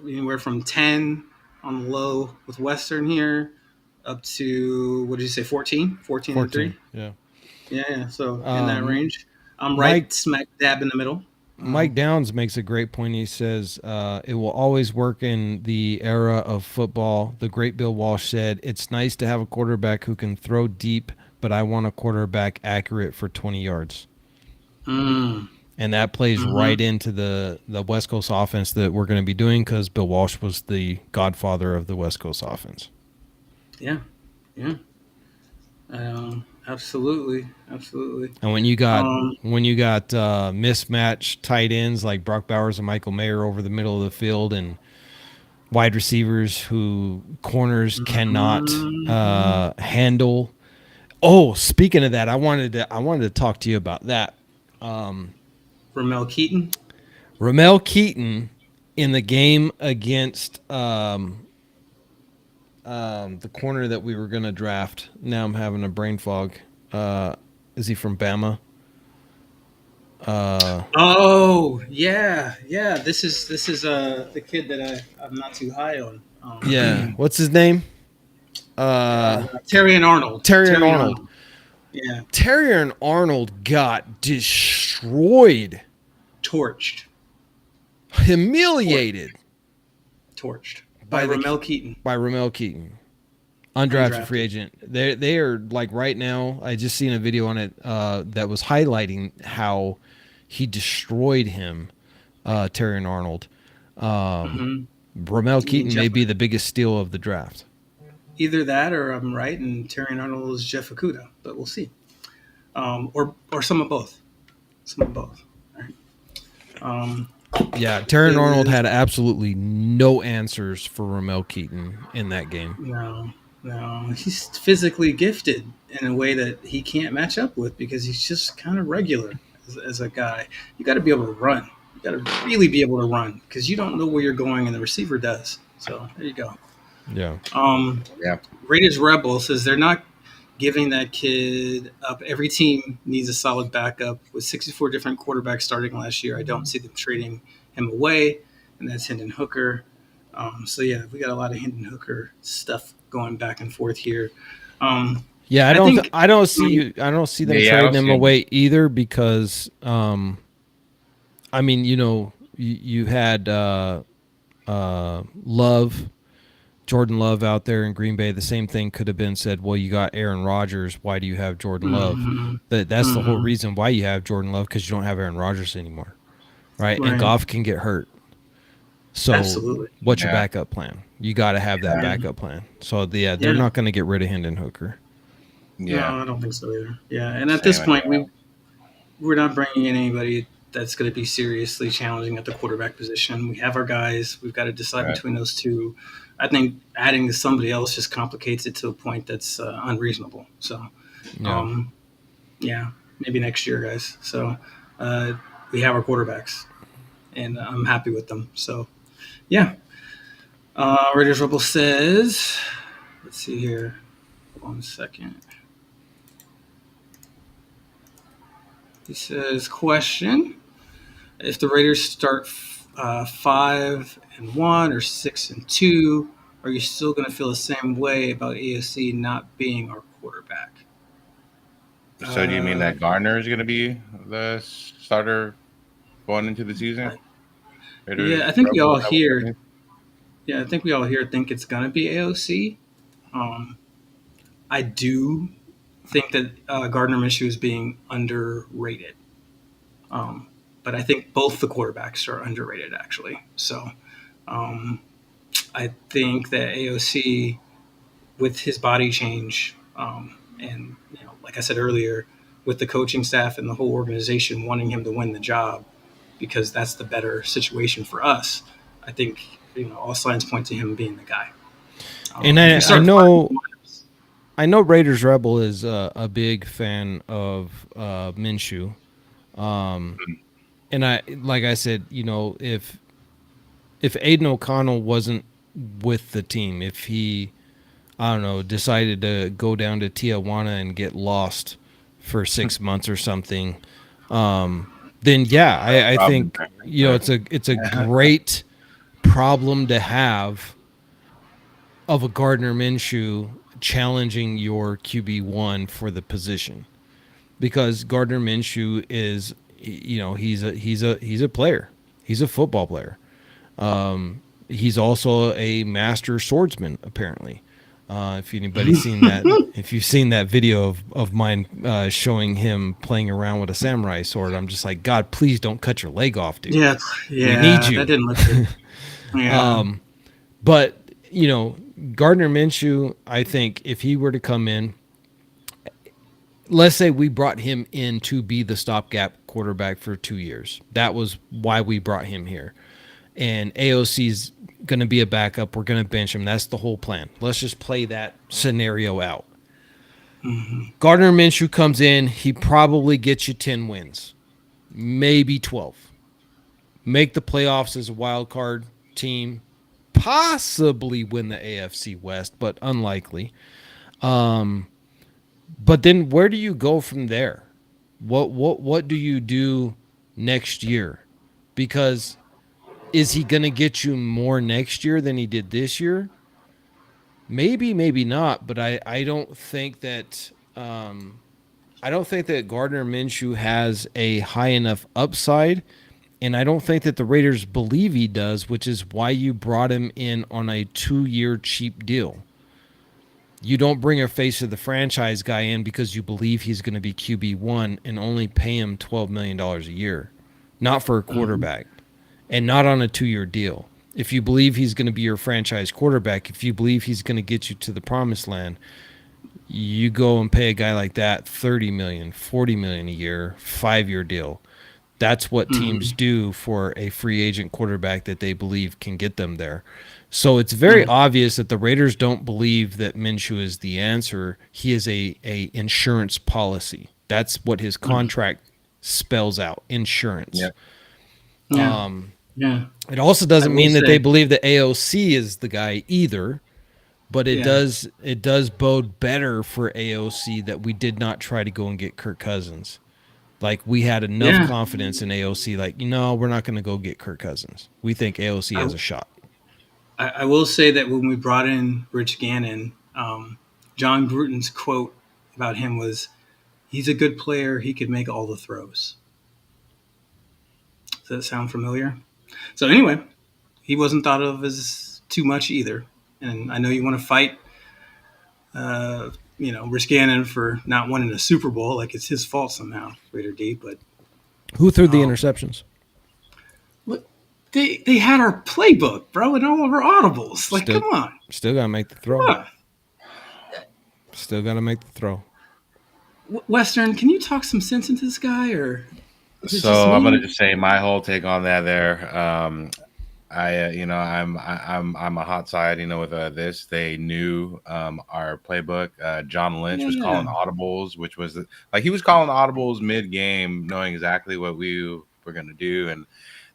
anywhere from 10 on the low with Western here up to, what did you say, 14? 14-3? Yeah. So in that range. I'm right smack dab in the middle. Mike Downs makes a great point. He says, it will always work in the era of football. The great Bill Walsh said, it's nice to have a quarterback who can throw deep, but I want a quarterback accurate for 20 yards. And that plays right into the West Coast offense that we're going to be doing because Bill Walsh was the godfather of the West Coast offense. Yeah. Absolutely. And when you got mismatched tight ends like Brock Bowers and Michael Mayer over the middle of the field, and wide receivers who corners cannot handle. Oh, speaking of that, I wanted to talk to you about that. Ramel Keaton in the game against the corner that we were going to draft. Now I'm having a brain fog. Is he from Bama? Oh yeah. This is the kid that I'm not too high on. What's his name? Terry and Arnold. Terry and Arnold. Yeah. Terry and Arnold got destroyed. Torched. Humiliated. Torched. By Ramel Keaton. By Ramel Keaton. Undrafted free agent. They are like right now. I just seen a video on it that was highlighting how he destroyed him, Terry and Arnold. Ramel Keaton may be the biggest steal of the draft. Either that, or I'm right, and Terry and Arnold is Jeff Okudah, but we'll see. Or some of both. Some of both. All right. Yeah, Terry and Arnold had absolutely no answers for Ramel Keaton in that game. No, he's physically gifted in a way that he can't match up with because he's just kind of regular as a guy. You got to be able to run. You got to really be able to run because you don't know where you're going, and the receiver does. So there you go. Yeah. Raiders Rebel says they're not giving that kid up. Every team needs a solid backup. With 64 different quarterbacks starting last year, I don't see them trading him away, and that's Hendon Hooker. So yeah, we got a lot of Hendon Hooker stuff going back and forth here. I don't see them trading him away either because I mean, you had Jordan Love out there in Green Bay. The same thing could have been said, well, you got Aaron Rodgers, why do you have Jordan Love? That's the whole reason why you have Jordan Love, because you don't have Aaron Rodgers anymore, right? And Goff can get hurt. So absolutely. What's your backup plan? You got to have that backup plan. So they're not going to get rid of Hendon Hooker. Yeah, no, I don't think so either. Yeah, and at this point, we're not bringing in anybody that's going to be seriously challenging at the quarterback position. We have our guys. We've got to decide between those two. I think adding somebody else just complicates it to a point that's unreasonable. So, maybe next year, guys. So we have our quarterbacks, and I'm happy with them. So, yeah. Raiders Rebel says, let's see here. 1 second. He says, question. If the Raiders start 5-1 or 6-2, are you still going to feel the same way about AOC not being our quarterback? So do you mean that Gardner is going to be the starter going into the season? I think we all here. Yeah, I think we all here think it's going to be AOC. I do think that Gardner Minshew is being underrated. But I think both the quarterbacks are underrated, actually. So I think that AOC, with his body change, and like I said earlier, with the coaching staff and the whole organization wanting him to win the job, because that's the better situation for us, I think all signs point to him being the guy. And I know Raiders Rebel is a big fan of Minshew. And like I said, if Aiden O'Connell wasn't with the team, if he, I don't know, decided to go down to Tijuana and get lost for 6 months or something, then I think it's a great problem to have of a Gardner Minshew challenging your QB1 for the position, because Gardner Minshew is, he's a player. He's a football player. He's also a master swordsman, apparently. If anybody's seen that, if you've seen that video of mine showing him playing around with a samurai sword, I'm just like, God, please don't cut your leg off, dude. Yeah, we need you. That didn't look good. Yeah. But Gardner Minshew, I think if he were to come in, let's say we brought him in to be the stopgap quarterback for 2 years. That was why we brought him here. And AOC's going to be a backup. We're going to bench him. That's the whole plan. Let's just play that scenario out. Gardner Minshew comes in. He probably gets you 10 wins, maybe 12. Make the playoffs as a wild card team. Possibly win the AFC West, but unlikely. But then where do you go from there? What do you do next year? Because is he going to get you more next year than he did this year? Maybe, maybe not, but I don't think that I don't think that Gardner Minshew has a high enough upside, and I don't think that the Raiders believe he does, which is why you brought him in on a 2-year cheap deal. You don't bring a face of the franchise guy in because you believe he's going to be QB1 and only pay him $12 million a year, not for a quarterback, and not on a 2-year deal. If you believe he's going to be your franchise quarterback, if you believe he's going to get you to the promised land, you go and pay a guy like that $30 million, $40 million a year, 5-year deal. That's what teams do for a free agent quarterback that they believe can get them there. So it's very obvious that the Raiders don't believe that Minshew is the answer. He is a insurance policy. That's what his contract spells out, insurance. Yep. Yeah. It also I doesn't will mean that say- they believe that AOC is the guy either, but it does bode better for AOC that we did not try to go and get Kirk Cousins. Like, we had enough confidence in AOC, like, we're not going to go get Kirk Cousins. We think AOC has a shot. I will say that when we brought in Rich Gannon, John Gruden's quote about him was, "He's a good player. He could make all the throws." Does that sound familiar? So anyway, he wasn't thought of as too much either. And I know you want to fight, Rich Gannon for not winning a Super Bowl, like it's his fault somehow, Raider D. But Who threw the interceptions? look, they had our playbook, bro, and all of our audibles. Like, Still- come on. Still got to make the throw. Come on. Still got to make the throw. Western, can you talk some sense into this guy, or is it So just I'm me? gonna just say my whole take on that. I'm a hot side. With this, they knew our playbook. John Lynch was calling audibles, which was like he was calling audibles mid game, knowing exactly what we were gonna do, and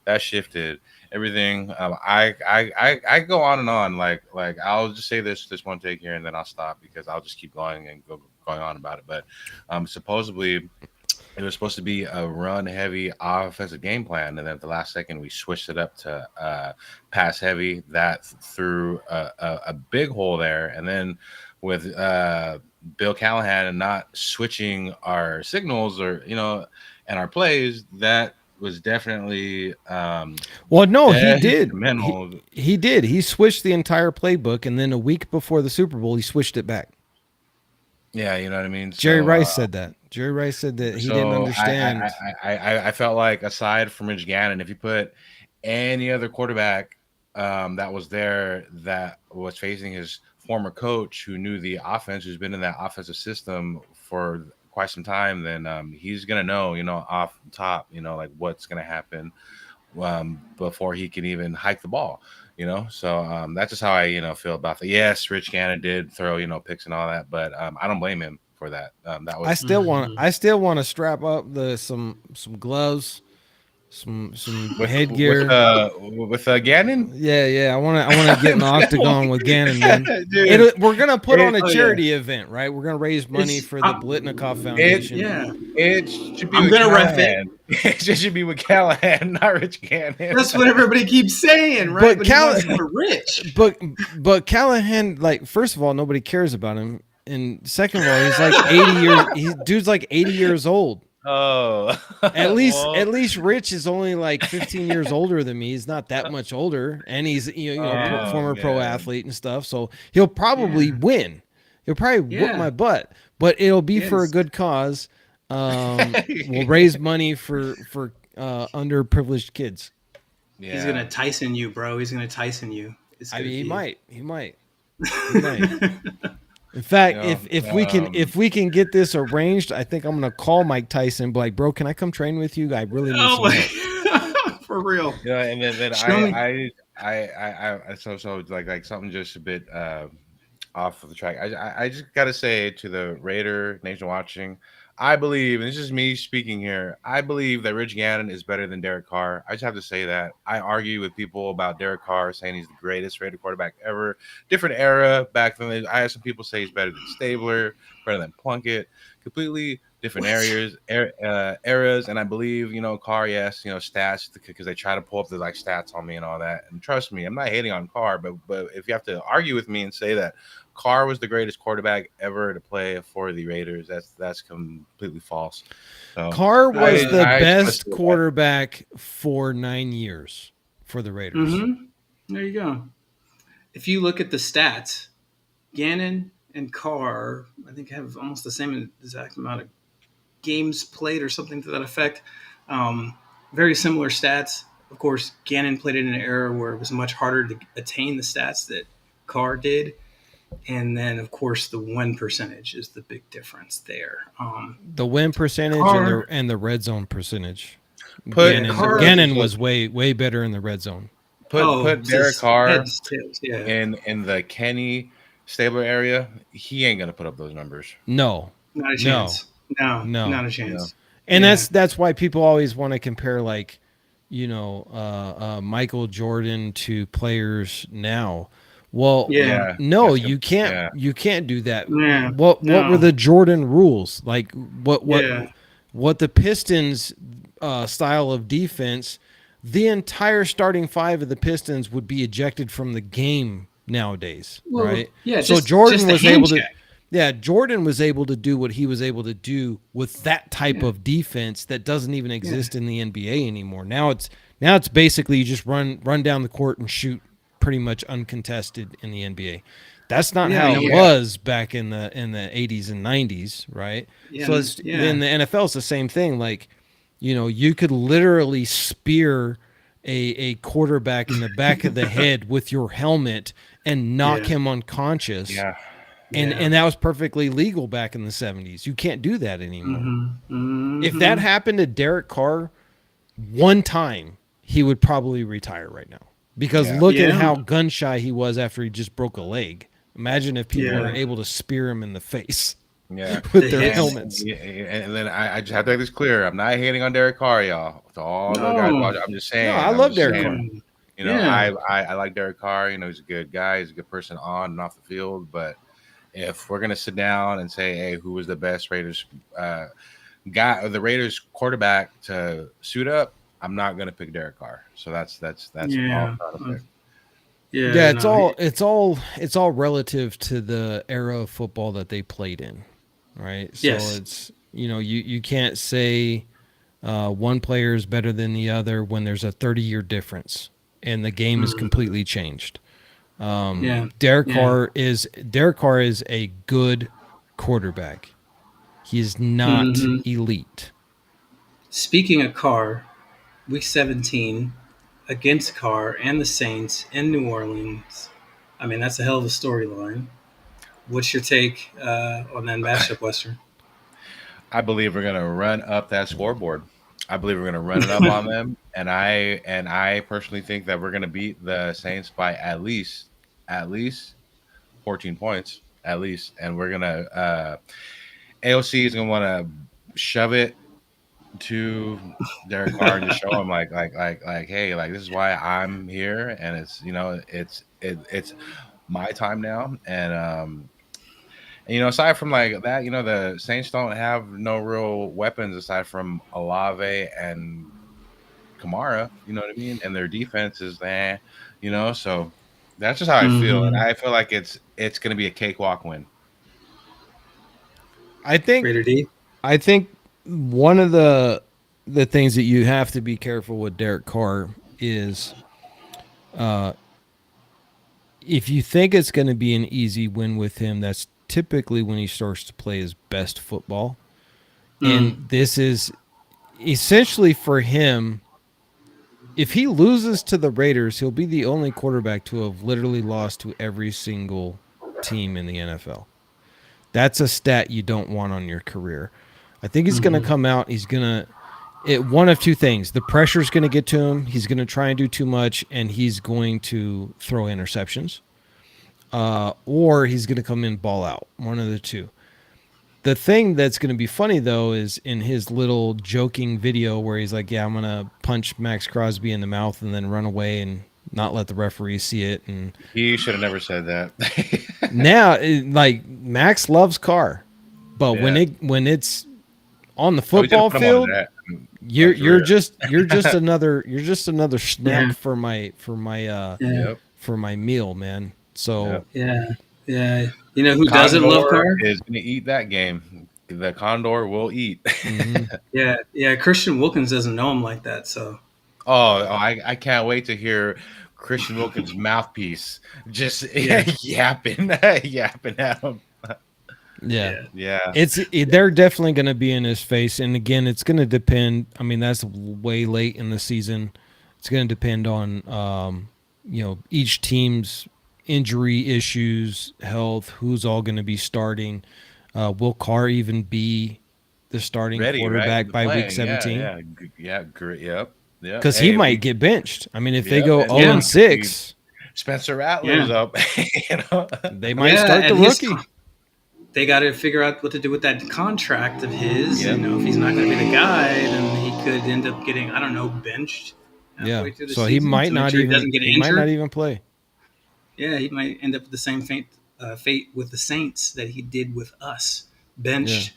that shifted everything. I go on and on. Like I'll just say this one take here, and then I'll stop because I'll just keep going and going on about it. But supposedly it was supposed to be a run-heavy offensive game plan, and then at the last second, we switched it up to pass-heavy. That threw a big hole there, and then with Bill Callahan and not switching our signals and our plays, that was definitely well, no, he did. detrimental. He did. He switched the entire playbook, and then a week before the Super Bowl, he switched it back. Yeah, you know what I mean. Jerry Rice said that. Jerry Rice said that he didn't understand. I felt like, aside from Rich Gannon, if you put any other quarterback that was there that was facing his former coach who knew the offense, who's been in that offensive system for quite some time, then he's gonna know, off the top, like what's gonna happen before he can even hike the ball. So that's just how I feel about that. Yes, Rich Gannon did throw picks and all that, but I don't blame him for that. That was I still want to strap up some gloves, some headgear with Gannon. Yeah. I want to get in the octagon with Gannon, man. We're gonna put on a charity event, right? We're gonna raise money for the Blitnikoff Foundation. It should be. I'm with gonna ref Callahan. It should be with Callahan, not Rich Gannon. That's what everybody keeps saying, right? But He wants it for Rich. But Callahan, like, first of all, nobody cares about him, and second of all, he's like 80 years. Dude's like 80 years old. Oh, at least Rich is only like 15 years older than me. He's not that much older, and he's former pro athlete and stuff. So he'll probably win. He'll probably whoop my butt, but it'll be for a good cause. We'll raise money for underprivileged kids. Yeah. He's gonna Tyson you, bro. He's gonna Tyson you. He might. In fact, if we can get this arranged, I think I'm gonna call Mike Tyson, and be like, bro, can I come train with you? I really need some help. For real. Yeah, and then I so like something just a bit off of the track. I just gotta say to the Raider Nation watching, I believe, and this is me speaking here, I believe that Rich Gannon is better than Derek Carr. I just have to say that. I argue with people about Derek Carr, saying he's the greatest Raider quarterback ever. Different era back then. I had some people say he's better than Stabler, better than Plunkett. Completely different What? eras, and I believe Carr, yes, stats because they try to pull up the like stats on me and all that. And trust me, I'm not hating on Carr, but if you have to argue with me and say that Carr was the greatest quarterback ever to play for the Raiders, that's completely false. So Carr was the I just want to best say that. quarterback for 9 years for the Raiders. Mm-hmm. There you go. If you look at the stats, Gannon and Carr, I think, have almost the same exact amount of games played or something to that effect. Um, Very similar stats. Of course, Gannon played in an era where it was much harder to attain the stats that Carr did. And then, of course, the win percentage is the big difference there. The win percentage Carr, and the red zone percentage. Put Carr, Gannon was way better in the red zone. put Derek just Carr heads, tails, yeah. in the Kenny Stabler area. He ain't gonna put up those numbers. No, Not a no, chance. No, no. not a You know, chance. And Yeah. that's why people always want to compare like, Michael Jordan to players now. Well, Yeah. yeah, no, that's you can't do that. Yeah. What were No. the Jordan rules? Like Yeah. what the Pistons style of defense, the entire starting five of the Pistons would be ejected from the game nowadays, Well, right? yeah, So just Jordan the was hand able to check. yeah, Jordan was able to do what he was able to do with that type of defense that doesn't even exist in the NBA anymore. Now it's basically you just run down the court and shoot pretty much uncontested in the NBA. That's not Yeah. how No. it was back in the 80s and 90s, right? Yeah. So it's Yeah. in the NFL it's the same thing. Like, you could literally spear a quarterback in the back of the head with your helmet and knock Yeah. him unconscious. yeah. And that was perfectly legal back in the 70s. You can't do that anymore. Mm-hmm. If that happened to Derek Carr one time, he would probably retire right now. Because Yeah. look at Yeah. how gun shy he was after he just broke a leg. Imagine if people Yeah. were able to spear him in the face Yeah. with The their hits. helmets. Yeah, and then I just have to make this clear. I'm not hating on Derek Carr, y'all. To all the guys No. watching, I'm just saying. No, I I'm love just Derek saying, Carr. Yeah. I like Derek Carr. He's a good guy. He's a good person on and off the field. But if we're gonna sit down and say, hey, who was the best Raiders guy or the Raiders quarterback to suit up, I'm not gonna pick Derek Carr. So that's all Yeah. I'm trying to pick. Yeah. Yeah, No. it's all relative to the era of football that they played in, right? So Yes. it's you can't say one player is better than the other when there's a 30-year difference and the game is completely changed. Yeah. Derek Yeah. Carr is a good quarterback. He is not elite. Speaking of Carr, Week 17 against Carr and the Saints in New Orleans. I mean, that's a hell of a storyline. What's your take on that matchup, Western? I believe we're gonna run up that scoreboard. I believe we're gonna run it up on them, and I personally think that we're gonna beat the Saints by at least 14 points at least, and we're gonna AOC is gonna want to shove it to Derek Carr and just show him like hey, like this is why I'm here, and it's my time now, and aside from like that, the Saints don't have no real weapons aside from Olave and Kamara. You know what I mean? And their defense is there. So that's just how I feel, and I feel like it's going to be a cakewalk win. I think Raider D? one of the things that you have to be careful with Derek Carr is if you think it's going to be an easy win with him, that's typically when he starts to play his best football. And this is essentially for him, if he loses to the Raiders, he'll be the only quarterback to have literally lost to every single team in the NFL. That's a stat you don't want on your career. I think he's going to come out. He's going to one of two things. The pressure's going to get to him. He's going to try and do too much, and he's going to throw interceptions. Or he's going to come in ball out. One of the two. The thing that's going to be funny, though, is in his little joking video where he's like, yeah, I'm going to punch Max Crosby in the mouth and then run away and not let the referee see it. And He should have never said that. now, like, Max loves Carr. But Yeah. when it's On the Oh, he's gonna football put him on field, that. you're Career. just another snack Yeah. for Yeah. Yep. my meal, man. So Yep. Yeah. Yeah. You know who doesn't love Condor Carr? is gonna eat that game. The Condor will eat. mhm. Yeah. Yeah. Christian Wilkins doesn't know him like that. So I can't wait to hear Christian Wilkins' mouthpiece just yeah. yapping, yapping at him. Yeah. Yeah. Yeah, They're definitely going to be in his face, and again, it's going to depend. I mean, that's way late in the season. It's going to depend on each team's injury issues, health, who's all going to be starting. Will Carr even be the starting ready, right? quarterback by week Playing, yeah, 17? yeah, yeah, great, yep, yep. Because he Hey, might get benched. I mean, if they yep, go and 0 Yeah. and 6, Spencer Rattler's Yeah. up. You know, they might Yeah. start the And rookie. they got to figure out what to do with that contract of his. Yep. You know, if he's not going to be the guy, then he could end up getting, I don't know, benched Yeah, halfway through the so he season might to make not sure he even doesn't get injured. play. Yeah, he might end up with the same fate with the Saints that he did with us, Yeah. benched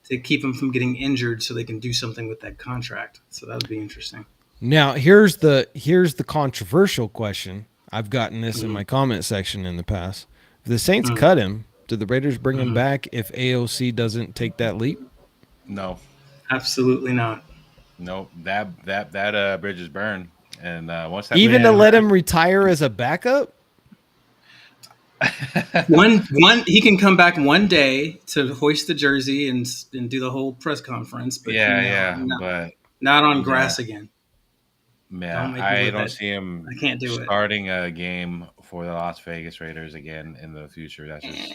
to keep him from getting injured, so they can do something with that contract. So that would be interesting. Now here's the controversial question. I've gotten this in my comment section in the past. If the Saints cut him, do the Raiders bring him back if AOC doesn't take that leap? no, Absolutely not. no, that bridge is burned, and once that Even bridge to is let him retire as a backup? One he can come back one day to hoist the jersey and do the whole press conference, but yeah, but not on yeah. grass again. Yeah, Don't make me I look don't at. see him I can't do it. starting a game for the Las Vegas Raiders again in the future. That's just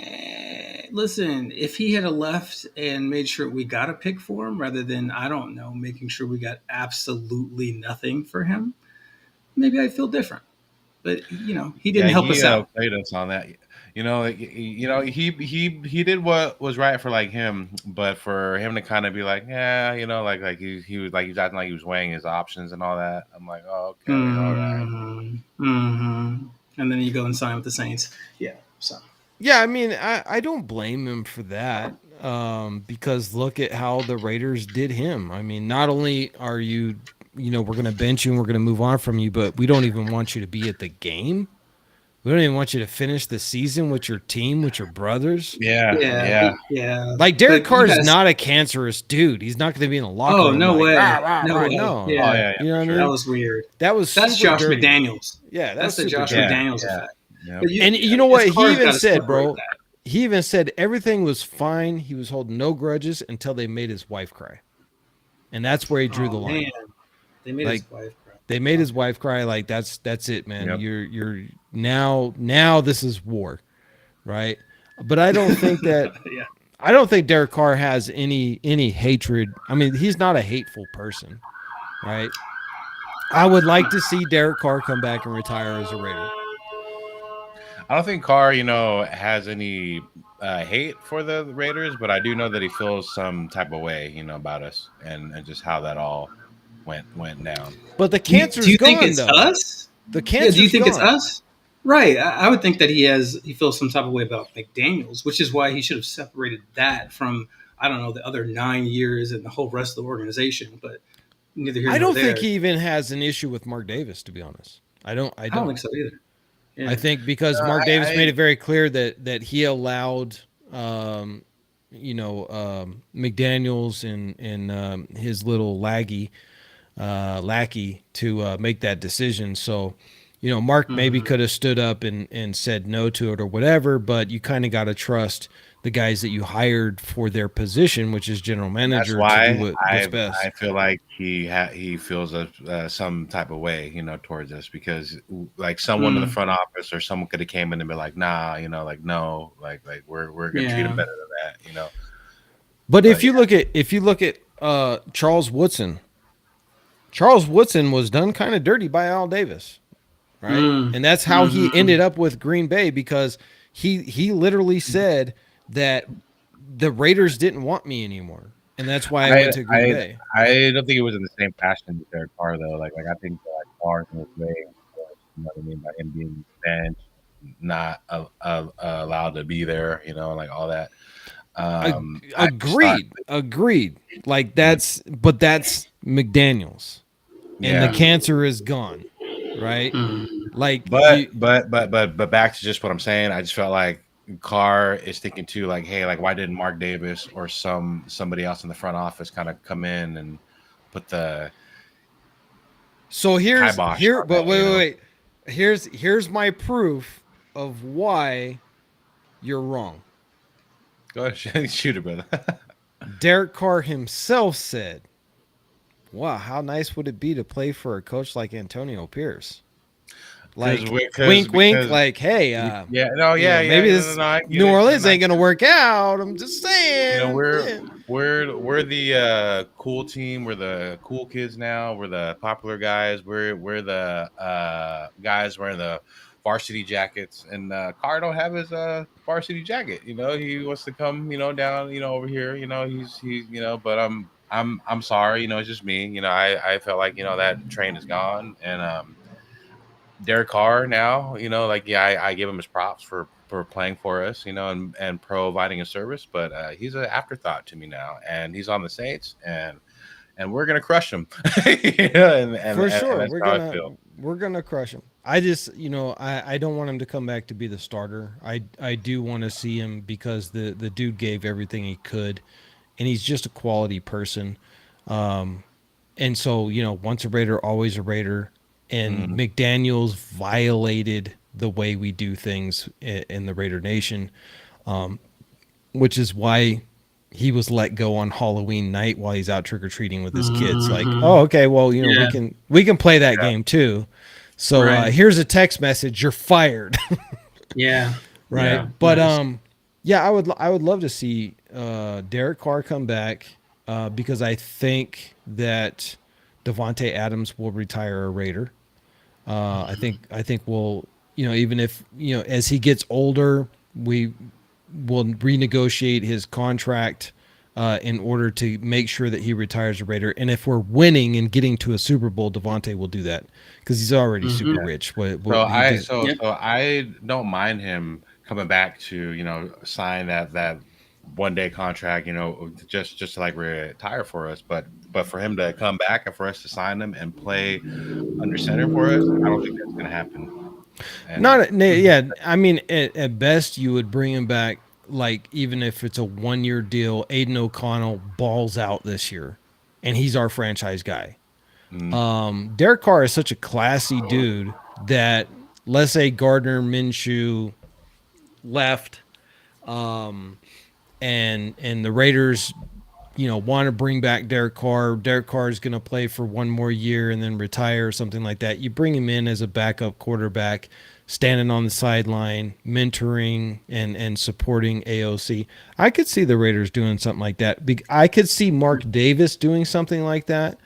Listen, if he had left and made sure we got a pick for him rather than, I don't know, making sure we got absolutely nothing for him, maybe I'd feel different. But he didn't help us out. played us on that. He did what was right for like him, but for him to kind of be like, yeah, like he was like he was acting like he was weighing his options and all that. I'm like, oh, okay, all right. And then you go and sign with the Saints. Yeah. So. Yeah, I mean, I don't blame him for that, because look at how the Raiders did him. I mean, not only are you, we're going to bench you and we're going to move on from you, but we don't even want you to be at the game. We don't even want you to finish the season with your team, with your brothers. Yeah. Like Derek But Carr you is guys- not a cancerous dude. He's not going to be in a locker Oh room. no like, way! "Rah, rah, No rah." way! No. Yeah. Oh yeah, You know what I mean? That was weird. That's That's super Josh dirty. McDaniels. Yeah, That's the super Josh dirty. McDaniels Yeah. effect. Yep. But And you know what? He Carr's even gotta said, bro, separate that. he even said everything was fine. He was holding no grudges until they made his wife cry. And that's where he drew the line. Man. They made Like, his wife cry. They made his wife cry. Like that's it, man. Yep. You're now this is war, right? But I don't think that Yeah. I don't think Derek Carr has any hatred. I mean, he's not a hateful person, right? I would like to see Derek Carr come back and retire as a Raider. I don't think Carr, has any hate for the Raiders, but I do know that he feels some type of way, about us and just how that all went down. But the Do you cancer's think gone, it's though. us? The Yeah, cancer's do you think it's gone. us? Right. I would think that he feels some type of way about McDaniels, which is why he should have separated that from, I don't know, the other 9 years and the whole rest of the organization. But neither here nor I don't there. think he even has an issue with Mark Davis, to be honest. I don't I don't think so either. Yeah. I think because Mark Davis made it very clear that he allowed, McDaniels and his little lackey to make that decision. So, Mark maybe could have stood up and said no to it or whatever, but you kind of got to trust the guys that you hired for their position, which is general manager, That's why to do what's best. I feel like he feels some type of way, towards us because like someone in the front office or someone could have came in and be like, nah, like no, like we're gonna treat him better than that, But if you look at Charles Woodson was done kind of dirty by Al Davis, right? And that's how he ended up with Green Bay because he literally said that the Raiders didn't want me anymore, and that's why I went to Green Bay. I don't think it was in the same fashion with Derek Carr though. Like I think like Carr in his way, you know what I mean, by him being benched, not allowed to be there, like all that. I just thought, Agreed. Like that's McDaniels, and the yeah. cancer is gone, right? Mhm. Like But back to just what I'm saying. I just felt like Carr is thinking too, like, hey, like why didn't Mark Davis or somebody else in the front office kind of come in and put the So kibosh on but that, you know? wait. Here's my proof of why you're wrong. Go ahead, shoot it, brother. Derek Carr himself said, "Wow, how nice would it be to play for a coach like Antonio Pierce?" Like wink wink, Because like, hey, yeah, no, yeah, yeah, maybe no, this I get New it, Orleans and I ain't gonna work out. I'm just you know, saying. we're Yeah. we're the cool team. We're the cool kids now. We're the popular guys. We're the guys wearing the varsity jackets. And Carr don't have his varsity jacket. You know, he wants to come. You know, down. You know, over here. You know, he's. You know, but I'm sorry. You know, it's just me. You know, I felt like that train is gone, and Derek Carr now, like yeah, I give him his props for playing for us, and providing a service, but he's an afterthought to me now, and he's on the Saints, and we're gonna crush him, For and sure, that's how I feel. we're gonna crush him. I just I don't want him to come back to be the starter. I do want to see him because the dude gave everything he could, and he's just a quality person. And so once a Raider, always a Raider. And Mhm. McDaniels violated the way we do things in the Raider Nation, which is why he was let go on Halloween night while he's out trick or treating with his kids. Like, oh, Mhm. okay, well, Yeah. we can play that Yeah, game too. So Right. here's a text message: you're fired, Yeah. right? yeah, Yeah. But Nice. yeah, I would love to see Derek Carr come back because I think that Devontae Adams will retire a Raider. I think we'll even if as he gets older, we will renegotiate his contract in order to make sure that he retires a Raider. And if we're winning and getting to a Super Bowl, Devontae will do that because he's already super Mhm. yeah. rich. So He I does. so Yep. so I don't mind him coming back to sign that 1 day contract, just to like retire for us, but for him to come back and for us to sign him and play under center for us, I don't think that's gonna happen. And Yeah. I mean, at best, you would bring him back. Like even if it's a 1 year deal, Aiden O'Connell balls out this year, and he's our franchise guy. mm, Derek Carr is such a classy dude that let's say Gardner Minshew left, and the Raiders, want to bring back Derek Carr. Derek Carr is going to play for 1 more year and then retire or something like that. You bring him in as a backup quarterback, standing on the sideline, mentoring and supporting AOC. I could see the Raiders doing something like that. I could see Mark Davis doing something like that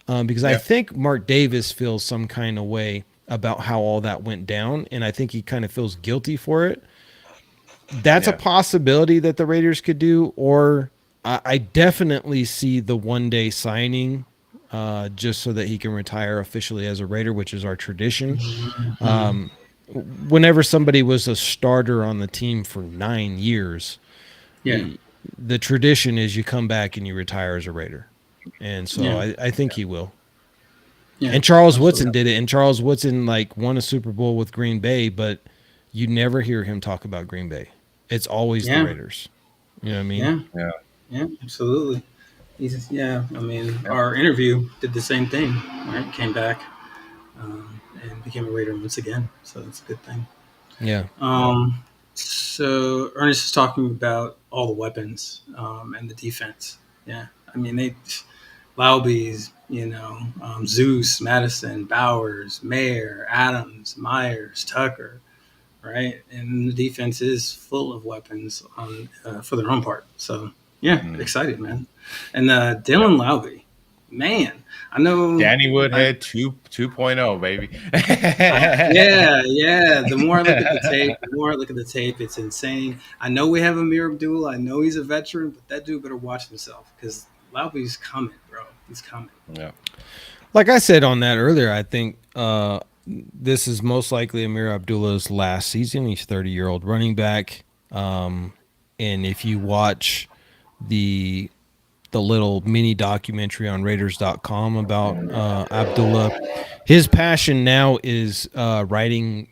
because I yeah, think Mark Davis feels some kind of way about how all that went down, and I think he kind of feels guilty for it. That's a yeah, possibility that the Raiders could do, or I definitely see the 1 day signing just so that he can retire officially as a Raider, which is our tradition. Mhm. Whenever somebody was a starter on the team for 9 years, Yeah. the tradition is you come back and you retire as a Raider. And so Yeah. I think he will. Yeah. And Charles Woodson Absolutely. did it. And Charles Woodson like won a Super Bowl with Green Bay, but you never hear him talk about Green Bay. It's always the Yeah. Raiders. You know what I mean? Yeah. yeah, Yeah. Absolutely. Yeah. I mean, yeah, our interview did the same thing. Right. Came back and became a Raider once again. So that's a good thing. Yeah. So Ernest is talking about all the weapons and the defense. Yeah. I mean, Laubie's, Zeus, Madison, Bowers, Mayer, Adams, Myers, Tucker, right? And the defense is full of weapons on for their own part. So yeah, mm, excited, man. And yeah. Dylan Laubie, man, I know. Danny I, Woodhead 2.0, baby. yeah, yeah. The more I look at the tape, it's insane. I know we have Amir Abdul. I know he's a veteran, but that dude better watch himself because Laubie's coming, bro. He's coming. Yeah, Like I said on that earlier, I think this is most likely Amir Abdullah's last season. He's 30-year-old running back. And if you watch the little mini documentary on Raiders.com about Abdullah, his passion now is writing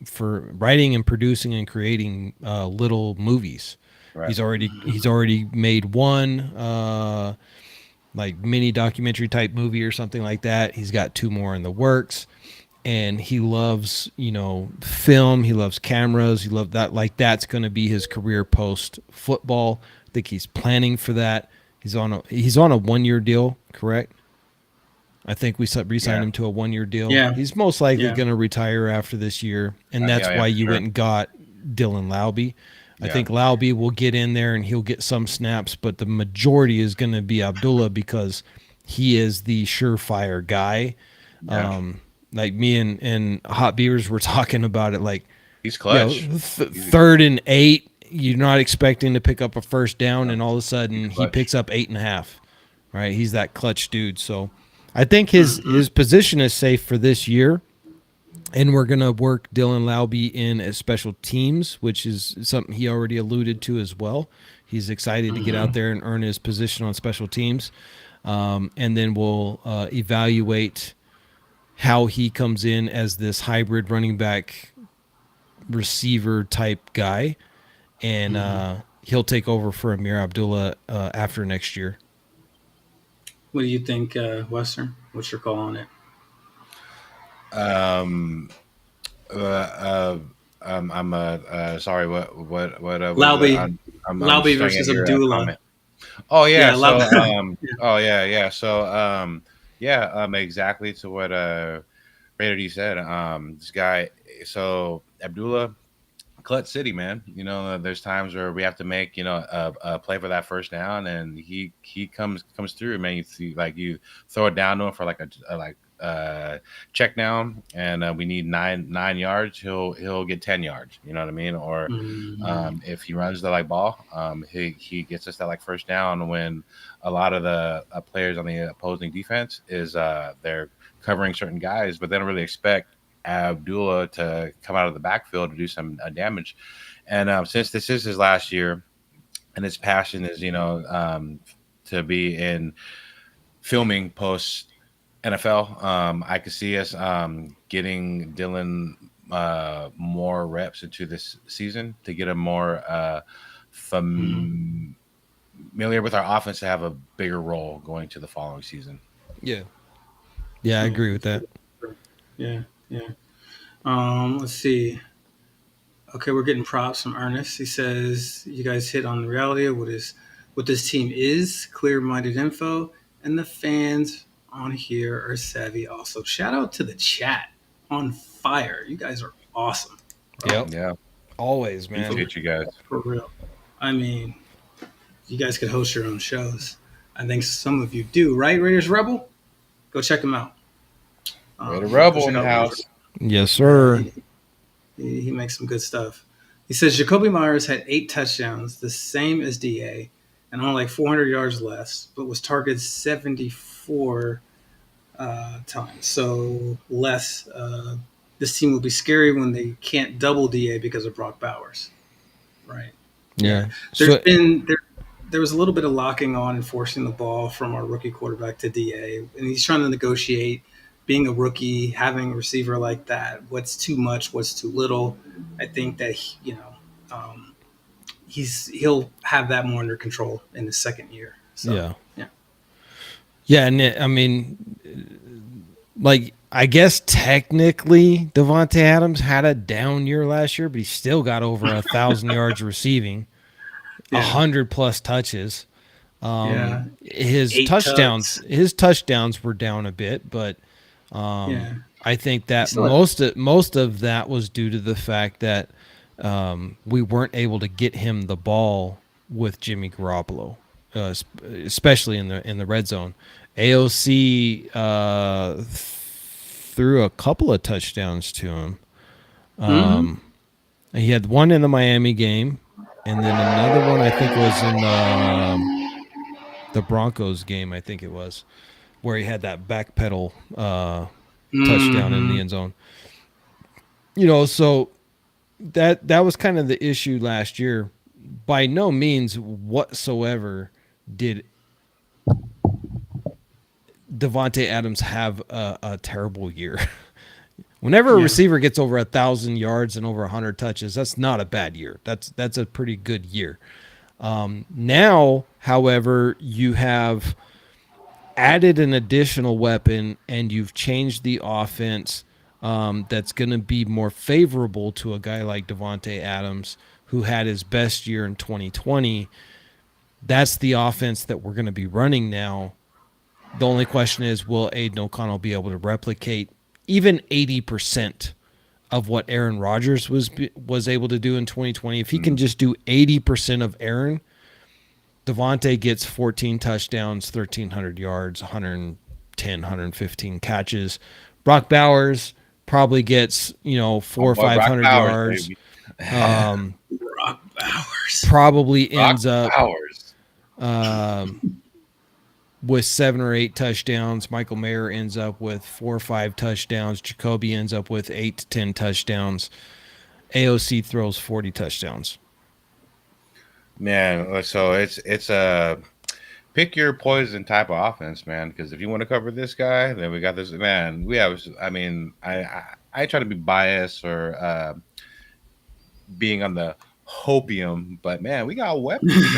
and producing and creating little movies. Right. He's already made one like mini documentary type movie or something like that. He's got 2 more in the works. And he loves, film. He loves cameras. He loves that. Like, that's going to be his career post football. I think he's planning for that. He's on a 1-year deal, correct? I think we re-signed him to a 1-year deal. Yeah. He's most likely going to retire after this year, and that's why you went and got Dylan Laube. I think Laube will get in there and he'll get some snaps, but the majority is going to be Abdullah because he is the surefire guy. Yeah. Like me and Hot Beavers were talking about it. Like, he's clutch. 3rd and 8, you're not expecting to pick up a first down, and all of a sudden he picks up 8.5. Right? He's that clutch dude. So I think his position is safe for this year, and we're gonna work Dylan Laube in as special teams, which is something he already alluded to as well. He's excited to get out there and earn his position on special teams, and then we'll evaluate how he comes in as this hybrid running back receiver type guy, and he'll take over for Amir Abdullah after next year. What do you think, Western? What's your call on it? I'm sorry. What? Laube. Laube versus Abdullah. Oh yeah. Yeah, So exactly to what Raider D said. This guy. So Abdullah, clutch city, man. There's times where we have to make a play for that first down, and he comes through, man. You see, like, you throw it down to him for like a check down, and we need nine yards. He'll get 10 yards. You know what I mean? Or if he runs the ball, he gets us that first down when a lot of the players on the opposing defense is they're covering certain guys, but they don't really expect Abdullah to come out of the backfield to do some damage. And since this is his last year, and his passion is to be in filming post NFL, I could see us getting Dylan more reps into this season to get him more familiar with our offense to have a bigger role going to the following season. Yeah, I agree with that. Yeah. Let's see. Okay, we're getting props from Ernest. He says you guys hit on the reality of what this team is, clear-minded info, and the fans on here are savvy also. Shout out to the chat, on fire. You guys are awesome. Yep. Yeah. Always, man. Appreciate you guys. For real. I mean, you guys could host your own shows. I think some of you do, right? Raiders Rebel? Go check them out. Raider Rebel in the house. Yes, sir. He makes some good stuff. He says Jacoby Myers had 8 touchdowns, the same as DA, and only 400 yards less, but was targeted 74 times. So less. This team will be scary when they can't double DA because of Brock Bowers. Right. Yeah. There was a little bit of locking on and forcing the ball from our rookie quarterback to DA, and he's trying to negotiate being a rookie, having a receiver like that. What's too much? What's too little? I think that he'll have that more under control in his second year. So, yeah. And I mean, I guess technically Devontae Adams had a down year last year, but he still got over 1,000 yards receiving. 100+ touches. His touchdowns were down a bit, but I think that most of that was due to the fact that we weren't able to get him the ball with Jimmy Garoppolo, especially in the red zone. AOC threw a couple of touchdowns to him. He had one in the Miami game. And then another one, I think, was in the Broncos game, I think it was, where he had that backpedal touchdown in the end zone. So that was kind of the issue last year. by no means whatsoever did Devontae Adams have a terrible year. Whenever a receiver gets over 1,000 yards and over 100 touches, that's not a bad year. That's a pretty good year. Now, however, you have added an additional weapon and you've changed the offense that's going to be more favorable to a guy like Devontae Adams, who had his best year in 2020. That's the offense that we're going to be running now. The only question is, will Aiden O'Connell be able to replicate even 80% of what Aaron Rodgers was able to do in 2020? If he can just do 80% of Aaron, Devontae gets 14 touchdowns, 1,300 yards, 110, 115 catches. Brock Bowers probably gets, 400 or 500 yards. Brock Bowers Probably ends up with 7 or 8 touchdowns. Michael Mayer ends up with 4 or 5 touchdowns. Jacoby ends up with 8 to 10 touchdowns. AOC throws 40 touchdowns. Man, so it's a pick your poison type of offense, man. Because if you want to cover this guy, then we got this. Man, we have. I mean, I try to be biased or being on the hopium, but man, we got weapons,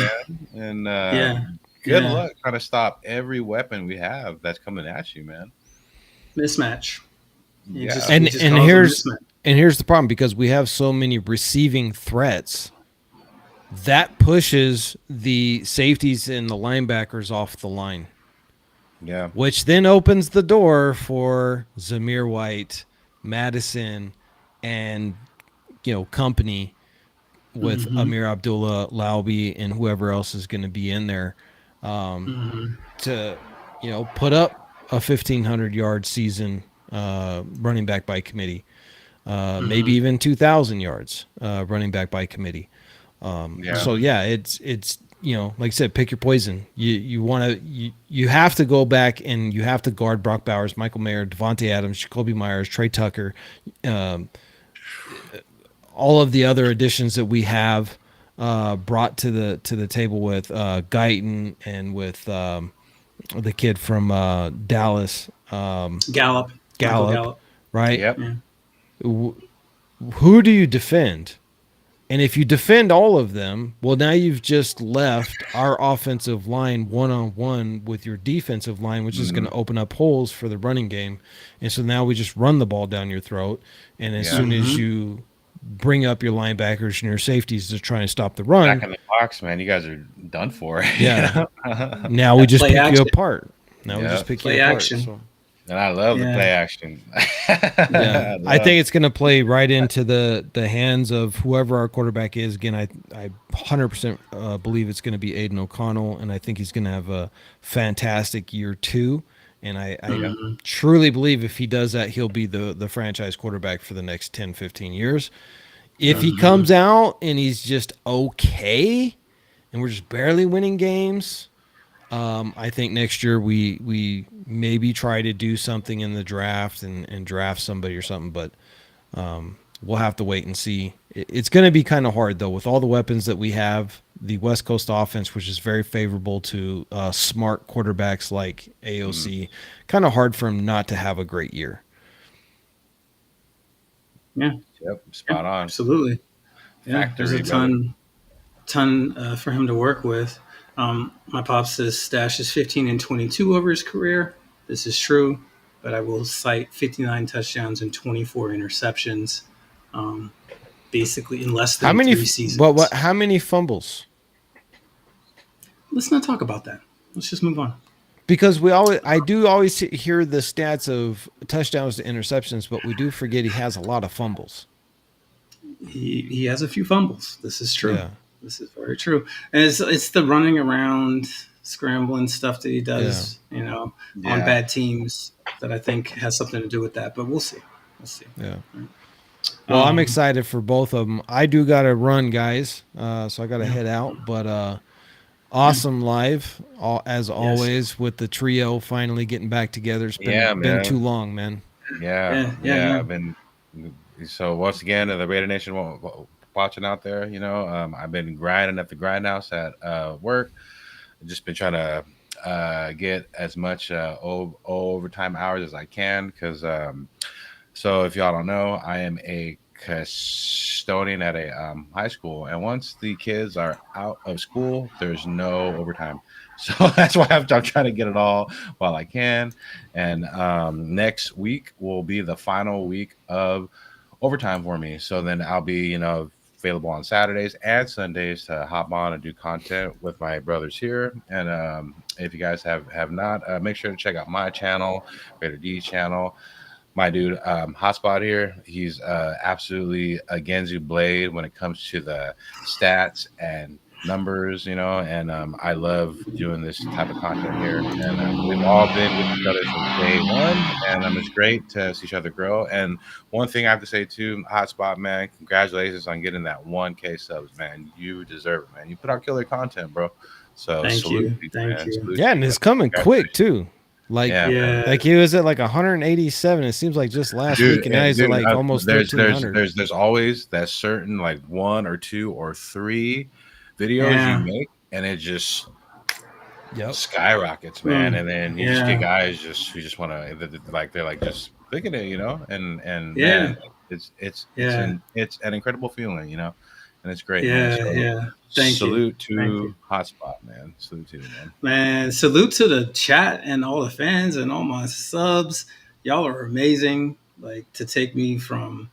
man, and good luck trying to stop every weapon we have that's coming at you, man. Mismatch. Here's the problem, because we have so many receiving threats. That pushes the safeties and the linebackers off the line. Yeah. Which then opens the door for Zamir White, Madison, and company with Amir Abdullah, Lauby, and whoever else is going to be in there to put up a 1,500-yard season running back by committee, maybe even 2,000 yards running back by committee. So it's like I said, pick your poison. You have to go back and you have to guard Brock Bowers, Michael Mayer, Devontae Adams, Jacoby Myers, Trey Tucker, all of the other additions that we have brought to the table with Guyton and with the kid from Dallas, Gallup, right? Yep. Yeah. Who do you defend? And if you defend all of them, well, now you've just left our offensive line one-on-one with your defensive line, which is going to open up holes for the running game. And so now we just run the ball down your throat. And as soon as you bring up your linebackers and your safeties to try and stop the run. Back in the box, man. You guys are done for. Yeah. Now we just pick you apart. We just pick you apart. So. And I love the play action. I think it's going to play right into the hands of whoever our quarterback is. Again, I 100% believe it's going to be Aiden O'Connell, and I think he's going to have a fantastic year too. And I truly believe if he does that, he'll be the franchise quarterback for the next 10, 15 years. If he comes out and he's just okay and we're just barely winning games, I think next year we maybe try to do something in the draft and draft somebody or something, but we'll have to wait and see. It's going to be kind of hard, though, with all the weapons that we have, the West Coast offense, which is very favorable to smart quarterbacks like AOC. Kind of hard for him not to have a great year. Yeah. Yep. Spot on. Absolutely. Yeah. Factory, there's a ton for him to work with. My pops says Stash is 15 and 22 over his career. This is true, but I will cite 59 touchdowns and 24 interceptions, basically in less than 3 seasons. How many fumbles? Let's not talk about that. Let's just move on. Because I do always hear the stats of touchdowns to interceptions, but we do forget he has a lot of fumbles. He has a few fumbles. This is true. Yeah. This is very true. And it's the running around, scrambling stuff that he does, on bad teams that I think has something to do with that. But we'll see. Yeah. Well, I'm excited for both of them. I do got to run, guys, so I got to head out. But awesome live, as always, with the trio finally getting back together. It's been too long, man. Yeah. I've been. So once again, the Raider Nation watching out there. I've been grinding at the grindhouse at work. I've just been trying to get as much overtime hours as I can because so if y'all don't know, I am a custodian at a high school, and once the kids are out of school, there's no overtime. So that's why I'm trying to get it all while I can. And next week will be the final week of overtime for me. So then I'll be, available on Saturdays and Sundays to hop on and do content with my brothers here. And if you guys have not, make sure to check out my channel, Raider D channel. My dude, Hotspot here, he's absolutely a Genzu blade when it comes to the stats and numbers, and I love doing this type of content here. And we've all been with each other since day one, and it's great to see each other grow. And one thing I have to say too, Hotspot, man, congratulations on getting that 1K subs, man. You deserve it, man. You put out killer content, bro. So Thank salute you. you, Thank man. you. Salute Yeah, you, and it's brother. coming quick too. Like, Yeah, man. like he was at like 187. It seems like just last week, and now he's at like almost there's 1,300. there's always that certain like 1 or 2 or 3 videos Yeah. you make, and it just Yep. skyrockets, man. And then you just get Yeah. guys who just want to they're like just clicking it, and Yeah. man, it's Yeah. an incredible feeling, and it's great, man. Yeah. So Yeah. Thank you. salute Thank you. to Hotspot, man. Salute to you, man. Man, salute to the chat and all the fans and all my subs. Y'all are amazing. Like to take me from,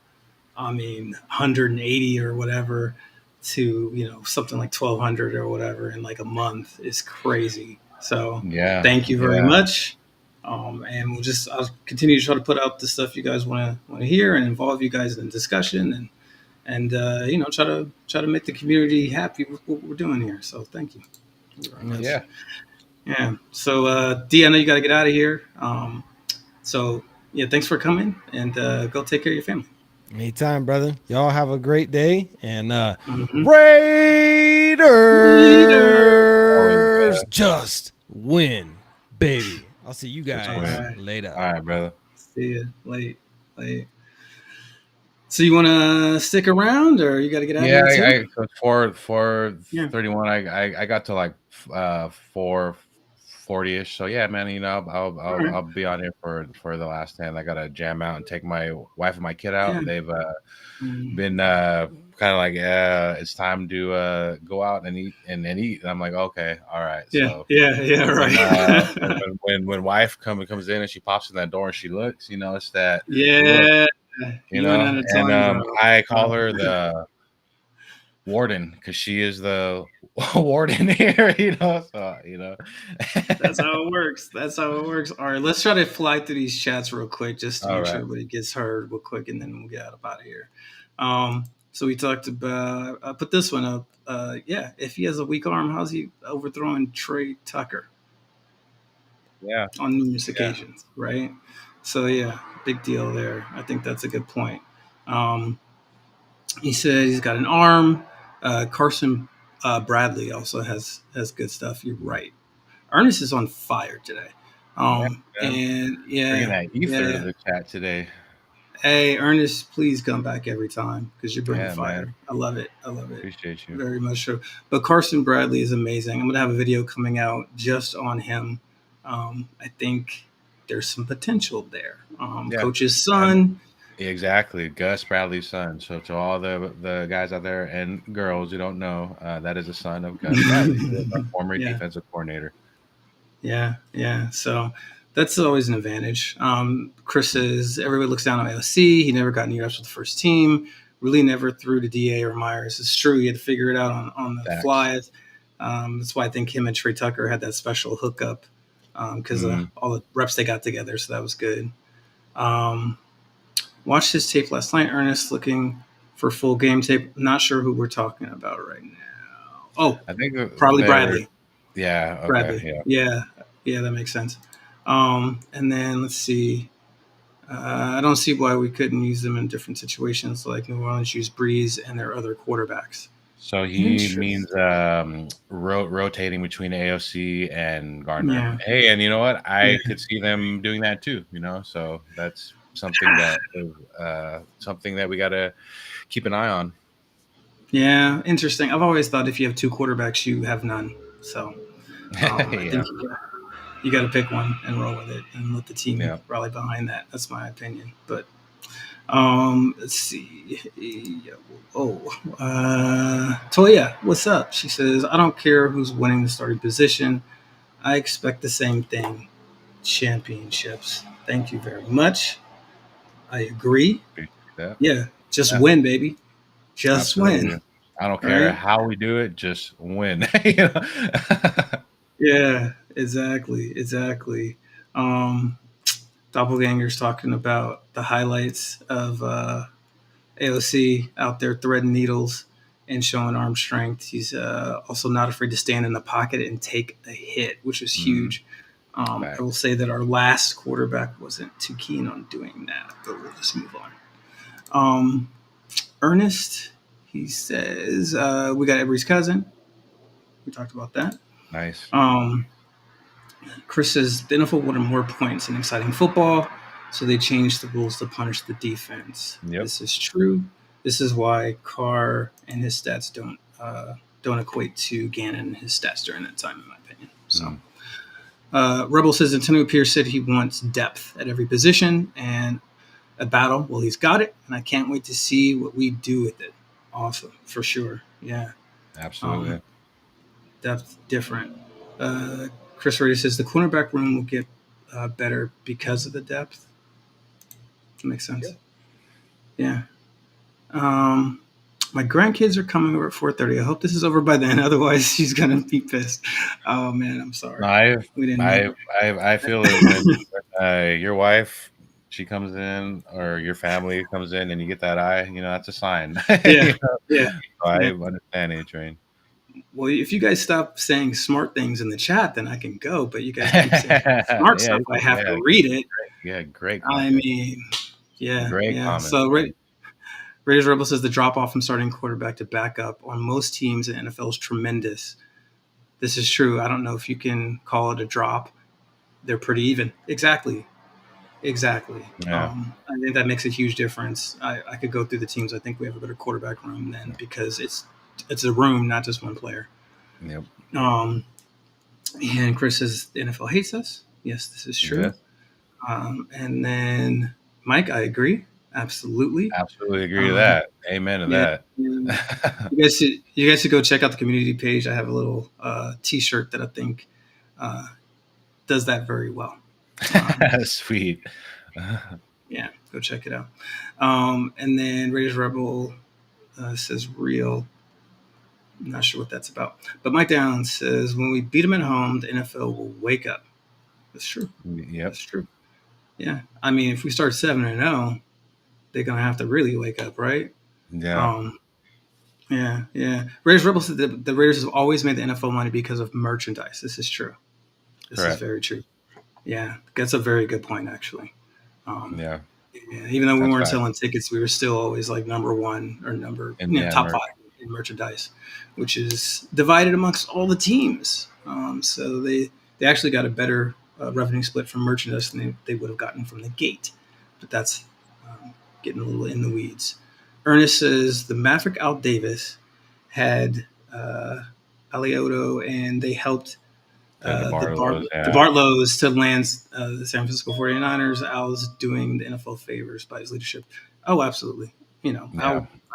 180 or whatever to, something like 1,200 or whatever in like a month is crazy. So Yeah, thank you very yeah. much. And I'll continue to try to put out the stuff you guys want to hear and involve you guys in discussion and try to make the community happy with what we're doing here. So thank you. Thank you very much. Yeah. Yeah. So, D, I know you got to get out of here. So, yeah, thanks for coming and go take care of your family. Anytime, brother. Y'all have a great day. And Mhm. Raiders just win, baby. I'll see you Just guys win. Alright. later. All right, brother. See you late. So, you want to stick around or you got to get out of Yeah, here too? so it's 4:31. I got to like 4:40ish. So yeah, man, All right. I'll be on here for the last 10. I gotta jam out and take my wife and my kid out. Yeah. They've Mm. been kind of like it's time to go out and eat and eat. And I'm like, okay, all right. Yeah. So Yeah. Right. when wife comes in and she pops in that door and she looks, it's that look, Yeah. You and Anna and talking about. I call her the warden because she is the warden here, so. That's how it works. That's how it works. All right, let's try to fly through these chats real quick just to All make sure right. everybody gets heard real quick, and then we'll get out of here. So we talked about. I put this one up. Yeah, if he has a weak arm, how's he overthrowing Trey Tucker Yeah. on numerous occasions, right? So yeah, big deal there. I think that's a good point. He said he's got an arm. Carson Bradley also has good stuff. You're right. Ernest is on fire today. Yeah. And Bringing that ether to yeah. the chat today. Hey, Ernest, please come back every time because you're bringing Yeah, fire. man. I love it. I love it. Appreciate you. Very much so. But Carson Bradley is amazing. I'm going to have a video coming out just on him. I think there's some potential there. Yeah. Coach's son. Exactly. Gus Bradley's son. So to all the guys out there and girls who don't know, that is a son of Gus Bradley, our former Yeah. defensive coordinator. Yeah. So that's always an advantage. Chris says everybody looks down on AOC. He never got any reps with the first team. Really never threw to DA or Myers. It's true. He had to figure it out on the Facts. fly. That's why I think him and Trey Tucker had that special hookup because of all the reps they got together. So that was good. Watched his tape last night. Ernest looking for full game tape. Not sure who we're talking about right now. Oh, I think probably Bradley. Yeah. Okay. Bradley. Yeah, that makes sense. And then let's see. I don't see why we couldn't use them in different situations, like New Orleans used Breeze and their other quarterbacks. So he means rotating between AOC and Gardner. Yeah. Hey, and you know what? I could see them doing that too. So that's something that we got to keep an eye on. Yeah, interesting. I've always thought if you have two quarterbacks, you have none. So I Yeah. think you got to pick one and roll with it and let the team Yeah. rally behind that. That's my opinion. But let's see. Oh, Toya, what's up? She says, I don't care who's winning the starting position. I expect the same thing, championships. Thank you very much. I agree. Yeah. Yeah, just Yeah. win, baby. Just win, Absolutely. I don't care right? how we do it, just win. You know? Yeah, exactly, exactly. Um, Doppelganger's talking about the highlights of AOC out there threading needles and showing arm strength. He's also not afraid to stand in the pocket and take a hit, which is Mhm. huge. I will Facts. say that our last quarterback wasn't too keen on doing that, but we'll just move on. Um, Ernest, he says, we got Every's cousin. We talked about that. Nice. Um, Chris says, the NFL wanted more points in exciting football, so they changed the rules to punish the defense. Yep. This is true. This is why Carr and his stats don't equate to Gannon and his stats during that time, in my opinion. So, Mm. Rebel says Antonio Pierce said he wants depth at every position and a battle. Well, he's got it, and I can't wait to see what we do with it. Awesome, for sure. Yeah, Absolutely. um, depth different. Uh, Chris Rady says the cornerback room will get better because of the depth. That makes sense. Yeah. Um, my grandkids are coming over at 4:30. I hope this is over by then. Otherwise, she's gonna be pissed. Oh man, I'm No, sorry. I've, We didn't I've, know. I feel it when your wife, she comes in, or your family comes in, and you get that eye. You know, that's a sign. Yeah, You know? yeah, So I yeah. understand, A Train. Well, if you guys stop saying smart things in the chat, then I can go. But you guys keep saying smart Yeah, stuff. I have yeah, to read it. yeah. Great I comment. mean, yeah, Great yeah. comment, So man. Raiders Rebel says the drop off from starting quarterback to backup on most teams in NFL is tremendous. This is true. I don't know if you can call it a drop. They're pretty even. Exactly. Exactly. Yeah. I think that makes a huge difference. I could go through the teams. I think we have a better quarterback room then because it's a room, not just one player. Yep. Um, and Chris says the NFL hates us. Yes, this is true. Yes. And then Mike, I agree. Absolutely. Absolutely agree to Um, that. Amen to yeah. that. You guys should go check out the community page. I have a little T-shirt that I think uh, does that very well. Sweet. Yeah, go check it out. And then Raiders Rebel says real. I'm not sure what that's about. But Mike Downs says when we beat them at home, the NFL will wake up. That's true. Yep. That's true. Yeah. I mean, if we start 7-0, they're gonna have to really wake up, right? Yeah. Um, yeah, yeah. Raiders Rebel said the Raiders have always made the NFL money because of merchandise. This is true. This is Correct. very true. Yeah, that's a very good point, actually. Um, Yeah. yeah, even though we That's weren't fact. selling tickets, we were still always like number one or And yeah, top five in merchandise, which is divided amongst all the teams. So they actually got a better revenue split from merchandise than they would have gotten from the gate. But that's getting a little in the weeds. Ernest says the Maverick Al Davis had Alioto, and they helped the Barlows. the Yeah. Bartlows to land the San Francisco 49ers. Al's doing the NFL favors by his leadership. Oh, absolutely. Yeah.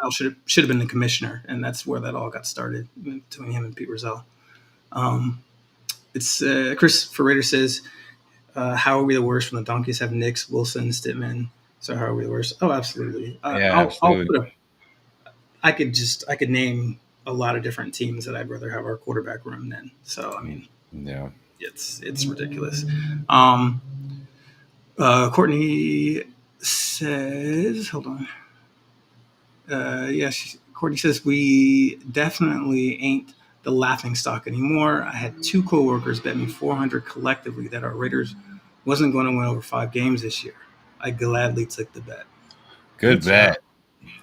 Al should have been the commissioner, and that's where that all got started between him and Pete Rozelle. It's Chris Ferrader says, "How are we the worst when the Donkeys have Nicks, Wilson, Stidman? So how are we the worst? Oh, absolutely. Yeah. I'll Absolutely. put a. I could name a lot of different teams that I'd rather have our quarterback room than. So I mean, Yeah. it's ridiculous. Courtney says, hold on. Courtney says we definitely ain't the laughing stock anymore. I had two coworkers bet me 400 collectively that our Raiders wasn't going to win over 5 games this year. I gladly took the bet. Good Good job. bet.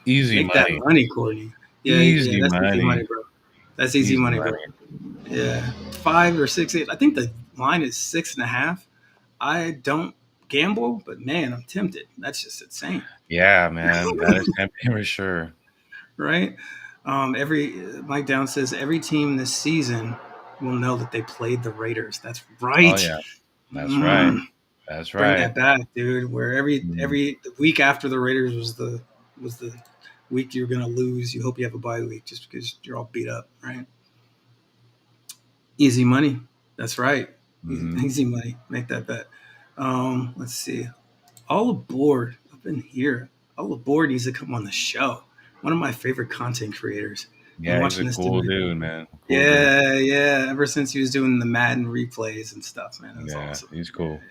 Easy Make that money. money, Courtney. Yeah, yeah, Easy that's easy money, money. bro. That's easy Easy money, bro. money. Yeah, 5 or 6. I think the line is 6.5. I don't gamble, but man, I'm tempted. That's just insane, Yeah, man. That is tempting for sure. right? Every Mike Down says every team this season will know that they played the Raiders. That's Oh right. yeah, that's right. Mm, That's bring right. that back, dude. Where Mm. every the week after the Raiders was the week you're gonna lose. You hope you have a bye week just because you're all beat up, right? Easy money. That's right. Mhm. Easy money. Make that bet. Let's see. All aboard up in here. All aboard needs to come on the show. One of my favorite content creators. Been Yeah, he's watching a this cool dude. dude, man. Cool dude. Yeah, yeah. Ever since he was doing the Madden replays and stuff, man, it was Yeah, awesome. he's Yeah, cool.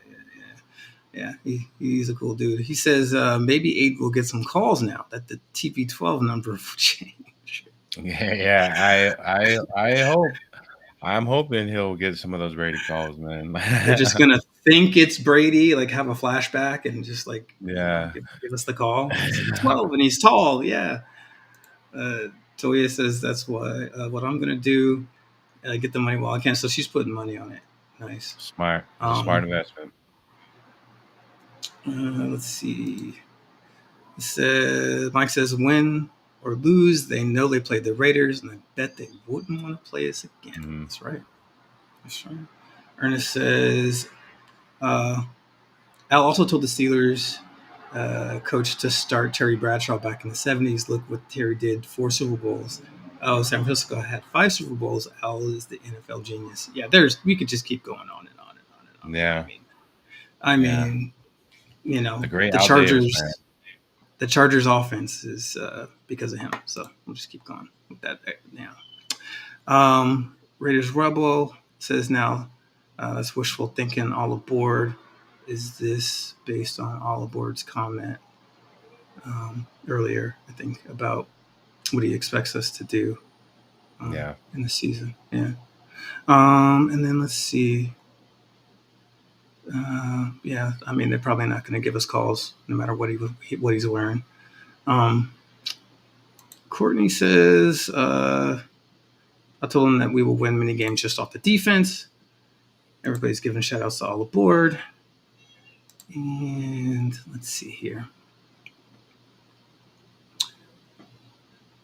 yeah. He's a cool dude. He says maybe Aid will get some calls now that the TP12 number will change. Yeah, yeah. I hope. I'm hoping he'll get some of those Brady calls, man. They're just gonna think it's Brady, like have a flashback and just like Yeah. give us the call. It's 12 and he's tall. Yeah. Uh, Toya says that's what I'm gonna do. Get the money while I can. So she's putting money on it. Nice. Smart. It's a smart Um, investment. let's see. Mike says win or lose, they know they played the Raiders, and I bet they wouldn't want to play us again. Mhm. That's right. That's right. Ernest says Al also told the Steelers coach to start Terry Bradshaw back in the 70s. Look what Terry did, 4 Super Bowls. Oh, San Francisco had 5 Super Bowls. Al is the NFL genius. Yeah, we could just keep going on and on and on and on. Yeah. I Yeah. mean, The great the Al Davis, man. Chargers offense is because of him. So we'll just keep going with that now. Raiders Rebel says now that's wishful thinking. All aboard. Is this based on All Aboard's comment earlier? I think about what he expects us to do Yeah. in the season. Yeah. And then let's see. Yeah, I mean they're probably not going to give us calls no matter what he's wearing. Courtney says I told him that we will win many games just off the defense. Everybody's giving shout outs to All Aboard. And let's see here.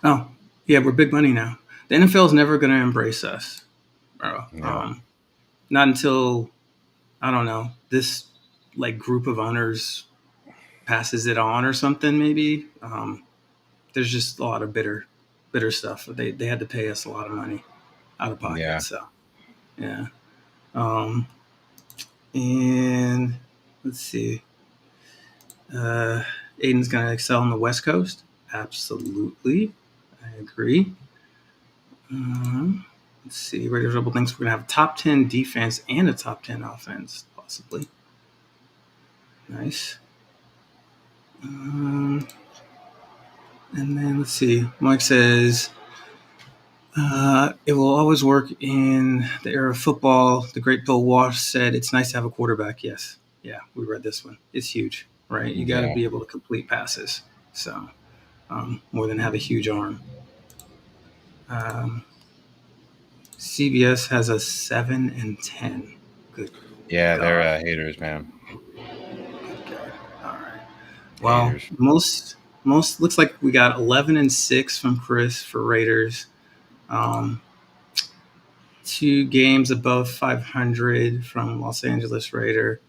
Oh, yeah, we're big money now. The NFL is never going to embrace us, bro. Yeah. Not until, I don't know, this like group of owners passes it on or something, maybe. There's just a lot of bitter stuff. They had to pay us a lot of money out of pocket. Yeah. So, yeah. And let's see. Aiden's going to excel on the West Coast. Absolutely. I agree. Let's see. Raiders Rebel thinks we're going to have a top 10 defense and a top 10 offense, possibly. Nice. And then let's see. Mike says it will always work in the era of football. The great Bill Walsh said it's nice to have a quarterback. Yes. Yeah, we read this one. It's huge, right? You got to Yeah. be able to complete passes. So more than have a huge arm. CBS has a 7-10. Good. Yeah, God. they're haters, man. Good God. All right. Well, Haters. most looks like we got 11-6 from Chris for Raiders. 2 games above 500 from Los Angeles Raider.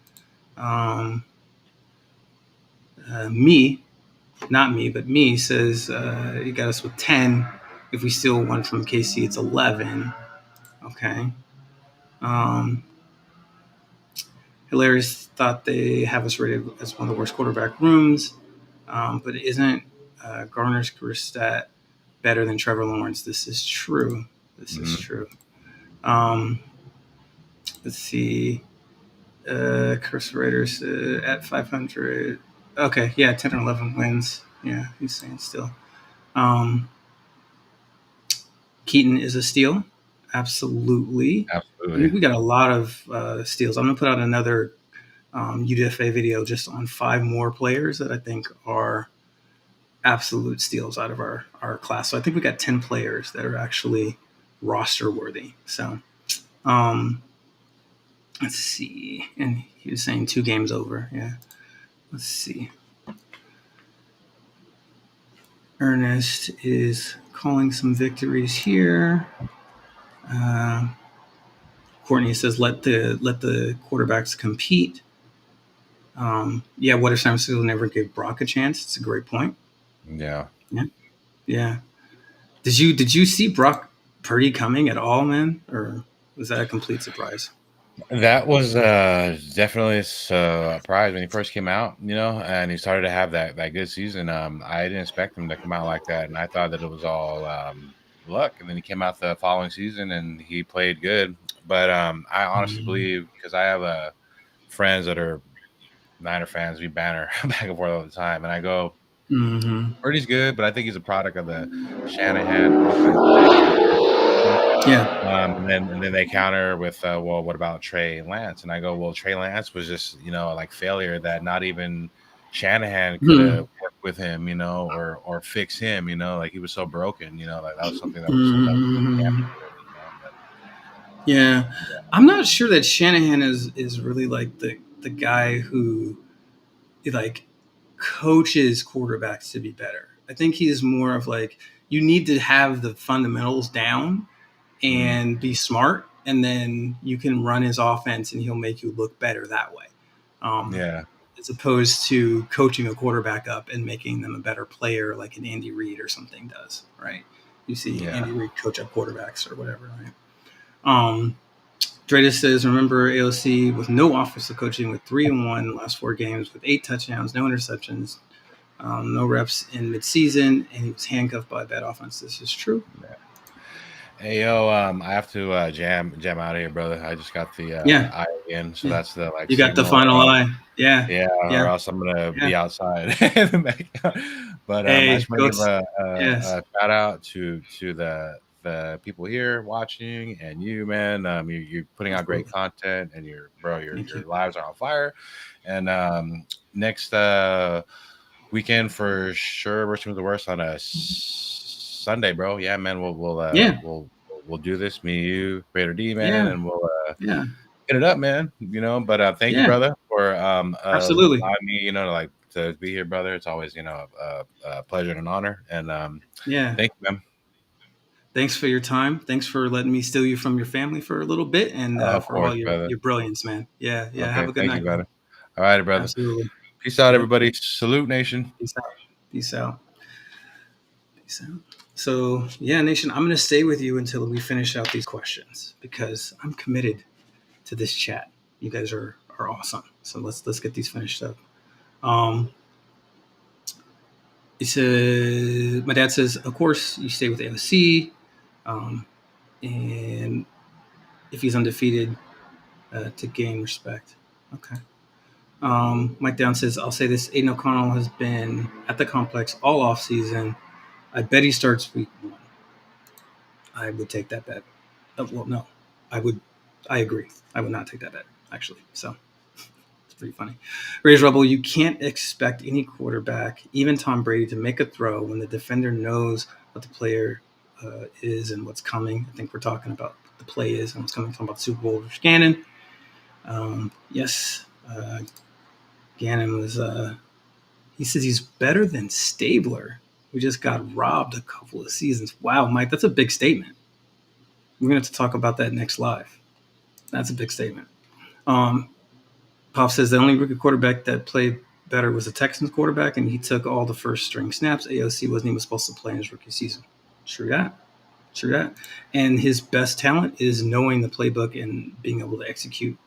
Me, not me, but me says you got us with 10. If we steal one from KC, it's 11. Okay. Hilarious thought they have us rated as one of the worst quarterback rooms, but isn't Garner's career stat better than Trevor Lawrence? This is true. This is true. Let's see. Curse Raiders at 500. Okay, yeah, 10 or 11 wins. Yeah, he's saying still. Keaton is a steal. Absolutely. Absolutely. We got a lot of steals. I'm going to put out another UDFA video just on 5 more players that I think are absolute steals out of our class. So I think we got 10 players that are actually roster worthy. So let's see. And he was saying 2 games over. Yeah. Let's see. Ernest is calling some victories here. Courtney says let the quarterbacks compete. Yeah, what if San Francisco never gave Brock a chance? It's a great point. Yeah. Yeah, yeah. Did you see Brock Purdy coming at all, man, or was that a complete surprise? That was definitely a surprise when he first came out, and he started to have that good season. I didn't expect him to come out like that, and I thought that it was all luck. And then he came out the following season and he played good. But I honestly believe, because I have friends that are Niner fans, we banter back and forth all the time, and I go, Mm-hmm. Purdy's good, but I think he's a product of the Shanahan offense that they have here in Houston. Yeah. And then they counter with, well, what about Trey Lance? And I go, well, Trey Lance was just, like failure that not even Shanahan could Mm-hmm. have worked with him, or fix him, like he was so broken, like that was something that was so Mm-hmm. damaging to him. But Yeah, I'm not sure that Shanahan is really like the guy who like coaches quarterbacks to be better. I think he's more of like you need to have the fundamentals down and be smart, and then you can run his offense, and he'll make you look better that way. Um, yeah, as opposed to coaching a quarterback up and making them a better player, like an Andy Reid or something does, right? You see yeah, Andy Reid coach up quarterbacks or whatever, right? Dreda says, remember AOC with no offensive coaching with 3-1 last 4 games with 8 touchdowns, no interceptions, no reps in midseason, and he was handcuffed by a bad offense. This is true. yeah. Hey yo, I have to jam out of here, brother. I just got the Yeah. eye again, so Yeah. that's the like You got the signal, or final else, eye. Yeah. yeah, or Yeah. else I'm gonna Yeah. be outside. But I Hey, just want to give goats. Yes. a shout out to the people here watching, and you, man. You're putting out great Absolutely. content, and your Thank you. lives are on fire. And next weekend for sure, worst comes to worst on a Sunday, bro. Yeah, man. Yeah. We'll do this. Me, you, Raider D, man, Yeah. and we'll Yeah. get it up, man. But thank you, Yeah. brother, for Absolutely. allowing me, to be here, brother. It's always, a pleasure and an honor. And Yeah. thank you, man. Thanks for your time. Thanks for letting me steal you from your family for a little bit, and Of for all course, brother. your brilliance, man. Yeah. Yeah. Have Okay, a good thank you, night, man. brother. All right, brother. Absolutely. Peace out, Yep. everybody. Salute, nation. Peace out. Peace out. Peace out. So yeah, Nation, I'm gonna stay with you until we finish out these questions because I'm committed to this chat. You guys are awesome. So let's get these finished up. Um, my dad says, of course, you stay with AOC, and if he's undefeated, to gain respect. Okay. Mike Down says, I'll say this: Aiden O'Connell has been at the complex all off season. I bet he starts week 1. I would take that bet. Well, no, I would. I agree. I would not take that bet actually. So it's pretty funny. Raise Rebel, you can't expect any quarterback, even Tom Brady, to make a throw when the defender knows what the player is and what's coming. I think we're talking about what the play is and what's coming. Talking about the Super Bowl versus Gannon. Yes, Gannon was. He says he's better than Stabler, who just got robbed a couple of seasons. Wow, Mike, that's a big statement. We're going to have to talk about that next live. That's a big statement. Pop says the only rookie quarterback that played better was the Texans quarterback, and he took all the first string snaps. AOC wasn't even supposed to play in his rookie season. True that. True that. And his best talent is knowing the playbook and being able to execute.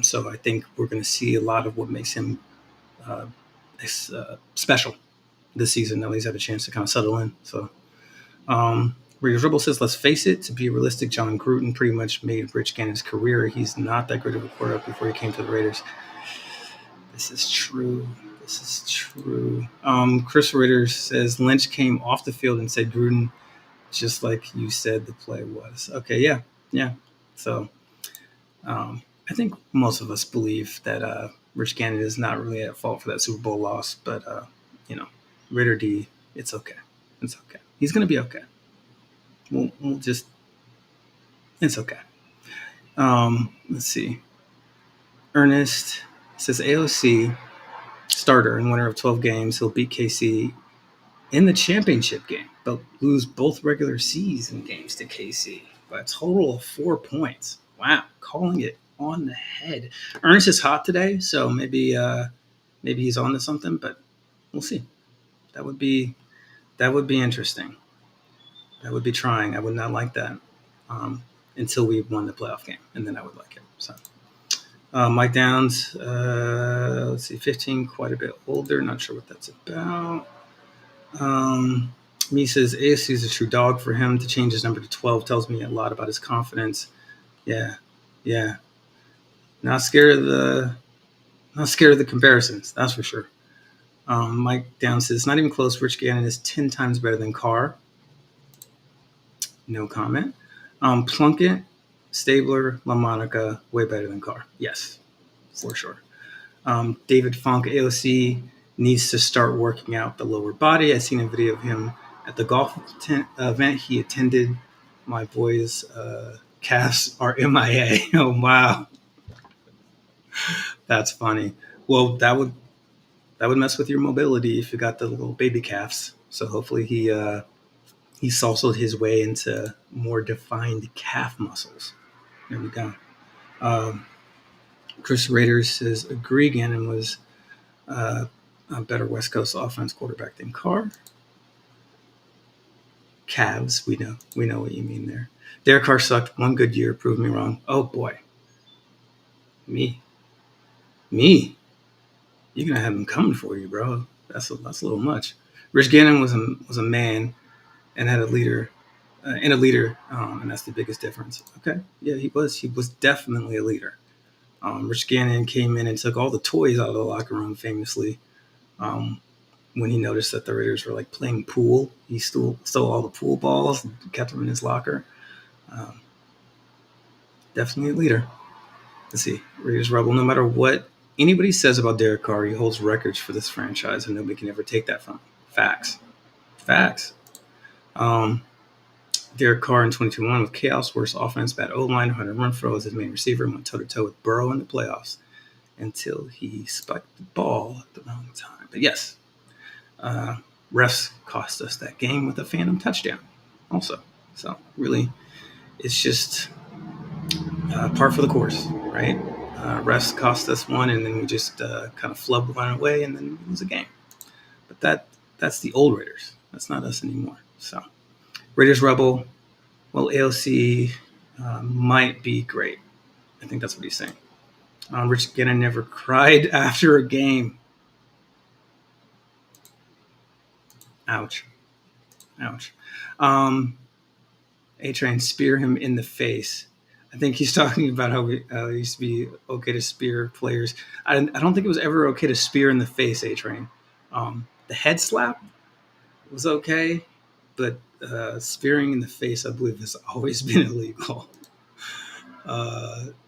So I think we're going to see a lot of what makes him uh, special this season. Now he's had a chance to kind of settle in. So Raiders Rebel says, let's face it, to be realistic, John Gruden pretty much made Rich Gannon's career. He's not that great of a quarterback before he came to the Raiders. This is true. This is true. Chris Ritter says Lynch came off the field and said Gruden, just like you said the play was. Okay, yeah, yeah. So I think most of us believe that Rich Gannon is not really at fault for that Super Bowl loss, but Ritter D, it's okay. It's okay. He's gonna be okay. We'll just, it's okay. Let's see. Ernest says AOC starter and winner of 12 games. He'll beat KC in the championship game, but lose both regular season games to KC by a total of 4 points. Wow, calling it on the head. Ernest is hot today, so maybe he's on to something, but we'll see. That would be interesting. That would be trying. I would not like that until we won the playoff game, and then I would like it. So. Mike Downs, let's see, 15, quite a bit older. Not sure what that's about. Me says ASC is a true dog for him. To change his number to 12 tells me a lot about his confidence. Yeah. Not scared of the comparisons. That's for sure. Mike Downs says not even close. Rich Gannon is 10 times better than Carr. No comment. Plunkett, Stabler, LaMonica, way better than Carr. Yes, for sure. David Funk, AOC needs to start working out the lower body. I seen a video of him at the golf event he attended. My boys' calves are MIA. Oh, wow. That's funny. Well, that would mess with your mobility if you got the little baby calves. So hopefully he salsaed his way into more defined calf muscles. There we go. Chris Raiders says agree. Gannon was a better West Coast offense quarterback than Carr. Cavs, we know what you mean there. Derek Carr sucked one good year, proved me wrong. Oh boy, me. You're gonna have him coming for you, bro. That's a little much. Rich Gannon was a man and had a leader, and that's the biggest difference. Okay, yeah, he was definitely a leader. Rich Gannon came in and took all the toys out of the locker room famously. When he noticed that the Raiders were like playing pool, he stole all the pool balls and kept them in his locker. Definitely a leader. Let's see. Raiders Rebel, no matter what anybody says about Derek Carr, he holds records for this franchise and nobody can ever take that from him. Facts. Derek Carr in 2021 with chaos, worst offense, bad O-line, 100 run throw as his main receiver, went toe-to-toe with Burrow in the playoffs until he spiked the ball at the wrong time. But yes, refs cost us that game with a phantom touchdown also. So really, it's just par for the course, right? Refs cost us one, and then we just kind of flub one away, and then we lose a game. But that's the old Raiders. That's not us anymore. So Raiders Rebel, well, AOC might be great. I think that's what he's saying. Rich Gannon never cried after a game. Ouch. A-Train, spear him in the face. I think he's talking about how it used to be okay to spear players. I don't think it was ever okay to spear in the face, A-Train. The head slap was okay, but spearing in the face, I believe, has always been illegal.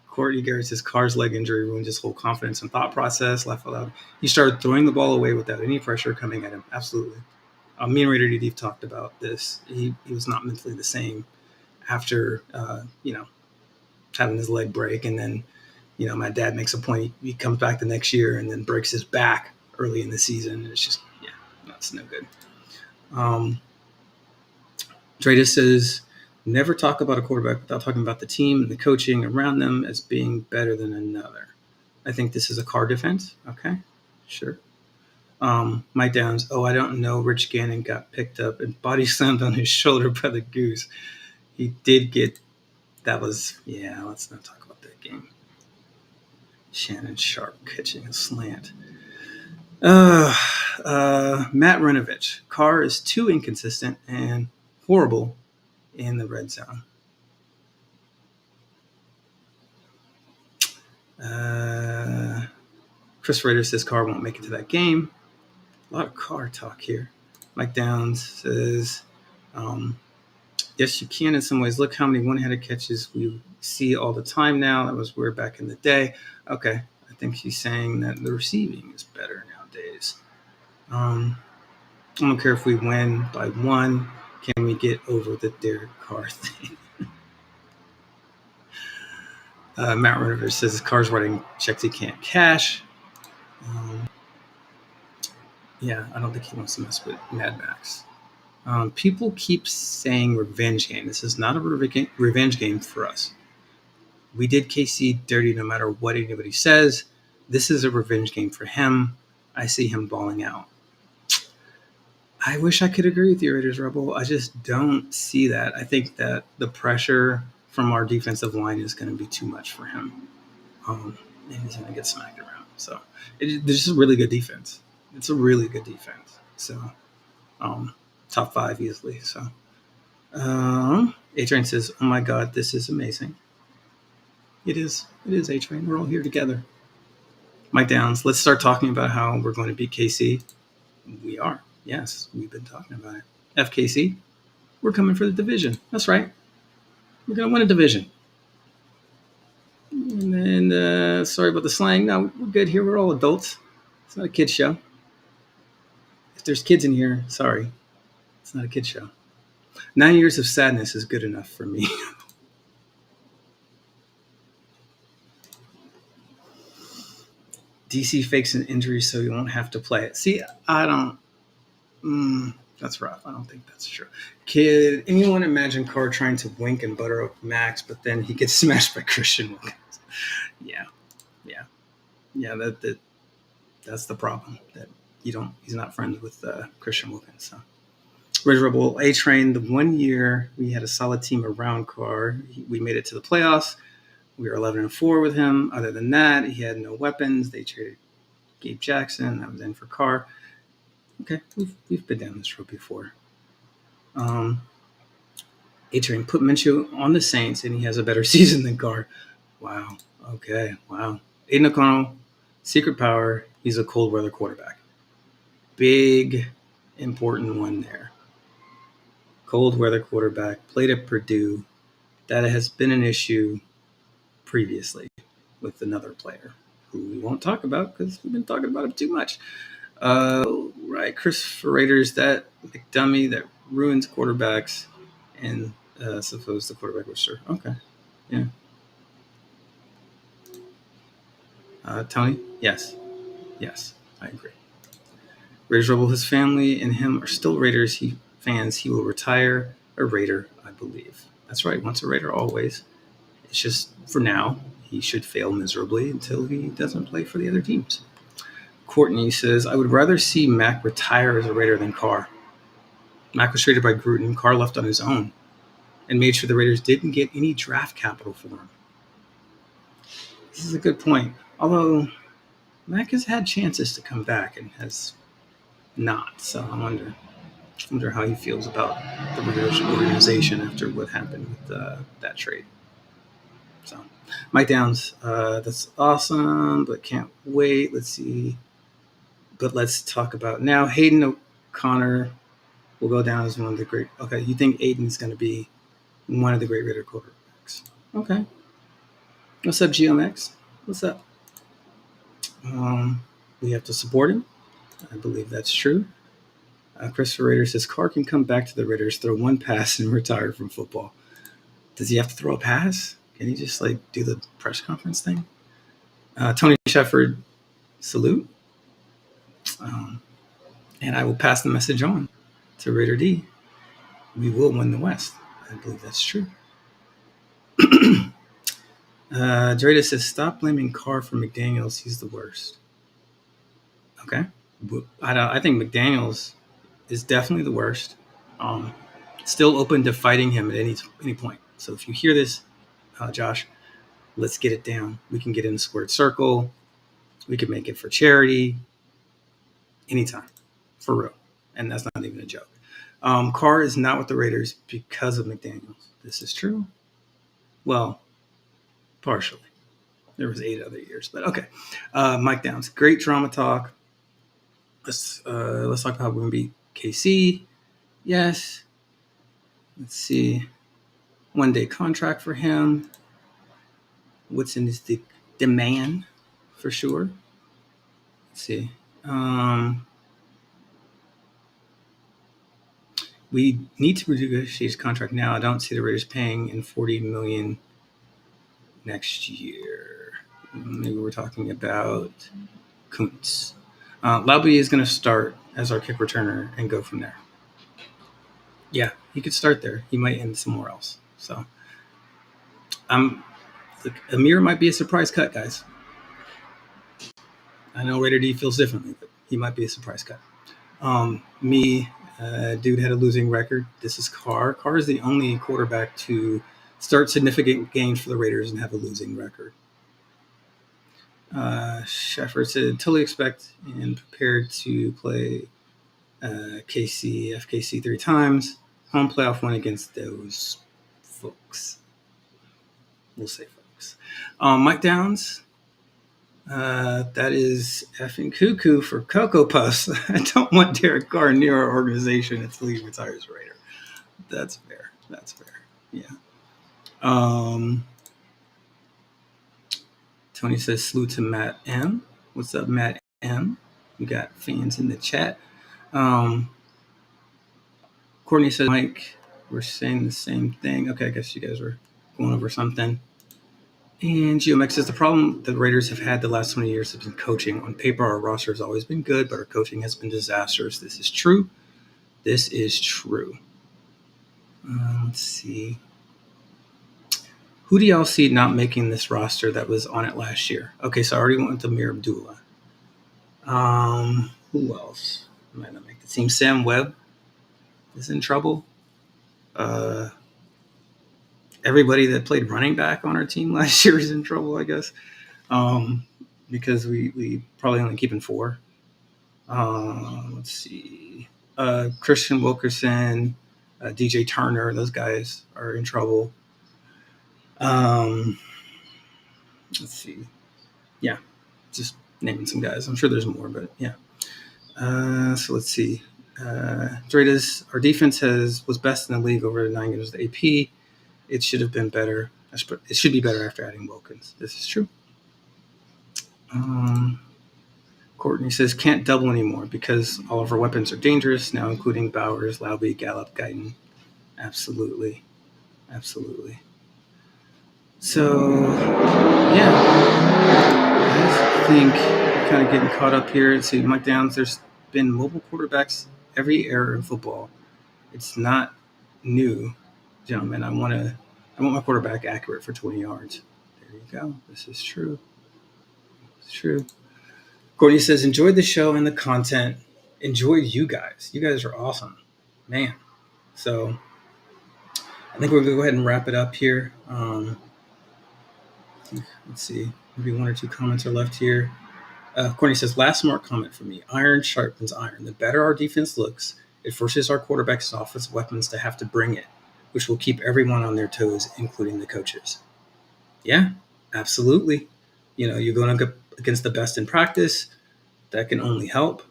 Courtney Garrett says Carr's leg injury ruined his whole confidence and thought process. Laugh out loud. He started throwing the ball away without any pressure coming at him. Absolutely. Me and Raider DD talked about this. He was not mentally the same after, having his leg break. And then, my dad makes a point. He comes back the next year and then breaks his back early in the season. And it's just, that's no good. Dredis says, never talk about a quarterback without talking about the team and the coaching around them as being better than another. I think this is a Carr defense. Okay, sure. Mike Downs, I don't know. Rich Gannon got picked up and body slammed on his shoulder by the Goose. He did get, let's not talk about that game. Shannon Sharp catching a slant. Matt Renovich, Carr is too inconsistent and horrible in the red zone. Chris Rader says Carr won't make it to that game. A lot of Carr talk here. Mike Downs says, yes, you can in some ways. Look how many one-handed catches we see all the time now. That was weird back in the day. Okay, I think she's saying that the receiving is better nowadays. I don't care if we win by one. Can we get over the Derek Carr thing? Matt Rivers says Carr's writing checks he can't cash. Yeah, I don't think he wants to mess with Mad Max. People keep saying revenge game. This is not a revenge game for us. We did KC dirty no matter what anybody says. This is a revenge game for him. I see him balling out. I wish I could agree with you, Raiders Rebel. I just don't see that. I think that the pressure from our defensive line is going to be too much for him. And he's going to get smacked around. So there's just a really good defense. It's a really good defense. So top 5 easily. So A-Train says, oh my God, this is amazing. It is. It is, A-Train. We're all here together. Mike Downs, let's start talking about how we're going to beat KC. We are. Yes, we've been talking about it. FKC, we're coming for the division. That's right. We're going to win a division. And then, sorry about the slang. No, we're good here. We're all adults. It's not a kid's show. If there's kids in here, sorry. It's not a kid's show. 9 years of sadness is good enough for me. DC fakes an injury so you won't have to play it. See, I don't. That's rough. I don't think that's true. Can anyone imagine Carr trying to wink and butter up Max, but then he gets smashed by Christian Wilkins? Yeah. That's the problem. That he's not friends with Christian Wilkins. So. Red Rebel A-Train. The 1 year we had a solid team around Carr, we made it to the playoffs. We were 11-4 with him. Other than that, he had no weapons. They traded Gabe Jackson. That was in for Carr. Okay, we've been down this road before. A-Train put Minshew on the Saints, and he has a better season than Carr. Wow. Okay. Wow. Aiden O'Connell, secret power. He's a cold weather quarterback. Big, important one there. Cold weather quarterback. Played at Purdue. That has been an issue previously with another player who we won't talk about because we've been talking about him too much. Right, Chris for Raiders, that McDummy that ruins quarterbacks and suppose the quarterback was sure. Okay, yeah. Tony, yes, I agree. Raiders Rebel, his family and him are still Raiders fans. He will retire a Raider, I believe. That's right. Once a Raider, always. It's just for now. He should fail miserably until he doesn't play for the other teams. Courtney says, I would rather see Mac retire as a Raider than Carr. Mac was traded by Gruden. Carr left on his own and made sure the Raiders didn't get any draft capital for him. This is a good point. Although Mac has had chances to come back and has not. So I wonder how he feels about the Raiders organization after what happened with that trade. So, Mike Downs, that's awesome, but can't wait. Let's see. But let's talk about now. Hayden O'Connor will go down as one of the great. Okay, you think Aiden's going to be one of the great Raider quarterbacks? Okay. What's up, GMX? What's up? We have to support him. I believe that's true. Christopher Raider says Carr can come back to the Raiders, throw one pass, and retire from football. Does he have to throw a pass? Can he just do the press conference thing? Tony Shepard, salute. And I will pass the message on to Raider D. We will win the West. I believe that's true. Dreda says, stop blaming Carr for McDaniels. He's the worst. Okay. I think McDaniels is definitely the worst. Still open to fighting him at any point. So if you hear this, Josh, let's get it down. We can get in the squared circle. We can make it for charity. Anytime. For real. And that's not even a joke. Carr is not with the Raiders because of McDaniels. This is true. Well, partially. There was 8 other years, but okay. Mike Downs, great drama talk. Let's talk about we're going to beat KC. Yes. Let's see. 1-day contract for him. What's in his demand for sure? Let's see. We need to renegotiate his contract now. I don't see the Raiders paying in $40 million next year. Maybe we're talking about Kuntz. Lauby is going to start as our kick returner and go from there. Yeah, he could start there. He might end somewhere else. So, look, Amir might be a surprise cut, guys. I know Raider D feels differently, but he might be a surprise cut. Dude had a losing record. This is Carr. Carr is the only quarterback to start significant games for the Raiders and have a losing record. Sheffer said, totally expect and prepared to play FKC 3 times. Home playoff win against those folks. We'll say folks. Mike Downs. That is effing cuckoo for Cocoa Puffs. I don't want Derek Carr near our organization if Lee retires Raider. That's fair. Yeah. Tony says salute to Matt M. What's up, Matt M? We got fans in the chat. Courtney says, Mike, we're saying the same thing. Okay, I guess you guys were going over something. And GeoMX says the problem the Raiders have had the last 20 years has been coaching. On paper, our roster has always been good, but our coaching has been disastrous. This is true. Let's see. Who do y'all see not making this roster that was on it last year? Okay, so I already went with Amir Abdullah. Who else might not make the team? Sam Webb is in trouble. Everybody that played running back on our team last year is in trouble, I guess, because we probably only keeping 4. Let's see. Christian Wilkerson, DJ Turner, those guys are in trouble. Let's see. Yeah, just naming some guys. I'm sure there's more, but yeah. So let's see. Dredas, our defense was best in the league over 9 games of the AP. It should have been better. It should be better after adding Wilkins. This is true. Courtney says, can't double anymore because all of our weapons are dangerous, now including Bowers, Lauby, Gallup, Guyton. Absolutely. So, yeah. I think kind of getting caught up here. Let's see, Mike Downs, there's been mobile quarterbacks every era in football. It's not new, gentlemen. I want my quarterback accurate for 20 yards. There you go. This is true. It's true. Courtney says, enjoyed the show and the content. Enjoyed you guys. You guys are awesome. Man. So I think we're going to go ahead and wrap it up here. Let's see. Maybe 1 or 2 comments are left here. Courtney says, last smart comment for me. Iron sharpens iron. The better our defense looks, it forces our quarterbacks and offensive weapons to have to bring it, which will keep everyone on their toes, including the coaches. Yeah, absolutely. You're going up against the best in practice. That can only help.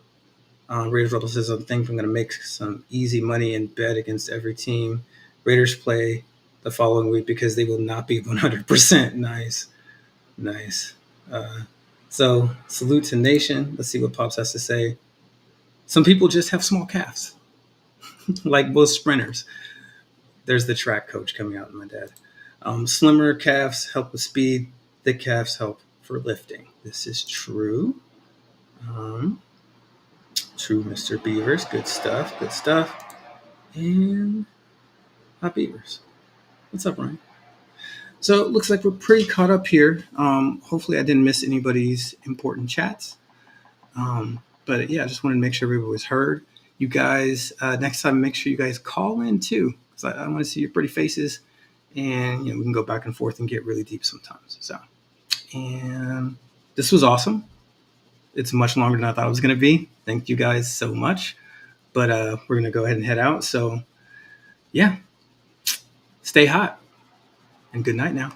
Raiders Rebel says, I think I'm going to make some easy money and bet against every team. Raiders play the following week because they will not be 100%. Nice. So salute to Nation. Let's see what Pops has to say. Some people just have small calves, like most sprinters. There's the track coach coming out, my dad. Slimmer calves help with speed. Thick calves help for lifting. This is true. True, Mr. Beavers. Good stuff. And Hot Beavers. What's up, Ryan? So it looks like we're pretty caught up here. Hopefully I didn't miss anybody's important chats. But yeah, I just wanted to make sure everybody was heard. You guys, next time, make sure you guys call in too, because I want to see your pretty faces, and we can go back and forth and get really deep sometimes. So, and this was awesome. It's much longer than I thought it was going to be. Thank you guys so much. But we're going to go ahead and head out. So, yeah, stay hot and good night now.